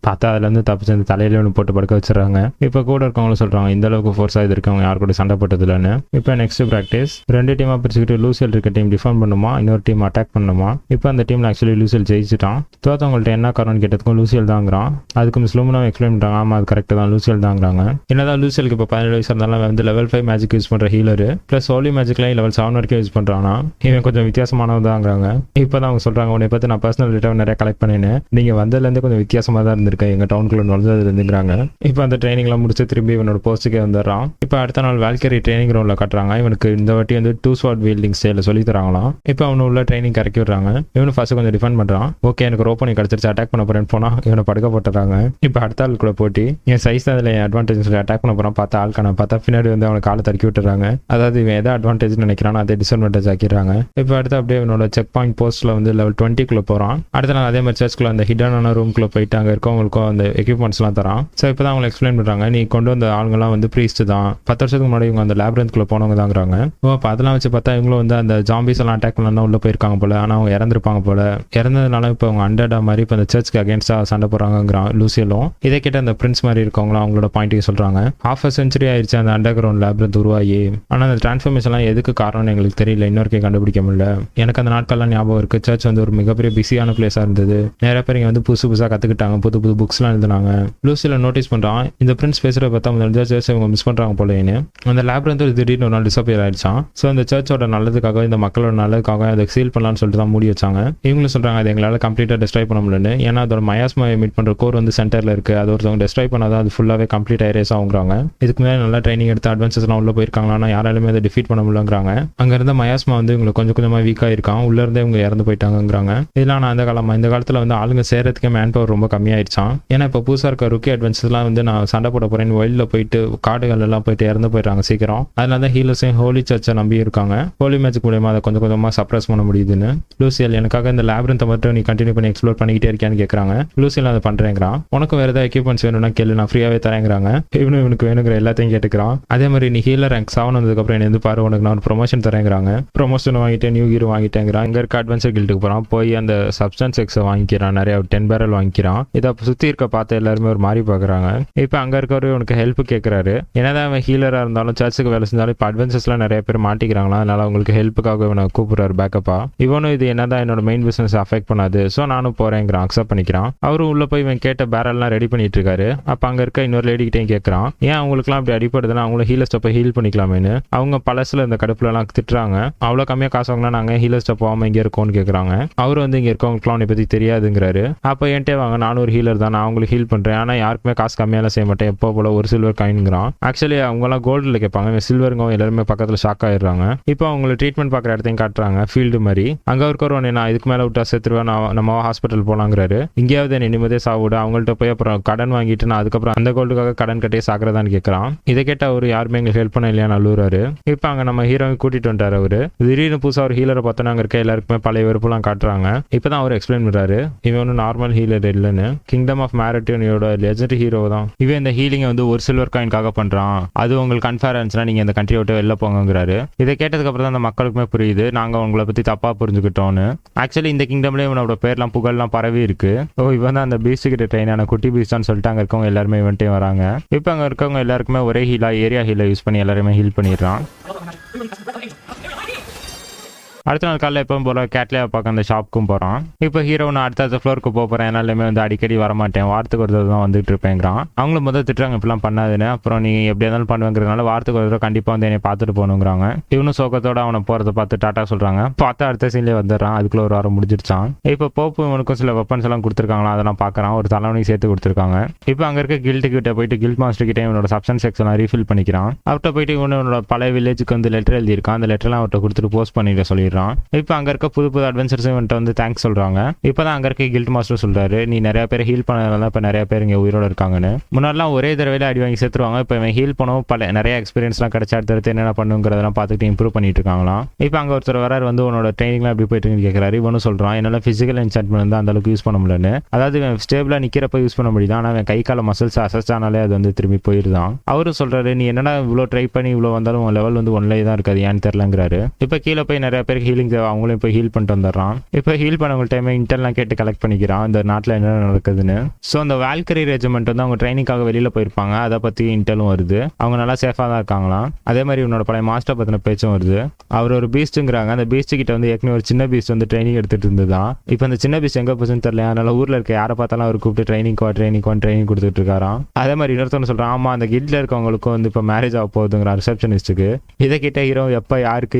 பார்த்தா அதுலேருந்து தப்பிச்சு அந்த தலையில ஒன்று போட்டு படுக்க வச்சுறாங்க. இப்போ கூட இருக்கவங்களும் சொல்கிறாங்க இந்த அளவுக்கு ஃபோர்ஸாக இது இருக்கவங்க யார் கூட சண்டை போட்டதில்லன்னு. இப்போ நெக்ஸ்ட் ப்ராக்டிஸ் 2 டீமாக பிரிச்சுக்கிட்டு லூசியல் இருக்க டீம் டிஃபெண்ட் பண்ணுமா, இன்னொரு டீம் அட்டாக் பண்ணுமா. இப்போ அந்த டீமில் ஆக்சுவலி லூசியல் ஜெயிச்சிட்டான். தோத்தவங்கள்ட்ட என்ன காரணம்னு கேட்டதுக்கும் லூசியல் தாங்கிறான். அதுக்கு மிஸ் லூமினாவும் எக்ஸ்பிளைன் பண்ணுறாங்க, ஆமாம் அது கரெக்டாக தான் லூசியல் தாங்கிறாங்க. என்னதான் லூசியலுக்கு இப்போ 17 வயசு இருந்தாலும் வந்து லெவல் 5 மேஜிக் யூஸ் பண்ணுற ஹீலரு ப்ளஸ் ஹோலி மேஜிக்லையும் லெவல் 7 வரைக்கும் யூஸ் பண்ணுறான்னா இவன் கொஞ்சம் வித்தியாசமானதாங்கிறாங்க. இப்போ தான் அவங்க சொல்கிறாங்க, உன்னை பற்றி நான் பர்சனல் டேட்டாவை நிறைய கலெக்ட் பண்ணினேன், நீங்கள் வந்ததுலேருந்து கொஞ்சம் வித்தியாசமாக தான் இருந்திருக்கேன் எங்கள் டவுனுக்குள்ள இருந்துங்கிறாங்க. இப்போ அந்த ட்ரைனிங்லாம் முடிச்சு திரும்பி இவனோட போஸ்ட்டுக்கே வந்துடுறான். இப்போ அடுத்த நாள் வால்கரி ட்ரைனிங் ரவுண்டில் காட்டுறாங்க. இவனுக்கு இந்த வாட்டி வந்து 2 ஸ்வாட் வீல்டிங் ஸ்டைலில் சொல்லி தராங்களாம். இப்போ அவனு உள்ள ட்ரைனிங் இறக்கி விடுறாங்க. இவனு ஃபர்ஸ்ட் கொஞ்சம் டிஃபெண்ட் பண்ணுறான். ஓகே எனக்கு ரோப் பண்ணி கிடச்சிருச்சு, அட்டாக் பண்ண போறேன்னு போனால் இவனை படுக்க போட்டுறாங்க. இப்போ அடுத்த ஆள் கூட போட்டி என் சைஸ் அதில் என் அட்வான்டேஜ் அட்டாக் பண்ண போகிறான். பார்த்தா ஆள்கான பார்த்தா பின்னாடி வந்து அவனை காலை தடுக்கி விட்டுறாங்க. அதாவது இவன் எதாவது அட்வான்டேஜ் நினைக்கிறானோ அதே டிஸ்அட்வான்டேஜ் ஆக்கிடுறாங்க. இப்போ அடுத்து அப்படியே இவனோட செக் பாயிண்ட் போஸ்ட்டில் வந்து லெவல் 20 போகிறான். அடுத்த நாள் அதே மாதிரி சர்ச்சுக்குள்ள அந்த ஹிடனான ரூம்குள்ளே போயிட்டு அங்கே இருக்கவங்களுக்கும் அந்த எக்யூப்மெண்ட்ஸ்லாம் தரான். ஸோ இப்போ தான் அவங்க எக்ஸ்பிளைன் பண்ணுறாங்க, நீ கொண்டு வந்த ஆளுங்கெல்லாம் வந்து ப்ரீஸ்ட் தான், 10 வருஷத்துக்கு முன்னாடி இவங்க அந்த லேப்ரன்த்குள்ளே போனவங்க தாங்கிறாங்க. ஓ அப்போ அதெல்லாம் வச்சு பார்த்தா இவங்களும் வந்து அந்த ஜாம்பிஸ் எல்லாம் அட்டாக் பண்ணலாம் உள்ள போயிருக்காங்க போல, ஆனால் அவங்க இறந்துருப்பாங்க போல. இறந்ததுனால இப்போ அவங்க அண்டர்டா மாதிரி இப்போ அந்த சர்ச்சுக்கு அகேன்ஸ்டாக சண்டை போடுறாங்கிறான் லூசியலும். இதை கேட்ட அந்த பிரின்ஸ் மாதிரி இருக்கவங்களும் அவங்களோட பாயிண்ட்டையும் சொல்கிறாங்க. ½ செஞ்சுரி ஆயிடுச்சு அந்த அண்டர் கிரவுண்ட் லேப்ரன்த் உருவாகி, ஆனால் அந்த டிரான்ஸ்ஃபர்மேஷன்லாம் எதுக்கு காரணம்னு எங்களுக்கு தெரியல, இன்னொருக்கே கண்டுபிடிக்க முடியல. எனக்கு அந்த நாட்கள்லாம் ஞாபகம் இருக்குது. சர்ச் வந்து ஒரு மிகப்பெரிய பிஸியான பிளேஸாக இருந்தது. நிறைய பேர் இங்கே வந்து புதுசாக கற்றுக்கிட்டாங்க, புது புது புக்ஸ்லாம் எழுதினாங்க. லூசியில் நோட்டீஸ் பண்ணுறான், இந்த பிரின்ஸ் பேசுகிற பார்த்தா முதல்ல சர்ச் இவங்க மிஸ் பண்ணுறாங்க போலேன்னு. அந்த லேப்ரன்த் திடீர்னு ஒரு நாள் டிஸப்பியர் ஆயிடுச்சான். ஸோ அந்த சர்ச்சோட நல்லதுக்காக இந்த மக்களோட நல்லதுக்காக அதை சீல் பண்ணலாம்னு சொல்லிட்டு தான் மூடி வச்சாங்க. இவங்களும் சொல்கிறாங்க அது எங்களால் கம்ப்ளீட்டாக டெஸ்ட்ராய் பண்ண முடியலன்னு. ஏன்னா அதோட மயாஸ்மா மீட் பண்ணுற கோர் வந்து சென்டரில் இருக்குது, அது ஒருத்தவங்க டெஸ்ட்ராய் பண்ணாதான் அது ஃபுல்லாகவே கம்ப்ளீட் ஐரேஸ் ஆகுறாங்க. இதுக்கு மேலே நல்லா ட்ரைனிங் எடுத்து அட்வான்சஸ்லாம் உள்ள போயிருக்காங்களா, யாராலுமே அதை டிஃபீட் பண்ண முடியலங்கிறாங்க. அங்கே இருந்த மயாஸ்மா வந்து இவங்களுக்கு கொஞ்சம் கொஞ்சமாக வீக்காக இருக்கான், உள்ள இருந்தே இவங்க இறந்து போயிட்டாங்கிறாங்க. இதெல்லாம் நான் இந்த காலத்தில் வந்து ஆளுங்க சேரத்துக்கே மேன் பவர் ரொம்ப கம்மியாயிடுச்சான். ஏன்னா இப்போ புதுசாக இருக்க ருக்கி அட்வென்ச்சர்ஸ்லாம் வந்து நான் சண்டை போட போறேன்னு வயலில் போயிட்டு காடுகள் எல்லாம் போயிட்டு இறந்து போயிடுறாங்க சீக்கிரம். அதனால தான் ஹீலர்ஸையும் ஹோலி சர்ச்சை நம்பி இருக்காங்க. ஹோலி மேஜிக் மூலமா அதை கொஞ்சம் கொஞ்சமாக சப்ரஸ் பண்ண முடியுதுன்னு. லூசியல் எனக்காக இந்த லேப்ரன்த்தை மட்டும் நீ கண்டினியூ பண்ணி எக்ஸ்ப்ளோர் பண்ணிக்கிட்டே இருக்கியான்னு கேட்குறாங்க. லூசியல் அதை பண்ணுறேங்கிறான். உனக்கு வேறு ஏதாவது எக்யூப்மெண்ட்ஸ் வேணும்னா கேளு, நான் ஃப்ரீயாகவே தரேங்கிறாங்க. இவனுக்கு வேணுங்கிற எல்லாத்தையும் கேட்டுக்கிறான். அதே மாதிரி நீ ஹீலர் ரேங்க் 7 வந்ததுக்கப்புறம் என்ன பாரு, உனக்கு நான் ஒரு ப்ரொமோஷன் தரேங்கிறாங்க. ப்ரொமோஷன் வாங்கிட்டு நியூ ஹீரோ வாங்கிட்டேங்கிறான். இங்கே இருக்க அட்வென்ச்சர் கில்டுக்கு போகிறான். போய் அந்த சப்ஸ்டன்ஸ் எக்ஸை வாங்கிக்கிறான், நிறைய 10 பேரல் வாங்கிக்கிறான். இதை சுற்றி இருக்க பார்த்து எல்லாருமே ஒரு மாதிரி பார்க்குறாங்க. இப்போ அங்கே இருக்கவர் உனக்கு ஹெல்ப் கேட்குறாரு. என்னதான் அவன் ஹீலராக இருந்தாலும் சர்ச்சுக்கு வேலை செஞ்சாலும் இப்போ அட்வென்ச்சர்ஸ்லாம் நிறைய பேர் மாட்டிக்கிறாங்களா, அதனால அவங்களுக்கு ஹெல்ப்புக்காக இவனை கூப்பிடுறாரு பேக்கப்பா. இவனும் இது என்னதான் என்னோட மெயின் பிசினஸ் அஃபெக்ட் பண்ணாது, ஸோ நானும் போறேங்கிறான், அக்செப்ட் பண்ணிக்கிறான். அவரும் உள்ள போய் இவன் கேட்ட பேரல்லாம் ரெடி பண்ணிட்டு இருக்காரு. அப்போ அங்கே இருக்க இன்னொரு லேடிக்கிட்டையும் கேட்குறான், ஏன் அவங்களுக்குலாம் அப்படி அடிப்படுதுன்னா அவங்கள ஹீலர் ஸ்டெப்பை ஹீல் பண்ணிக்கலாமேன்னு. அவங்க பழசுல இந்த கடுப்புலலாம் திட்டுறாங்க. அவ்வளோ கம்மியாக காசு வாங்கினா நாங்கள் ஹீலர் ஸ்டெப் போகாமல் இங்கே இருக்கோம்னு கேட்குறாங்க. அவர் வந்து இங்கே இருக்கவங்களுக்குலாம் உன்னை பற்றி தெரியாதுங்கிறாரு. அப்போ என்கிட்ட வாங்க, நானும் ஒரு ஹீலர் தான், நான் அவங்களுக்கு ஹீல் பண்ணுறேன், ஆனால் யாருக்குமே காசு கம்மியாலாம் செய்ய மாட்டேன், எப்போ போல ஒரு சில்வர் காயின்ங்கிறான். ஆக்சுவலி அவங்கலாம் கோல்டில் கேட்பாங்க, சில்வருங்க எல்லாருமே பக்கத்தில் ஷாக் ஆயிடுறாங்க. இப்போ அவங்களை ட்ரீட்மெண்ட் பார்க்குற இடத்தையும் காட்டுறாங்க, ஃபீல்டு மாதிரி. அங்கே இருக்கிறவனே நான் இதுக்கு மேலே விட்டா செத்துருவேன், நம்ம ஹாஸ்பிட்டல் போகலாங்கிறாரு. இங்கேயாவது என்ன நிம்மதியே சாவிட, அவங்கள்ட்ட போய் அப்புறம் கடன் வாங்கிட்டு நான் அதுக்கப்புறம் அந்த கோல்டுக்காக கடன் கட்டியே சாக்கிறதான்னு கேட்குறான். இதை கேட்டால் அவர் யாருமே எங்களுக்கு ஹெல்ப் பண்ண இல்லையா நல்லூராரு. இப்போ அங்கே நம்ம ஹீரோவை கூட்டிட்டு வந்துட்டார். அவரு திடீர்னு புதுசாக ஒரு ஹீலரை பார்த்தோன்னா அங்கே இருக்க எல்லாருக்குமே பழைய வெறுப்புலாம் காட்டுறாங்க. இப்போ தான் அவர் எக்ஸ்பிளைன் பண்ணுறாரு, இவன் ஒன்றும் நார்மல் ஹீலர் இல்லைன்னு, கிங்டம் ஆஃப் மேரட்டியோட லெஜெண்டரி ஹீரோ தான். இவன் இந்த ஹீலிங்கை வந்து ஒரு சில்வர் காயின்காக பண்ணுறான், அது உங்களுக்கு கன்ஃபேர் ஆச்சுன்னா நீங்கள் இந்த கண்ட்ரி விட்டு வெளில போங்கிறாரு. இதை கேட்டதுக்கு அப்புறம் தான் அந்த மக்களுக்குமே புரியுது நாங்கள் உங்களை பற்றி தப்பாக புரிஞ்சுக்கிட்டோன்னு. ஆக்சுவலி இந்த கிங்டம்லேயே இவனோட பேர்லாம் புகழ்லாம் பரவி இருக்கு. ஓ இவன் தான் அந்த பீஸ்ட் கிட்ட ட்ரெயினான குட்டி பீஸ்டான்னு சொல்லிட்டு அங்கே இருக்கவங்க எல்லாருமே இவன்ட்டே வராங்க. இப்போ அங்கே இருக்கவங்க எல்லாருக்குமே ஒரே ஹீலா ஏரியா ஹீலை யூஸ் பண்ணி எல்லாருமே ஹீல் பண்ணிடுறான். அடுத்த நாள் காலையில் எப்பவும் போல கேட்லியா பார்க்க அந்த ஷாப்புக்கும் போகிறான். இப்போ ஹீரோ நான் அடுத்த ஃப்ளோருக்கு போகிறேன், என்னாலுமே வந்து அடிக்கடி வரமாட்டேன், வாரத்துக்கு ஒரு தடவை தான் வந்துட்டு இருப்பேங்கிறான். அவங்களும் முதல் திட்டுறாங்க இப்பெல்லாம் பண்ணாதுன்னு. அப்புறம் நீ எப்படி இருந்தாலும் பண்ணுவேங்கிறதுனால வாரத்துக்கு ஒரு தடவை கண்டிப்பாக வந்து என்னை பார்த்துட்டு போகணுங்கிறாங்க. இவனும் சோகத்தோட அவனை போகிறத பார்த்து டாட்டா சொல்கிறாங்க. பார்த்தா அடுத்த சீன்லேயே வந்துடுறான். அதுக்குள்ள ஒரு வாரம் முடிஞ்சிருச்சான். இப்போ போப்பு இவனுக்கும் சில வெப்பன்ஸ் எல்லாம் கொடுத்துருக்காங்களா, அதெல்லாம் பார்க்குறான். ஒரு தலைவனையும் சேர்த்து கொடுத்துருக்காங்க. இப்போ அங்கே இருக்க கில்ட்டு கிட்ட போயிட்டு கில்ட் மாஸ்டர் கிட்டே இவனோட சப்ஸ்டன்ஸ் எக்ஸ்லாம் ரீஃபில் பண்ணிக்கிறான். அவர்கிட்ட போயிட்டு இவனோட பழைய வில்லேஜுக்கு வந்து லெட்டர் எழுதியிருக்கான். அந்த லெட்டர்லாம் அவர்கிட்ட கொடுத்துட்டு போஸ்ட் பண்ணிட்டு சொல்லிடுறான். இப்போ அங்கே இருக்க புது புது அட்வென்ச்சர்ஸ் இவன்ட்ட வந்து தேங்க்ஸ் சொல்கிறாங்க. இப்போ தான் அங்கே இருக்க கில்ட் மாஸ்டர் சொல்கிறாரு, நீ நிறைய பேர் ஹீல் பண்ணதால இப்போ நிறைய பேர் இங்கே உயிரோட இருக்காங்கன்னு. முன்னாடிலாம் ஒரே தடவையில் அடி வாங்கி சேர்த்துருவாங்க. இப்போ இவன் ஹீல் பண்ணவும் நிறைய எக்ஸ்பீரியன்ஸ்லாம் கிடைச்சா அடுத்து என்னென்ன பண்ணுங்கிறதெல்லாம் பார்த்துட்டு இம்ப்ரூவ் பண்ணிட்டு இருக்காங்களாம். இப்போ அங்கே ஒருத்தர் வராரு, வந்து உன்னோட ட்ரைனிங்லாம் எப்படி போயிட்டு கேட்குறாரு. இவனும் சொல்கிறான், என்னால் ஃபிசிக்கல் என்சான்ட்மெண்ட் வந்து அந்த அளவுக்கு யூஸ் பண்ண முடியலன்னு. அதாவது ஸ்டேபிளாக நிற்கிறப்ப யூஸ் பண்ண முடியுது, ஆனால் அவன் கை கால மசில்ஸ் அசஸ்ட் ஆனாலே அது வந்து திரும்பி போயிருதான். அவரும் சொல்கிறாரு, நீ என்னடா இவ்வளோ ட்ரை பண்ணி இவ்வளோ வந்தாலும் உன் லெவல் வந்து ஒன்லேயே தான் இருக்காது, ஏன்னு தெரிலங்கிறாரு. இப்போ கீழே போய் நிறைய பேருக்கு ஹீலிங் தேவை, அவங்களையும் போய் ஹீல் பண்ணிட்டு வந்துடுறான். இப்போ ஹீல் பண்ணவங்க டைம் இன்டெல்லாம் கேட்டு கலெக்ட் பண்ணிக்கிறான் அந்த நாட்டில் என்ன நடக்குதுன்னு. ஸோ அந்த வால்கரி ரெஜிமெண்ட் வந்து அவங்க ட்ரைனிங்காக வெளியில் போயிருப்பாங்க, அதை பற்றி இன்டெலும் வருது. அவங்க நல்லா சேஃபாக தான் இருக்காங்களாம். அதே மாதிரி இவனோட பழைய மாஸ்டர் பற்றின பேச்சும் வருது. அவர் ஒரு பீஸ்ட்டுங்கிறாங்க. அந்த பீஸ்ட் கிட்ட வந்து ஏற்கனவே ஒரு சின்ன பீஸ்ட் வந்து ட்ரைனிங் எடுத்துட்டு இருந்துதான். இப்போ அந்த சின்ன பீஸ்ட் எங்கே போச்சுன்னு தெரியல, அதனால ஊரில் இருக்க யாரை பார்த்தாலும் அவர் கூப்பிட்டு ட்ரைனிங் கொடுத்துட்டு இருக்காராம். அதே மாதிரி இன்னொருத்தவங்க சொல்கிறான், ஆமாம் அந்த கில்ட்ல இருக்கவங்களுக்கும் வந்து இப்போ மேரேஜ் ஆக போகுதுங்கிறான் ரிசப்ஷனிஸ்ட்டுக்கு. இதை கிட்ட ஹீரோ எப்போ யாருக்கு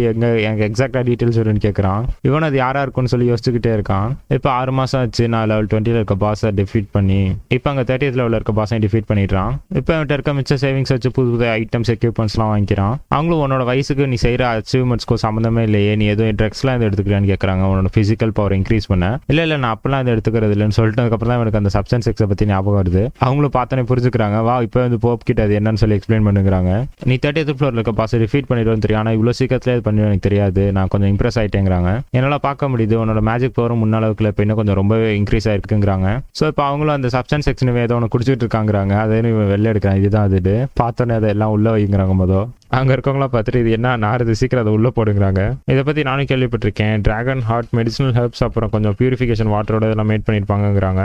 எனக்கு எக்ஸாக்டாக டீட்டெயில்ஸ் வரும்னு கேட்குறான். இவன் அது யாராக இருக்கும்னு சொல்லி யோசிச்சுக்கிட்டே இருக்கான். இப்போ 6 மாதம் ஆச்சு நான் லெவல் 20 இருக்க பாஸை டிஃபீட் பண்ணி இப்போ அங்கே 30th லெவலில் இருக்க பாஸை டிஃபீட் பண்ணிடுறான். இப்போ அவன்கிட்ட இருக்க மிச்ச சேவிங்ஸ் வச்சு புது புது ஐட்டம்ஸ் எக்யூப்மெண்ட்ஸ்லாம் வாங்கிக்கிறான். அவங்களும் உன்னோட வயசுக்கு நீ செய்கிற அச்சீவ்மெண்ட்ஸ்க்கும் சம்மந்தமே இல்லையே, நீ எதுவும் ட்ரக்ஸ்லாம் எது எடுத்துக்கிறான்னு கேட்குறாங்க. உன்னோட ஃபிசிக்கல் பவர் இன்க்ரீஸ் பண்ண. இல்லை நான் அப்பெல்லாம் அதை எடுத்துக்கிறது இல்லைன்னு சொல்லிட்டு அதுக்கப்புறம் தான் எனக்கு அந்த சப்ஸ்டன்ஸ் எக்ஸை பற்றி ஞாபகம் வருது. அவங்களும் பார்த்தோன்னே புரிஞ்சுக்கிறாங்க. வா இப்போ வந்து போப் கிட்ட அது என்னன்னு சொல்லி எக்ஸ்பிளைன் பண்ணுறாங்க. நீ 30th ஃப்ளோரில் இருக்க பாஸை டிஃபீட் பண்ணிடுவோம் தெரியும், ஆனால் இவ்வளோ சீக்கிரத்தில் இது பண்ணி எனக்கு தெரியாது, நான் கொஞ்சம் இம்ப்ரெஸ் ஆகிட்டேங்கிறாங்க. என்னால் பார்க்க முடியுது உன்னோட மேஜிக் பவரும் முன்னளவுக்குள்ள இப்போ இன்னும் கொஞ்சம் ரொம்பவே இன்க்ரீஸ் ஆகிருக்குங்கிறாங்க. ஸோ இப்போ அவங்களும் அந்த சப்ஸ்டன்ஸ் எக்ஸ்னு ஏதோ ஒன்று குடிச்சிட்டு இருக்காங்கிறாங்க. அதை வெளில எடுக்கிறான். இதுதான் அது பார்த்தோன்னே அதை எல்லாம் உள்ள வைங்கிறாங்க. மொதல் அங்கே இருக்கவங்களாம் பார்த்துட்டு இது என்ன நாருது, சீக்கிரம் அதை உள்ளே போடுங்கிறாங்க. இதை பற்றி நானும் கேள்விப்பட்டிருக்கேன். டிராகன் ஹார்ட் மெடிசனல் ஹெர்ப்ஸ் அப்புறம் கொஞ்சம் பியூரிஃபிகேஷன் வாட்டரோட இதெல்லாம் மேட் பண்ணியிருப்பாங்கிறாங்க.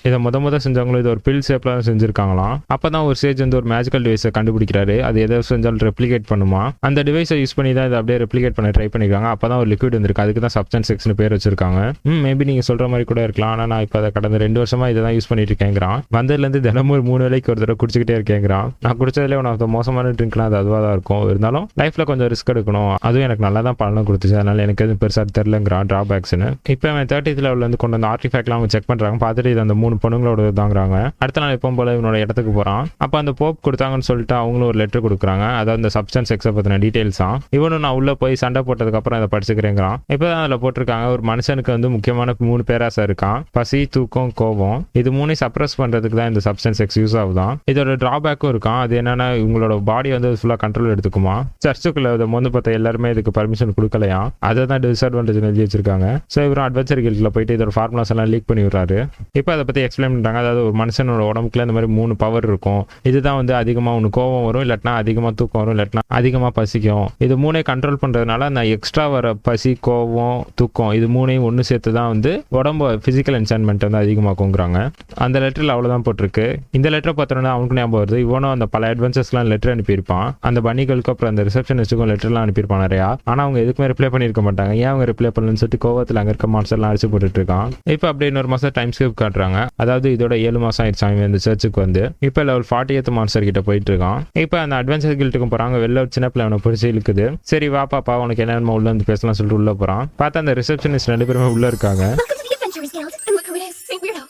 இதை முத செஞ்சவங்களும் இது ஒரு பில் ஷேப்பில் தான் செஞ்சுருக்காங்களாம். அப்போ தான் ஒரு சேஜ் வந்து ஒரு மேஜிக்கல் டிவைஸை கண்டுபிடிக்கிறாரு. அது எதை செஞ்சாலும் ரெப்ளிகேட் பண்ணுமா. அந்த டிவைஸை யூஸ் பண்ணி தான் இதை அப்படியே ரெப்ளிகேட் பண்ண ட்ரை பண்ணியிருக்காங்க. அப்போ தான் ஒரு லிக்விட் வந்திருக்கு, அதுக்கு தான் சப்ஸ்டன்ஸ் எக்ஸ்னு பேர் வச்சிருக்காங்க. மேபி நீங்கள் சொல்கிற மாதிரி கூட இருக்கலாம். ஆனால் நான் இப்போ அதை கடந்த 2 வருஷமாக இதை தான் யூஸ் பண்ணிட்டு இருக்கேங்கிறான். வந்ததுலேருந்து தினமும் ஒரு 3 வேளைக்கு ஒரு தடவை குடிச்சிக்கிட்டே இருக்கேங்கிறான். நான் குடிச்சதுலேயே உனக்கு மோசமான ட்ரிங்க்லாம் அது அதுவாக தான் இருக்கும். இருந்தாலும் லைஃப்ல கொஞ்சம் ரிஸ்க் எடுக்கணும், அதுவும் எனக்கு நல்லா தான் பலனும் கொடுத்துச்சு, அதனால எனக்கு எதுவும் பெருசாக தெரிலங்கிறான் டிராபேக்ஸ்னு. இப்போ அவன் 30th லெவலில் இருந்து கொண்டு வந்து ஆர்டிஃபேக்ட்லாம் அவங்க செக் பண்ணுறாங்க. பார்த்துட்டு இது அந்த 3 பொண்ணுங்களோட தாங்கிறாங்க. அடுத்த நாள் எப்பவும் போல இவனோட இடத்துக்கு போகிறான். அப்போ அந்த போப் கொடுத்தாங்கன்னு சொல்லிட்டு அவங்களும் ஒரு லெட்டர் கொடுக்குறாங்க. அதாவது இந்த சப்ஸ்டன்ஸ் எக்ஸை பற்றின டீட்டெயில்ஸாக. இவனும் நான் உள்ளே போய் சண்டை போட்டதுக்கப்புறம் அதை படிச்சுக்கிறேங்கிறான். இப்போ தான் அதில் போட்டிருக்காங்க, ஒரு மனுஷனுக்கு வந்து முக்கியமான 3 பேராசை இருக்கான். பசி, தூக்கம், கோபம். இது 3 சப்ரஸ் பண்ணுறதுக்கு தான் இந்த சப்ஸ்டன்ஸ் எக்ஸ் யூஸ் ஆகுதான். இதோட டிராபேக்கும் இருக்கான். அது என்னன்னா இவங்களோட பாடி வந்து ஃபுல்லாக கண்ட்ரோல் எடுத்துக்குமா. சர்ச்சுக்குள்ள இதை வந்து பார்த்தா எல்லாருமே இதுக்கு பர்மிஷன் கொடுக்கலையா, அதை தான் டிஸ்அட்வான்டேஜ் எழுதி வச்சிருக்காங்க. ஸோ இவரும் அட்வென்ச்சர் கில்ட்ல போயிட்டு இதோட ஃபார்முலாஸ் எல்லாம் லீக் பண்ணி விடுறாரு. இப்போ அதை பற்றி எக்ஸ்பிளைன் பண்ணுறாங்க. அதாவது ஒரு மனுஷனோட உடம்புக்குள்ள இந்த மாதிரி 3 பவர் இருக்கும். இதுதான் வந்து அதிகமாக உனக்கு கோவம் வரும், இல்லாட்டினா அதிகமாக தூக்கம் வரும், இல்லாட்டினா அதிகமாக பசிக்கும். இது 3 கண்ட்ரோல் பண்ணுறதுனால அந்த எக்ஸ்ட்ரா வர பசி, கோவம், தூக்கம் இது 3 ஒன்று சேர்த்து தான் வந்து உடம்பு ஃபிசிக்கல் என்சான்மெண்ட் வந்து அதிகமாக்குங்கிறாங்க. அந்த லெட்டரில் அவ்வளோதான் போட்டிருக்கு. இந்த லெட்டரை பார்த்தோன்னா அவனுக்கு ஞாபகம் வருது, இவனும் அந்த பல அட்வென்ச்சர்ஸ்லாம் லெட்டர் அனுப்பியிருப்பான். அந்த பனிகளுக்கு அப்புறம் அந்த ரிசப்ஷனிஸ்ட்டுக்கும் லெட்டர்லாம் அனுப்பியிருப்பான் நிறையா. ஆனால் அவங்க எதுக்குமே ரிப்ளை பண்ணியிருக்க மாட்டாங்க. ஏன் அவங்க ரிப்ளை பண்ணலன்னு சொல்லிட்டு கோவத்தில் அங்கே இருக்க மான்ஸ்டர்லாம் அடிச்சு போட்டுட்டு இருக்கான். இப்போ அப்படியே 1 மாதம் டைம் ஸ்கிப் காட்டுறாங்க. அதாவது இதோட 7 மாதம் ஆயிடுச்சு அவன் இந்த சர்ச்சுக்கு வந்து. இப்போ லெவல் 40th மான்ஸ்டர் கிட்ட போயிட்டு இருக்கான். இப்போ அந்த அட்வென்ச்சர் கில்ட்டுக்கும் போகிறாங்க. வெளில ஒரு சின்ன பிள்ளை அவனை பிடிச்சி இழுக்குது. சரி வா பாப்பா உனக்கு என்னென்ன உள்ள வந்து பேசலாம் சொல்லிட்டு உள்ள போகிறான். பார்த்தா அந்த ரிசப்ஷனிஸ்ட் 2 பேருமே உள்ள இருக்காங்க. Welcome to the Adventurers Guild, and look who it is. Hey, weirdo.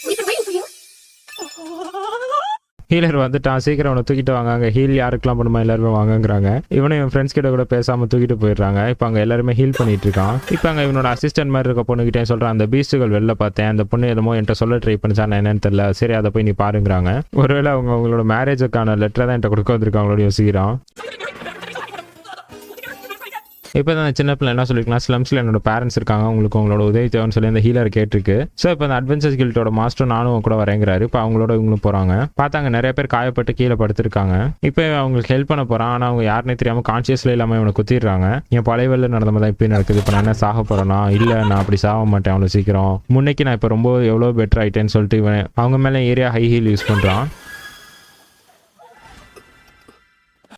We've been waiting for you. Healer வந்துட்டான், சீக்கிரம் அவனை தூக்கிட்டு வாங்க. ஹீல் யாருக்கெல்லாம் பண்ணுமா எல்லாருமே வாங்கங்கிறாங்க. இவனும் இவன் ஃப்ரெண்ட்ஸ் கிட்ட கூட பேசாம தூக்கிட்டு போயிடுறாங்க. இப்போ அங்கே எல்லாருமே ஹீல் பண்ணிட்டு இருக்கான். இப்போ அங்கே இவனோட அசிஸ்டன்ட் மாதிரி இருக்க பொண்ணுகிட்டே சொல்றான், அந்த பீஸ்டுகள் வெளில பார்த்தேன், அந்த பொண்ணு என்னமோ என்கிட்ட சொல்ல ட்ரை பண்ணிச்சா என்னன்னு தெரியல, சரி அதை போய் நீ பாருங்கிறாங்க. ஒருவேளை அவங்களோட மேரேஜுக்கான லெட்டரை தான் என்கிட்ட கொடுக்க வந்திருக்காங்களோட யோசிக்கிறான். இப்போ தான் சின்ன பிள்ளை என்ன சொல்லிருக்கலாம், ஸ்லம்ஸில் என்னோட பேரண்ட்ஸ் இருக்காங்க, உங்களுக்கு உங்களோட உதவி தேவைன்னு சொல்லி அந்த ஹீலர் கேட்டிருக்கு. ஸோ இப்போ அந்த அட்வென்ச்சர்ஸ் கில்ட்டோட மாஸ்டர் நானும் கூட வரேங்கிறாரு. இப்போ அவங்களோட இவங்களும் போகிறாங்க. பார்த்தாங்க நிறைய பேர் காயப்பட்டு கீழே படுத்திருக்காங்க. இப்போ அவங்களுக்கு ஹெல்ப் பண்ண போகிறான். ஆனால் அவங்க யாருன்னே தெரியாமல் கான்சியஸ்ல இல்லாமல் இவனை குத்திடுறாங்க. என் பழைய வேலை நடந்த மாதிரி தான் இப்போ நடக்குது. இப்போ நான் என்ன சாக போகிறேன்னா, இல்லை நான் அப்படி சாக மாட்டேன் அவ்வளோ சீக்கிரம், முன்னைக்கு நான் இப்போ ரொம்ப எவ்வளோ பெட்டர் ஆகிட்டேன்னு சொல்லிட்டு இவன் அவங்க மேலே ஏரியா ஹை ஹீல் யூஸ் பண்ணுறான்.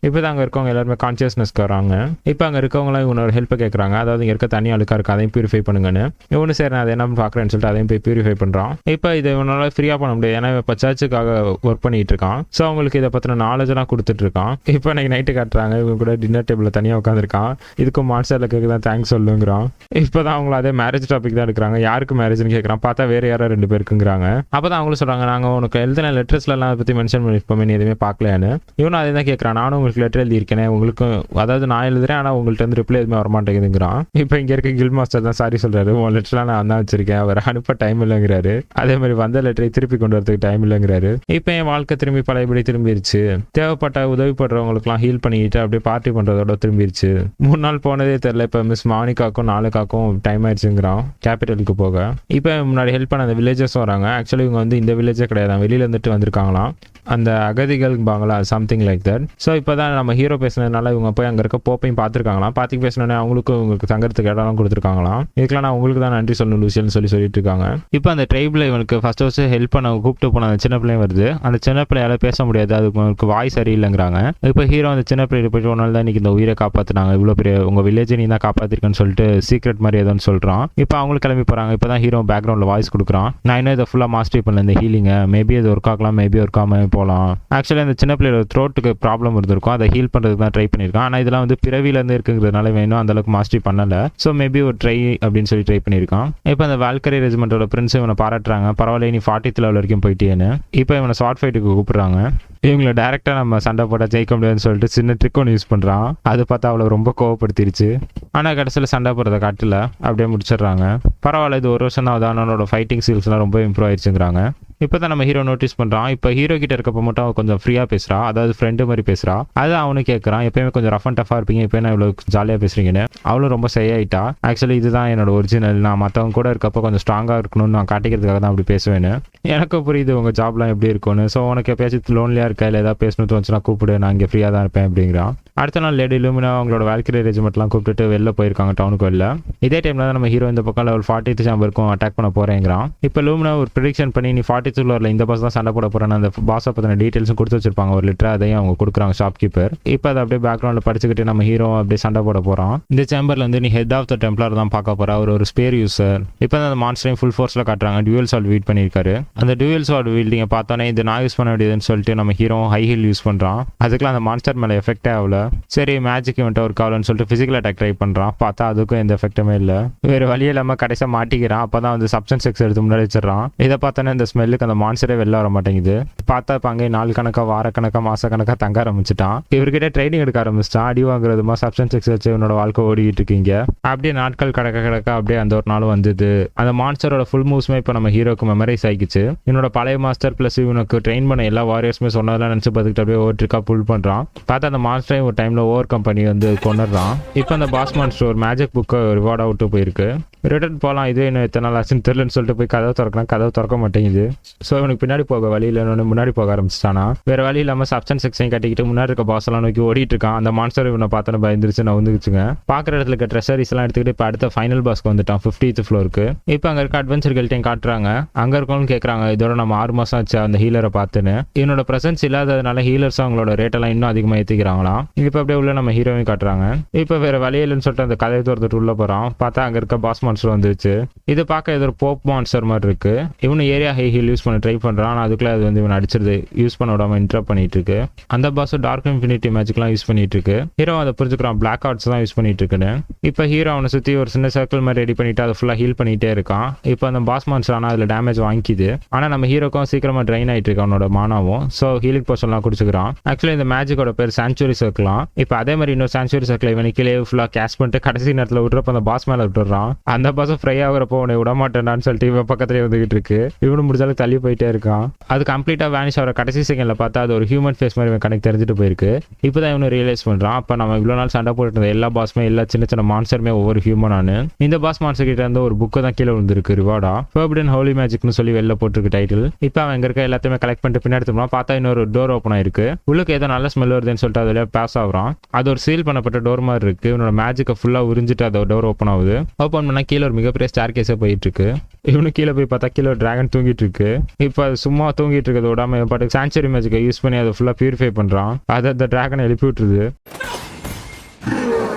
இப்போ தான் அங்கே இருக்கவங்க எல்லாருமே கான்சியஸ்னஸ்க்கு வராங்க. இப்போ அங்கே இருக்கவங்களாம் இவனோட ஹெல்ப்பை கேட்குறாங்க. அதாவது இங்கே இருக்க தண்ணி அழுக்கா இருக்குது, அதையும் பியூரிஃபை பண்ணுங்கன்னு. இவனு சரி நான் அதை என்ன பார்க்குறேன்னு சொல்லிட்டு அதையும் போய் பியூரிஃபை பண்ணுறான். இப்போ இதை இவனால் ஃப்ரீயாக பண்ண முடியாது, ஏன்னா இப்போ சர்ச்சுக்காக ஒர்க் பண்ணிட்டு இருக்கான். ஸோ அவங்களுக்கு இதை பற்றின நாலேஜெல்லாம் கொடுத்துட்டு இருக்கான். இப்போ எனக்கு நைட்டு காட்டுறாங்க, இவங்க கூட டின்னர் டேபிளில் தனியாக உட்காந்துருக்கான். இதுக்கும் மான்ஸ்டர் கேட்க தான் தேங்க்ஸ் சொல்லுங்கிறான். இப்போ தான் அவங்கள அதே மேரேஜ் டாபிக் தான் எடுக்கிறாங்க. யாருக்கு மேரேஜ்னு கேட்குறான். பார்த்தா வேறு யாரோ 2 பேருக்குங்கிறாங்க. அப்போ தான் அவங்களும் சொல்கிறாங்க, நாங்கள் உனக்கு எழுதின லெட்டர்ஸ்லாம் அதை பற்றி மென்ஷன் பண்ணியிருப்போமே, நீ எதுவுமே பார்க்கலையான்னு. இவனும் அதே தான் கேட்குறான். நானும் உங்களுக்கு லெட்டர் எழுதியிருக்கேன், உங்களுக்கு அதாவது நான் எழுதுறேன், ஆனால் உங்கள்கிட்ட வந்து ரிப்ளை எதுவுமே வரமாட்டேங்குதுங்கிறான். இப்போ இங்கே இருக்க கில் மாஸ்டர் தான் சாரி சொல்கிறாரு, உன் லெட்டர்லாம் நான் தான் வச்சிருக்கேன், அவர் அனுப்ப டைம் இல்லைங்கிறாரு. அதே மாதிரி வந்த லெட்டரை திருப்பி கொண்டு வரதுக்கு டைம் இல்லைங்கிறாரு. இப்போ என் வாழ்க்கை திரும்பி பழையபடி திரும்பிடுச்சு, தேவைப்பட்ட உதவிப்படுறவங்களுக்குலாம் ஹீல் பண்ணிக்கிட்டு அப்படியே பார்ட்டி பண்ணுறதோட திரும்பிடுச்சு. 3 நாள் போனதே தெரியல. இப்போ மிஸ் மானிகாக்கும் 4க்காக்கும் டைம் ஆயிடுச்சுங்கிறான் கேபிட்டலுக்கு போக. இப்போ முன்னாடி ஹெல்ப் பண்ண அந்த வில்லேஜஸும் வராங்க. ஆக்சுவலி இவங்க வந்து இந்த வில்லேஜே கிடையாது, வெளியில இருந்துட்டு வந்திருக்காங்களாம், அந்த அகதிகள்பாங்களா சம்திங் லைக் தட். ஸோ இப்போ தான் நம்ம ஹீரோ பேசினதுனால இவங்க போய் அங்கே இருக்க போப்பையும் பார்த்துருக்காங்களாம். பார்த்து பேசினோடனே அவங்களுக்கும் உங்களுக்கு தங்கறதுக்கு இடம்லாம் கொடுத்துருக்காங்களாம். இதுக்கெல்லாம் நான் உங்களுக்கு தான் நன்றி சொல்லணும் லூசியல்னு சொல்லிட்டு இருக்காங்க. இப்போ அந்த ட்ரைபில் இவனுக்கு ஃபர்ஸ்ட் ஹெல்ப் பண்ண கூப்பிட்டு போன அந்த சின்ன பிள்ளையும் வருது. அந்த சின்ன பிள்ளையால பேச முடியாது, அதுக்கு உங்களுக்கு வாய் சரியில்லைங்கிறாங்க. இப்போ ஹீரோ அந்த சின்ன பிள்ளைய போயிட்டு ஒரு நாள் தான் இன்னைக்கு இந்த உயிரை காப்பாற்றினாங்க, இவ்வளோ பெரிய உங்கள் வில்லேஜை நீ தான் காப்பாற்றிருக்கேன்னு சொல்லிட்டு சீக்ரெட் மாதிரி ஏதோன்னு சொல்கிறான். இப்போ அவங்களும் கிளம்பி போகிறாங்க. இப்போ தான் ஹீரோ பேக்ரவுண்டில் வாய்ஸ் கொடுக்குறான். நான் இன்னும் இதை ஃபுல்லாக மாஸ்டரி பண்ணல இந்த ஹீலிங்கை, மேபி அது ஒர்க் ஆகலாம், மேபி ஒர்க் ஆகாமல் போகலாம். ஆக்சுவலி அந்த சின்ன பிள்ளையோட த்ரோட்டுக்கு ப்ராப்ளம் இருந்திருக்கும், அதை ஹீல் பண்ணுறதுக்கு தான் ட்ரை பண்ணியிருக்கான். ஆனால் இதெல்லாம் வந்து பிறவிலேருந்து இருக்குங்கிறதுனால வேணும் அந்தளவுக்கு மாஸ்டரி பண்ணலை. ஸோ மேபி ஒரு ட்ரை அப்படின்னு சொல்லி ட்ரை பண்ணியிருக்கான். இப்போ அந்த வால்கரி ரெஜிமெண்டோட பிரின்ஸ் இவனை பாராட்டுறாங்க, பரவாயில்ல நீ 40th லெவல் வரைக்கும் போயிட்டேன்னு. இப்போ இவனை ஷார்ட் ஃபைட்டுக்கு கூப்பிடுறாங்க. இவங்களை டேரெக்டாக நம்ம சண்டை போட்டால் ஜெயிக்க முடியாதுன்னு சொல்லிட்டு சின்ன ட்ரிக் ஒன்று யூஸ் பண்ணுறான். அது பார்த்தா அவளை ரொம்ப கோவப்படுத்திருச்சு. ஆனால் கடைசியில் சண்டை போடுறத காட்டில் அப்படியே முடிச்சிடுறாங்க. பரவாயில்ல, இது 1 வருஷம் தான் அவனோட ஃபைட்டிங் ஸ்கில்ஸ்லாம் ரொம்ப இம்ப்ரூவ் ஆயிடுச்சுங்கிறாங்க. இப்போ தான் நம்ம ஹீரோ நோட்டீஸ் பண்ணுறான். இப்போ ஹீரோ கிட்ட இருக்கப்போ மட்டும் அவன் கொஞ்சம் ஃப்ரீயாக பேசுகிறா, அதாவது ஃப்ரெண்டு மாதிரி பேசுகிறா. அதை அவனு கேட்குறான், எப்பயுமே கொஞ்சம் ரஃப் அண்ட் டஃபாக இருப்பீங்க, இப்போ என்ன இவ்வளோ ஜாலியாக பேசுகிறீங்கன்னு. அவளும் ரொம்ப செய்யாயிட்டா. ஆக்சுவலி இதுதான் என்னோட ஒரிஜினல், நான் மற்றவங்க கூட இருக்கப்போ கொஞ்சம் ஸ்ட்ராங்காக இருக்கணும்னு நான் காட்டிக்கிறதுக்காக தான் அப்படி பேசுவேன்னு. எனக்கு புரியுது உங்கள் ஜாப்லாம் எப்படி இருக்கும்னு. ஸோ உனக்கு எப்பயாச்சும் லோன்லியாக இருக்கா, இல்லை ஏதாவது பேசணும் தோணுச்சுன்னா கூப்பிடு, நான் இங்கே ஃப்ரீயாக தான் இருப்பேன் அப்படிங்கிறான். அடுத்த நாள் லேடி லூமினா அவங்களோட வால்கரி ரெஜிமெண்ட்லாம் கூப்பிட்டுட்டு வெளில போயிருக்காங்க டவுனுக்கு வெளில. இதே டைமில் தான் நம்ம ஹீரோ இந்த பக்கம் லெவல் 40th சேம்பருக்கும் அட்டாக் பண்ண போகிறேங்கிறான். இப்போ லூமினா ஒரு ப்ரிடிக்ஷன் பண்ணி நீ 40th ஃப்ளோரில் இந்த பஸ் தான் சண்டை போட போகிறேன்னு அந்த பாஸை பற்றின டீட்டெயில்ஸும் கொடுத்து வச்சிருப்பாங்க, ஒரு லெட்டர் அதையும் அவங்க கொடுக்குறாங்க ஷாப்கீப்பர். இப்போ அதை அப்படியே பேக்ரவுண்டில் படிச்சுக்கிட்டு நம்ம ஹீரோ அப்படியே சண்டை போட போகிறான். இந்த சேம்பரில் வந்து நீ ஹெட் ஆஃப் த டெம்ப்ளர் தான் பார்க்க போகிற, அவர் ஒரு ஸ்பேர் யூஸர். இப்போ அந்த மான்ஸ்டரையும் ஃபுல் ஃபோர்ஸில் காட்டுறாங்க, டியூவல் சால்ட் வீட் பண்ணியிருக்காரு. அந்த டியூவல் சால்ட் வீல்டிங்கை பார்த்தோன்னே இது நான் யூஸ் பண்ண வேண்டியதுன்னு சொல்லிட்டு நம்ம ஹீரோ ஹை ஹீல் யூஸ் பண்ணுறான். அதுக்கெல்லாம் அந்த மான்ஸ்டர் மேலே எஃபெக்டே ஆகல. சரி மேஜிக் இவன்ட்ட ஒரு காலன்னு சொல்லிட்டு ஃபிசிக்கல் அட்டாக் ட்ரை பண்ணுறான். பார்த்தா அதுக்கும் எந்த எஃபெக்ட்டுமே இல்லை. வேறு வழி இல்லாமல் கடைசியாக மாட்டிக்கிறான். அப்போ தான் வந்து சப்ஸ்டன்ஸ் எக்ஸ் எடுத்து முன்னாடி வச்சிடறான். இதை பார்த்தோன்னே இந்த ஸ்மெல்லுக்கு அந்த மான்ஸ்டரே வெளில வர மாட்டேங்குது. பார்த்தா இப்போ அங்கே நாள் கணக்காக வாரக்கணக்காக மாசக்கணக்காக தங்க ஆரம்பிச்சிட்டான். இவர்கிட்ட ட்ரைனிங் எடுக்க ஆரம்பிச்சிட்டான். அடி வாங்குறதுமா சப்ஸ்டன்ஸ் எக்ஸ் வச்சு இவனோட வாழ்க்கை ஓடிக்கிட்டு இருக்கீங்க. அப்படியே நாட்கள் கிடக்க அப்படியே அந்த ஒரு நாள் வந்தது. அந்த மான்ஸ்டரோட ஃபுல் மூவ்ஸ்மே இப்போ நம்ம ஹீரோக்கு மெமரைஸ் ஆகிடுச்சு. என்னோட பழைய மாஸ்டர் ப்ளஸ் இவனுக்கு ட்ரெயின் பண்ண எல்லா வாரியர்ஸுமே சொன்னதெல்லாம் நினச்சி பார்த்துக்கிட்டு அப்படியே ஓவர்ட்ரிக்கா புல் பண்ணுறான். பார்த்தா அந்த மான்ஸ்டரையும் ஒரு டைமில் ஓவர் கம்பெனி வந்து கொண்டுறான். இப்போ அந்த பாஸ் மான்ஸ்டர் ஒரு மேஜிக் புக்கை ரிவார்டாக விட்டு போயிருக்கு. ரிட்டர்ன் போகலாம், இது இன்னும் எத்தனை நாள் ஆச்சுன்னு தெரியலன்னு சொல்லிட்டு போய் கதவை திறக்கலாம், கதவை திறக்க மாட்டேங்குது. ஸோ இவனுக்கு பின்னாடி போக வழி இல்லைன்னு முன்னாடி போக ஆரம்பிச்சிட்டானா. வேறு வழி இல்லாமல் சப்ஸ்டன்ஸ் எக்ஸையும் கட்டிக்கிட்டு முன்னாடி இருக்க பாஸ் எல்லாம் நோக்கி ஓடிட்டு இருக்கான். அந்த மான்ஸ்டர் இவனை பார்த்தோன்னு பயந்துருச்சு, நான் வந்துச்சுங்க. பார்க்குற இடத்துல இருக்க ட்ரெஷரிஸ் எல்லாம் எடுத்துக்கிட்டு இப்போ அடுத்த ஃபைனல் பாஸ்க்கு வந்துட்டான் 50th ஃப்ளோருக்கு. இப்போ அங்கே இருக்க அட்வென்ச்சர்கள்ட்டையும் காட்டுறாங்க. அங்கே இருக்கவங்க கேட்குறாங்க, இதோட நம்ம 6 மாதம் ஆச்சு அந்த ஹீலரை பார்த்துன்னு. இவனோட ப்ரெசன்ஸ் இல்லாததுனால ஹீலர்ஸ் அவங்களோட ரேட்டெல்லாம் இன்னும் அதிகமாக ஏற்றிக்கிறாங்களாம். இப்போ அப்படியே உள்ள நம்ம ஹீரோவையும் காட்டுறாங்க. இப்போ வேறு வழியில்லைன்னு சொல்லிட்டு அந்த கதையை தோர்த்துட்டு உள்ள போகிறான். பார்த்தா அங்கே இருக்க பாஸ் மான்ஸ்டர் வந்துருச்சு. இது பார்க்க ஏதோ ஒரு போப் மான்ஸ்டர் மாதிரி இருக்கு. இவனு ஏரியா ஹை ஹீல் யூஸ் பண்ண ட்ரை பண்ணுறான். ஆனால் அதுக்குள்ள அது வந்து இவன் அடிச்சிருது, யூஸ் பண்ண விடாம இன்டரப்ட் பண்ணிட்டு இருக்கு. அந்த பாஸ் டார்க் இன்ஃபினிட்டி மேஜிக்லாம் யூஸ் பண்ணிட்டு இருக்கு. ஹீரோ அதை புரிஞ்சுக்கிறான், பிளாக் ஆர்ட்ஸ் தான் யூஸ் பண்ணிட்டு இருக்குன்னு. இப்போ ஹீரோ அவனை சுற்றி ஒரு சின்ன சர்க்கிள் மாதிரி ரெடி பண்ணிட்டு அதை ஃபுல்லாக ஹீல் பண்ணிட்டே இருக்கான். இப்போ அந்த பாஸ் மான்ஸ்டர் ஆனால் அதில் டேமேஜ் வாங்கிக்குது. ஆனால் நம்ம ஹீரோக்கும் சீக்கிரமாக ட்ரைன் ஆகிட்டு இருக்கு அவனோட மானாவும். ஸோ ஹீலிங் போர்ஷன்லாம் குடிச்சுக்கிறான். ஆக்சுவலி இந்த மேஜிக்கோட பேர் சான்ச்சுரி சர்க்கிளாம். இப்போ அதே மாதிரி இன்னொரு சான்ச்சுரி சர்க்கிள் இவனை கீழே ஃபுல்லாக கேஷ் பண்ணிட்டு கடைசி நேரத்தில் விட்றப்ப அந்த பாஸ் மேலே விட்டுறான். அந்த பாஸும் ஃப்ரை ஆகிறப்போ உன்னை விட மாட்டேன்டான்னு சொல்லிட்டு இவன் பக்கத்துலேயே வந்துகிட்டு இருக்கு. இவனு முடிஞ்சாலும் தள்ளி போயிட்டே இருக்கான். அது கம்ப்ளீட்டாக வேனிஷ் ஆகிற கடைசி செகண்ட்ல பார்த்தா அது ஒரு ஹியூமன் ஃபேஸ் மாதிரி இவன் கணக்கு தெரிஞ்சுட்டு போயிருக்கு. இப்போ தான் இவனு ரியலைஸ் பண்ணுறான், அப்போ நம்ம இவ்வளோ நாள் சண்டை போட்டு இருந்த எல்லா பாஸுமே எல்லா சின்ன சின்ன மான்ஸ்டருமே ஒவ்வொரு ஹியூமனானு. இந்த பாஸ் மான்ஸ்டர் கிட்ட இருந்து ஒரு புக்கு தான் கீழே விழுந்திருக்கு ரிவார்டா, ஃபர்பிடன் ஹோலி மேஜிக்னு சொல்லி வெளில போட்டிருக்கு டைட்டில். இப்போ அவன் இங்கே இருக்க எல்லாத்தையுமே கலெக்ட் பண்ணிட்டு பின்னாடி திரும்ப பார்த்தா இன்னொரு டோர் ஓப்பன் ஆயிருக்கு. உள்ளுக்கு ஏதோ நல்ல ஸ்மெல் வருதுன்னு சொல்லிட்டு அதில் பாஸ் ஆகுறான். அது ஒரு சீல் பண்ணப்பட்ட டோர் மாதிரி இருக்கு. இவனோட மேஜிக்கை ஃபுல்லாக உறிஞ்சிட்டு அந்த டோர் ஓப்பன் ஆகுது. ஓப்பன் பண்ணால் கீழே ஒரு மிகப்பெரிய ஸ்டார் கேஸே போயிட்டு இருக்கு. இவனு கீழே போய் பார்த்தா கீழே ஒரு டிராகன் தூங்கிட்டு இருக்கு. இப்போ அது சும்மா தூங்கிட்டு இருக்கிறத விட இல்லாமல் இவன் பாட்டுக்கு சான்ச்சுரி மேஜிக்கை யூஸ் பண்ணி அதை ஃபுல்லாக பியூரிஃபை பண்ணுறான். அதை அந்த டிராகனை எழுப்பி விட்டுருது.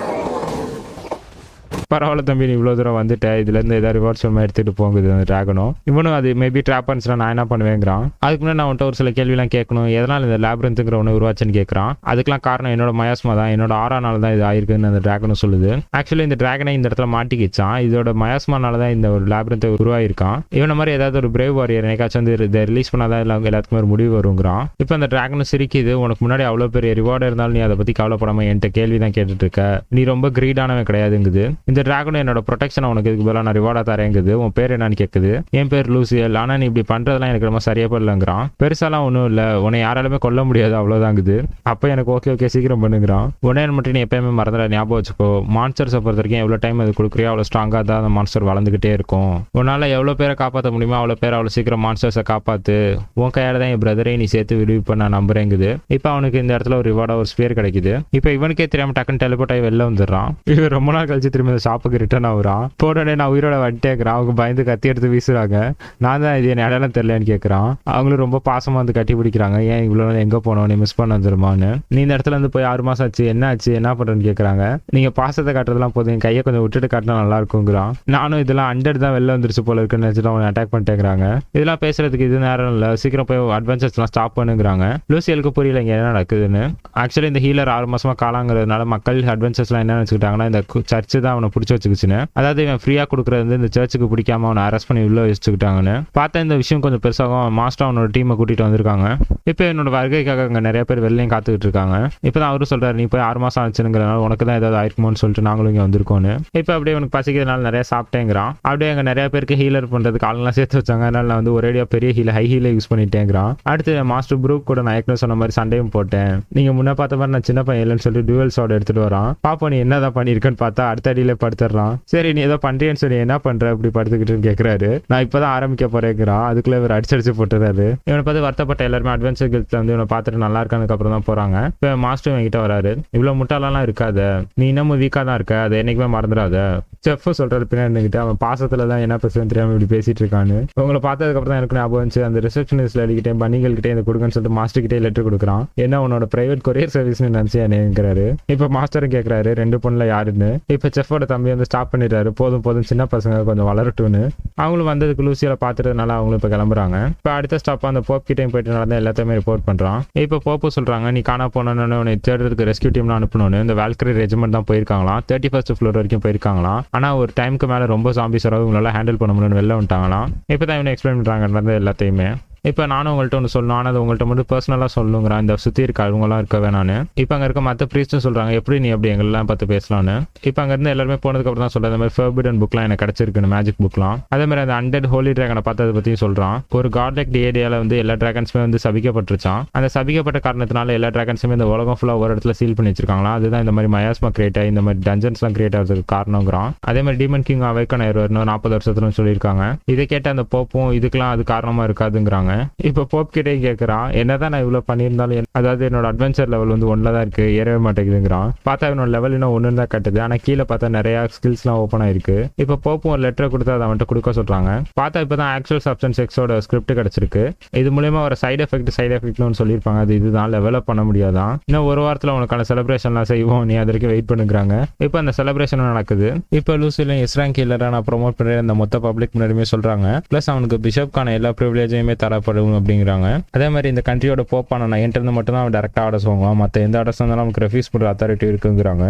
பரவாயில்ல தம்பி, நீ இவ்வளோ தூரம் வந்துட்டேன், இதுலேருந்து ஏதாவது ரிவார்ட்ஸ் மாதிரி எடுத்துகிட்டு போகுது அந்த டிராகனும். இவனும் அது மேபி ட்ராப் பண்ணிச்சுனா நான் என்ன பண்ணுவேங்கிறான். அதுக்கு முன்னாடி நான் வந்துட்டு ஒரு சில கேள்விலாம் கேட்கணும். எதனால் இந்த லேப்ரின்த்துங்கிற ஒன்று உருவாச்சுன்னு கேட்குறான். அதுக்கெல்லாம் காரணம் என்னோட மயாஸ்மா தான், என்னோட 6ஆம் நாள் தான் இது ஆயிருக்குன்னு அந்த டிராகனும் சொல்லுது. ஆக்சுவலி இந்த டிராகனை இந்த இடத்துல மாட்டிக்கிச்சான். இதோட மயாஸ்மானால தான் இந்த ஒரு லேப்ரின்த்தை உருவாயிருக்கான். இவன மாதிரி ஏதாவது ஒரு பிரேவ் வாரியர் எனக்காச்சும் வந்து இதை ரிலீஸ் பண்ணாதான் இல்லை எல்லாத்துக்குமே ஒரு முடிவு வருங்கிறான். இப்போ அந்த டிராகனும் சிரிக்குது. உனக்கு முன்னாடி அவ்வளோ பெரிய ரிவார்டு இருந்தாலும் நீ அதை பற்றி கவலைப்படாமல் என்கிட்ட கேள்வி தான் கேட்டுட்டு இருக்க, நீ ரொம்ப கிரீடானவன் கிடையாதுங்குது. இந்த டிராகன் என்னோட ப்ரொடெக்ஷன் உனக்கு இதுக்கு பதிலாக நான் ரிவார்டாக தரேங்குது. உன் பேர் என்னன்னு கேட்குது. என் பேர் லூசியல், ஆனால் நீ இப்படி பண்ணுறதுலாம் எனக்கு ரொம்ப சரியா படலங்கிறான். பெருசாலாம் ஒன்றும் இல்லை, உன்னை யாராலுமே கொல்ல முடியாது அவ்வளோதாங்குது. அப்போ எனக்கு ஓகே சீக்கிரம் பண்ணுங்கிறான். உடனே மட்டும் நீ எப்பயுமே மறந்துட ஞாபகம் வச்சுக்கோ, மான்ஸ்டர்ஸை பொறுத்த வரைக்கும் எவ்வளோ டைம் அது கொடுக்குறியோ அவ்வளோ ஸ்ட்ராங்காக தான் அந்த மான்ஸ்டர் வளர்ந்துக்கிட்டே இருக்கும். உன்னால் எவ்வளோ பேரை காப்பாற்ற முடியுமோ அவ்வளோ பேர் அவ்வளோ சீக்கிரம் மான்ஸ்டர்ஸை காப்பாற்று. உன் கையால் தான் என் பிரதரையும் நீ சேர்த்து விடுவிப்ப நான் நம்புறேங்குது. இப்போ அவனுக்கு இந்த இடத்துல ஒரு ரிவார்டாக ஒரு ஸ்பியர் கிடைக்குது. இப்போ இவனுக்கே தெரியாமல் டக்குன்னு டெலிபோர்ட் ஆகி வெளில வந்துடுறான். இவன் ரொம்ப நாள் கழிச்சு திரும்ப இந்த ஷாப்புக்கு ரிட்டர்ன் ஆகுறான். போட்டோடனே நான் உயிரோட வந்துட்டேங்கிறான். அவங்க பயந்து கத்தி எடுத்து வீசுறாங்க. நான் தான் இது என் இடம் தெரியலன்னு கேட்குறான். அவங்களும் ரொம்ப பாசமாக வந்து கட்டி பிடிக்கிறாங்க. ஏன் இவ்வளோ எங்கே போனோம், நீ மிஸ் பண்ண வந்துருமான்னு. நீ இந்த இடத்துல இருந்து போய் 6 மாதம் ஆச்சு, என்ன ஆச்சு, என்ன பண்ணுறேன்னு கேட்குறாங்க. நீங்கள் பாசத்தை காட்டுறதுலாம் போதும், என் கையை கொஞ்சம் விட்டுட்டு காட்டினா நல்லா இருக்குங்கிறான். நானும் இதெல்லாம் அண்டர் தான் வெளில வந்துருச்சு போல இருக்குன்னு நினச்சிட்டு அவனை அட்டாக் பண்ணிட்டேங்கிறாங்க. இதெல்லாம் பேசுறதுக்கு இது நேரம் இல்லை, சீக்கிரம் போய் அட்வென்ச்சர்ஸ்லாம் ஸ்டாப் பண்ணுங்கிறாங்க. லூசியலுக்கு புரியல இங்கே என்ன நடக்குதுன்னு. ஆக்சுவலி இந்த ஹீலர் 6 மாசமா காலாங்கிறதுனால மக்கள் அட்வென்ச்சர்ஸ்லாம் என்ன நினச்சிக்கிட்டாங்கன்னா இந்த சர்ச்சு தான் அவனை பிடிச்சி வச்சுக்கிச்சுன்னு. அதாவது இவன் ஃப்ரீயாக கொடுக்குறது வந்து இந்த சர்ச்சுக்கு பிடிக்காம அவனை அரெஸ்ட் பண்ணி உள்ள வச்சுக்கிட்டாங்கன்னு. பார்த்தா இந்த விஷயம் கொஞ்சம் பெருசாகும். மாஸ்டர் அவனோட டீமை கூட்டிட்டு வந்திருக்காங்க. இப்போ என்னோட வருகைக்காக அங்கே நிறைய பேர் வெளிலையும் காத்துக்கிட்டு இருக்காங்க. இப்போ தான் அவரும் சொல்றாரு, நீ போய் 6 மாசம் ஆச்சுங்கிறதுனால உனக்கு தான் ஏதாவது ஆயிருக்குமோன்னு சொல்லிட்டு நாங்களும் இங்கே வந்திருக்கோன்னு. இப்போ அப்படியே உனக்கு பசிக்கிறதுனால நிறைய சாப்பிட்டேங்கிறான். அப்படியே அங்கே நிறைய பேருக்கு ஹீலர் பண்ணுறதுக்கு ஆளுலாம் சேர்த்து வச்சாங்க. அதனால நான் வந்து ஒரேடியா பெரிய ஹை ஹீலை யூஸ் பண்ணிட்டேங்கிறான். அடுத்து மாஸ்டர் ப்ரூக் கூட நான் ஏற்கனவே சொன்ன மாதிரி சண்டையும் போட்டேன். நீங்க முன்ன பார்த்த மாதிரி நான் சின்ன பையன் இல்லைன்னு சொல்லிட்டு டுவல் ஷாட் எடுத்துட்டு வரான். பாப்பா நீ என்னதான் பண்ணிருக்கன்னு பார்த்தா அடுத்த அடியில படுத்துறான். சரி நீ ஏதோ பண்றேன்னு சொல்லி என்ன பண்ற இப்படி படுத்துக்கிட்டுன்னு கேட்கறாரு. நான் இப்பதான் ஆரம்பிக்க போறேங்கிறான். அதுக்குள்ள இவர் அடிச்சு போட்டுறாரு. இவனை பார்த்து வருத்தப்பட்ட எல்லாருமே அட்வென்ச்சர் கில்ட்ல வந்து இவனை பார்த்துட்டு நல்லா இருக்கானதுக்கு அப்புறம் தான் போறாங்க. இப்போ மாஸ்டர் என்கிட்ட வராரு. இவ்வளவு முட்டாளெல்லாம் இருக்காத, நீ இன்னமும் வீக்கா தான் இருக்க, அதை என்னைக்குமே மறந்துடாத. செஃப் சொல்றாரு பின்னாடி, அவன் பாசத்துல தான் என்ன பேசுறேன்னு தெரியாம இப்படி பேசிட்டு இருக்கான்னு. உங்களை பார்த்ததுக்கு அப்புறம் தான் எனக்கு ஞாபகம் வந்துச்சு. அந்த ரிசப்ஷனிஸ்ட்ல அடிக்கிட்டே பணிகள் கிட்டே இந்த கொடுங்கன்னு சொல்லிட்டு மாஸ்டர் கிட்டே லெட்டர் கொடுக்குறான். என்ன உன்னோட பிரைவேட் கொரியர் சர்வீஸ்னு நினைச்சேங்கிறாரு. இப்ப மாஸ்டரும் கேட்கறாரு 2 பொண்ணுல யாருன்னு. இப்ப செஃபோட தம்பி வந்து ஸ்டாப் பண்ணிடுறாரு. போதும் சின்ன பசங்க கொஞ்சம் வளரட்டும்னு. அவங்களும் வந்ததுக்கு லூசியால பாத்துறதுனால அவங்களும் இப்ப கிளம்புறாங்க. இப்ப அடுத்த ஸ்டாப் அந்த போப் கிட்டையும் போயிட்டு நடந்த எல்லாத்தையுமே ரிப்போர்ட் பண்றான். இப்ப போப்பு சொல்றாங்க, நீ காணா போனோன்னு உன்னை தேடுறதுக்கு ரெஸ்கியூ டீம்லாம் அனுப்பணும்னு. இந்த வால்கரி ரெஜிமெண்ட் தான் போயிருக்காங்களாம். 31st ஃப்ளோர் வரைக்கும் போயிருக்காங்களாம். ஆனா ஒரு டைமுக்கு மேல ரொம்ப ஜாம்பிஸ் இவங்களால ஹேண்டில் பண்ண முடியும்னு வெளில வந்துட்டாங்களாம். இப்பதான் இவனை எக்ஸ்பிளைன் பண்றாங்க நடந்த எல்லாத்தையுமே. இப்போ நானும் உங்கள்கிட்ட ஒன்று சொல்லணும், ஆனால் அது உங்கள்கிட்ட மட்டும் பர்சனலாக சொல்லணுங்கிறான். இந்த சுற்றி இருக்க அவங்களாம் இருக்க வேணான்னு. இப்போ அங்கே இருக்க மற்ற ப்ரீஸ்ட்டும் சொல்கிறாங்க, எப்படி நீ அப்படி எங்கெல்லாம் பார்த்து பேசலான்னு. இப்போ அங்கேருந்து எல்லாருமே போனதுக்கப்புறம் தான் சொல்கிற மாதிரி ஃபர்பிடன் புக்லாம் எனக்கு கிடச்சிருக்குன்னு, மேஜிக் புக்லாம். அதே மாதிரி அந்த அண்டட் ஹோலி ட்ராகனை பார்த்ததை பற்றியும் சொல்கிறான். ஒரு காட்லெக் ஏரியாவில் வந்து எல்லா ட்ராகன்ஸுமே வந்து சபிக்கப்பட்டுருச்சான். அந்த சபிக்கப்பட்ட காரணத்தினால எல்லா ட்ராகன்ஸுமே இந்த உலகம் ஃபுல்லாக ஒரு இடத்துல சீல் பண்ணி வச்சிருக்காங்களா. அதுதான் இந்த மாதிரி மயாஸ்மா கிரியேட் ஆகி இந்த மாதிரி டஞ்சன்ஸ்லாம் கிரியேட் ஆகிறதுக்கு காரணங்கிறான். அதே மாதிரி டீமன் கிங் அவைக்கன் ஆயிடுவார் 40 வருஷத்துலன்னு சொல்லியிருக்காங்க. இதை கேட்ட அந்த போப்பும் இதுக்கெல்லாம் அது காரணமாக இருக்காதுங்கிறாங்க. இப்போ போப் கிட்டே கேட்குறான், என்னதான் நான் இவ்வளோ பண்ணியிருந்தாலும் அதாவது என்னோட அட்வென்ச்சர் லெவல் வந்து 1 தான் இருக்கு, ஏறவே மாட்டேங்குதுங்கிறான். பார்த்தா என்னோட லெவல் இன்னும் 1 தான் கட்டுது. ஆனால் கீழே பார்த்தா நிறைய ஸ்கில்ஸ்லாம் ஓப்பன் ஆயிருக்கு. இப்போ போப்பும் ஒரு லெட்டரை கொடுத்து அதை அவன்கிட்ட கொடுக்க சொல்றாங்க. பார்த்தா இப்போ தான் ஆக்சுவல் சப்ஸ்டன்ஸ் எக்ஸோட ஸ்கிரிப்ட் கிடைச்சிருக்கு. இது மூலமா ஒரு சைட் எஃபெக்ட்னு சொல்லியிருப்பாங்க. அது இதுதான் லெவலப் பண்ண முடியாதான். இன்னும் 1 வாரத்தில் உனக்கான செலிப்ரேஷன்லாம் செய்வோம், நீ அது வரைக்கும் வெயிட் பண்ணுங்கிறாங்க. இப்போ அந்த செலிப்ரேஷன் நடக்குது. இப்போ லூசிலையும் எஸ்ராங் கீழராக நான் ப்ரொமோட் பண்ணுறேன் அந்த மொத்த பப்ளிக் முன்னாடியுமே சொல்றாங்க. ப்ளஸ் அவனுக்கு பிஷப்கான எல்லா ப்ரிவிலேஜையுமே தரப்படும் அப்படிங்கிறாங்க. அதே மாதிரி இந்த கண்ட்ரியோட போப்பான நான் என்கிட்ட மட்டும் தான் அவன் டேரக்டா ஆர்டர்ஸ் வாங்குவான். மற்ற எந்த ஆர்டர்ஸ் இருந்தாலும் நமக்கு ரெஃப்யூஸ் பண்ற அத்தாரிட்டி இருக்குங்கிறாங்க.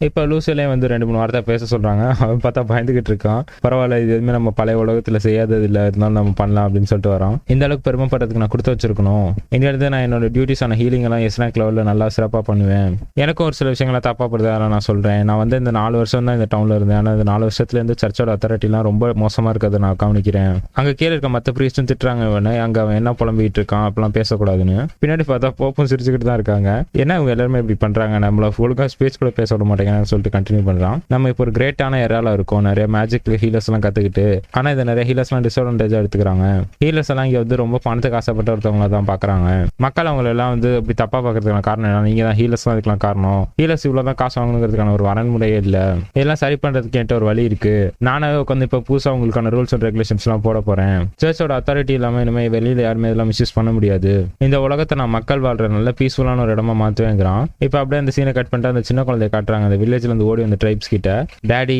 இப்போ லூசிலே வந்து 2-3 வார்த்தை பேச சொல்றாங்க. அவன் பார்த்தா பயந்துகிட்டு இருக்கான். பரவாயில்ல, இது எதுவுமே நம்ம பழைய உலகத்தில் செய்யாதது இல்லை, இருந்தாலும் நம்ம பண்ணலாம் அப்படின்னு சொல்லிட்டு வரான். இந்த அளவுக்கு பெருமைப்படுறதுக்கு நான் கொடுத்து வச்சிருக்கணும். இந்த இடத்துல நான் என்னோட டியூட்டிஸான ஹீலிங் எல்லாம் எஸ்ராக் லெவலில் நல்லா சிறப்பாக பண்ணுவேன். எனக்கும் ஒரு சில விஷயங்களை தப்பாப்படுது, அதெல்லாம் நான் சொல்றேன். நான் வந்து இந்த 4 வருஷம் தான் இந்த டவுன்ல இருந்தேன். ஆனால் இந்த 4 வருஷத்துலேருந்து சர்ச்சோட அத்தாரிட்டிலாம் ரொம்ப மோசமா இருக்கிறத நான் கவனிக்கிறேன். அங்கே கீழே இருக்க மற்ற பிரீஸ்டும் திட்டுறாங்க, அங்கே அவன் என்ன புலம்பிட்டு இருக்கான், அப்பெல்லாம் பேசக்கூடாதுன்னு. பின்னாடி பார்த்தா போப்பும் சிரிச்சுக்கிட்டு தான் இருக்காங்க. ஏன்னா இவங்க எல்லாருமே இப்படி பண்றாங்க, நம்மள ஒழுங்கா ஸ்பீச் கூட பேச விட மாட்டேங்கிறான்னு சொல்லிட்டு கண்டினியூ பண்றான். நம்ம இப்போ ஒரு கிரேட்டான ஏரியால இருக்கோம், நிறைய மேஜிக் ஹீலர்ஸ் எல்லாம் கத்துக்கிட்டு. ஆனா இதை நிறைய ஹீலர்ஸ் எல்லாம் டிஸ்அட்வான்டேஜா எடுத்துக்கிறாங்க. ஹீலர்ஸ் எல்லாம் இங்க வந்து ரொம்ப பணத்துக்கு ஆசைப்பட்ட ஒருத்தவங்க தான் பாக்குறாங்க. மக்கள் அவங்களை எல்லாம் வந்து இப்படி தப்பா பாக்குறதுக்கான காரணம் என்ன, நீங்க தான் ஹீலர்ஸ் தான் அதுக்கெல்லாம் காரணம். ஹீலர்ஸ் இவ்வளவுதான் காசு வாங்கணுங்கிறதுக்கான ஒரு வரன்முறையே இல்ல. இதெல்லாம் சரி பண்றதுக்கு என்கிட்ட ஒரு வழி இருக்கு. நானே உட்காந்து இப்ப புதுசா உங்களுக்கான ரூல்ஸ் அண்ட் ரெகுலேஷன்ஸ் எல்லாம் போட போறேன். சர்ச்சோட அத்தாரிட்டி இல்லாம இனிமே வெளியே வெளியில் யாருமே இதெல்லாம் மிஸ்யூஸ் பண்ண முடியாது. இந்த உலகத்தை நான் மக்கள் வாழ்ற நல்ல பீஸ்ஃபுல்லான ஒரு இடமா மாற்றுவேங்கிறான். இப்போ அப்படியே அந்த சீனை கட் பண்ணிட்டு அந்த சின்ன குழந்தைய காட்டுறாங்க. அந்த வில்லேஜ்ல இருந்து ஓடி வந்த ட்ரைப்ஸ் கிட்ட, டேடி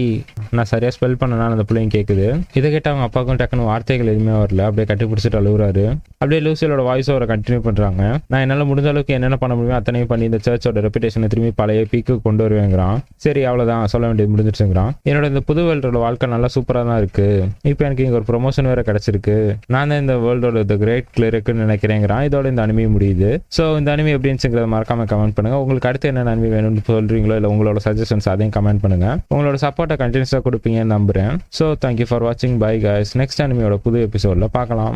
நான் சரியா ஸ்பெல் பண்ணனா அந்த பிள்ளைங்க கேட்குது. இதை கேட்ட அவங்க அப்பாவுக்கும் டக்குன்னு வார்த்தைகள் எதுவுமே வரல. அப்படியே கட்டி பிடிச்சிட்டு அழுகுறாரு. அப்படியே லூசியோட வாய்ஸ் ஓவரை கண்டினியூ பண்றாங்க. நான் என்னால் முடிஞ்ச அளவுக்கு என்னென்ன பண்ண முடியுமோ அத்தனையும் பண்ணி இந்த சர்ச்சோட ரெப்புடேஷனை திரும்பி பழைய பீக்கு கொண்டு வருவேங்கிறான். சரி அவ்வளோதான் சொல்ல வேண்டியது முடிஞ்சிருச்சுங்கிறான். என்னோட இந்த புது வேர்ல்டோட வாழ்க்கை நல்லா சூப்பராக தான் இருக்கு. இப்போ எனக்கு இங்கே ஒரு ப்ரொமோஷன் வேற கிடைச்சிருக்கு. நான் தான் இந்த வேர்ல்டோட த கிரேட் கிளியருக்குன்னு நினைக்கிறேங்கிறான். இதோட இந்த அனிமே முடியுது. ஸோ இந்த அனிமே எப்படிங்கிறத மறக்காம கமெண்ட் பண்ணுங்க. உங்களுக்கு அடுத்து என்ன அனிமே வேணும்னு சொல்றீங்களோ இல்லை உங்களோட சஜஷன்ஸ் அதையும் கமெண்ட் பண்ணுங்க. உங்களோட சப்போர்ட்டை கண்டினியூஸாக கொடுப்பீங்கன்னு நம்புறேன். ஸோ தேங்க்யூ ஃபார் வாட்சிங். Bye guys. நெக்ஸ்ட் அனிமையோட புது எபிசோட்ல பார்க்கலாம்.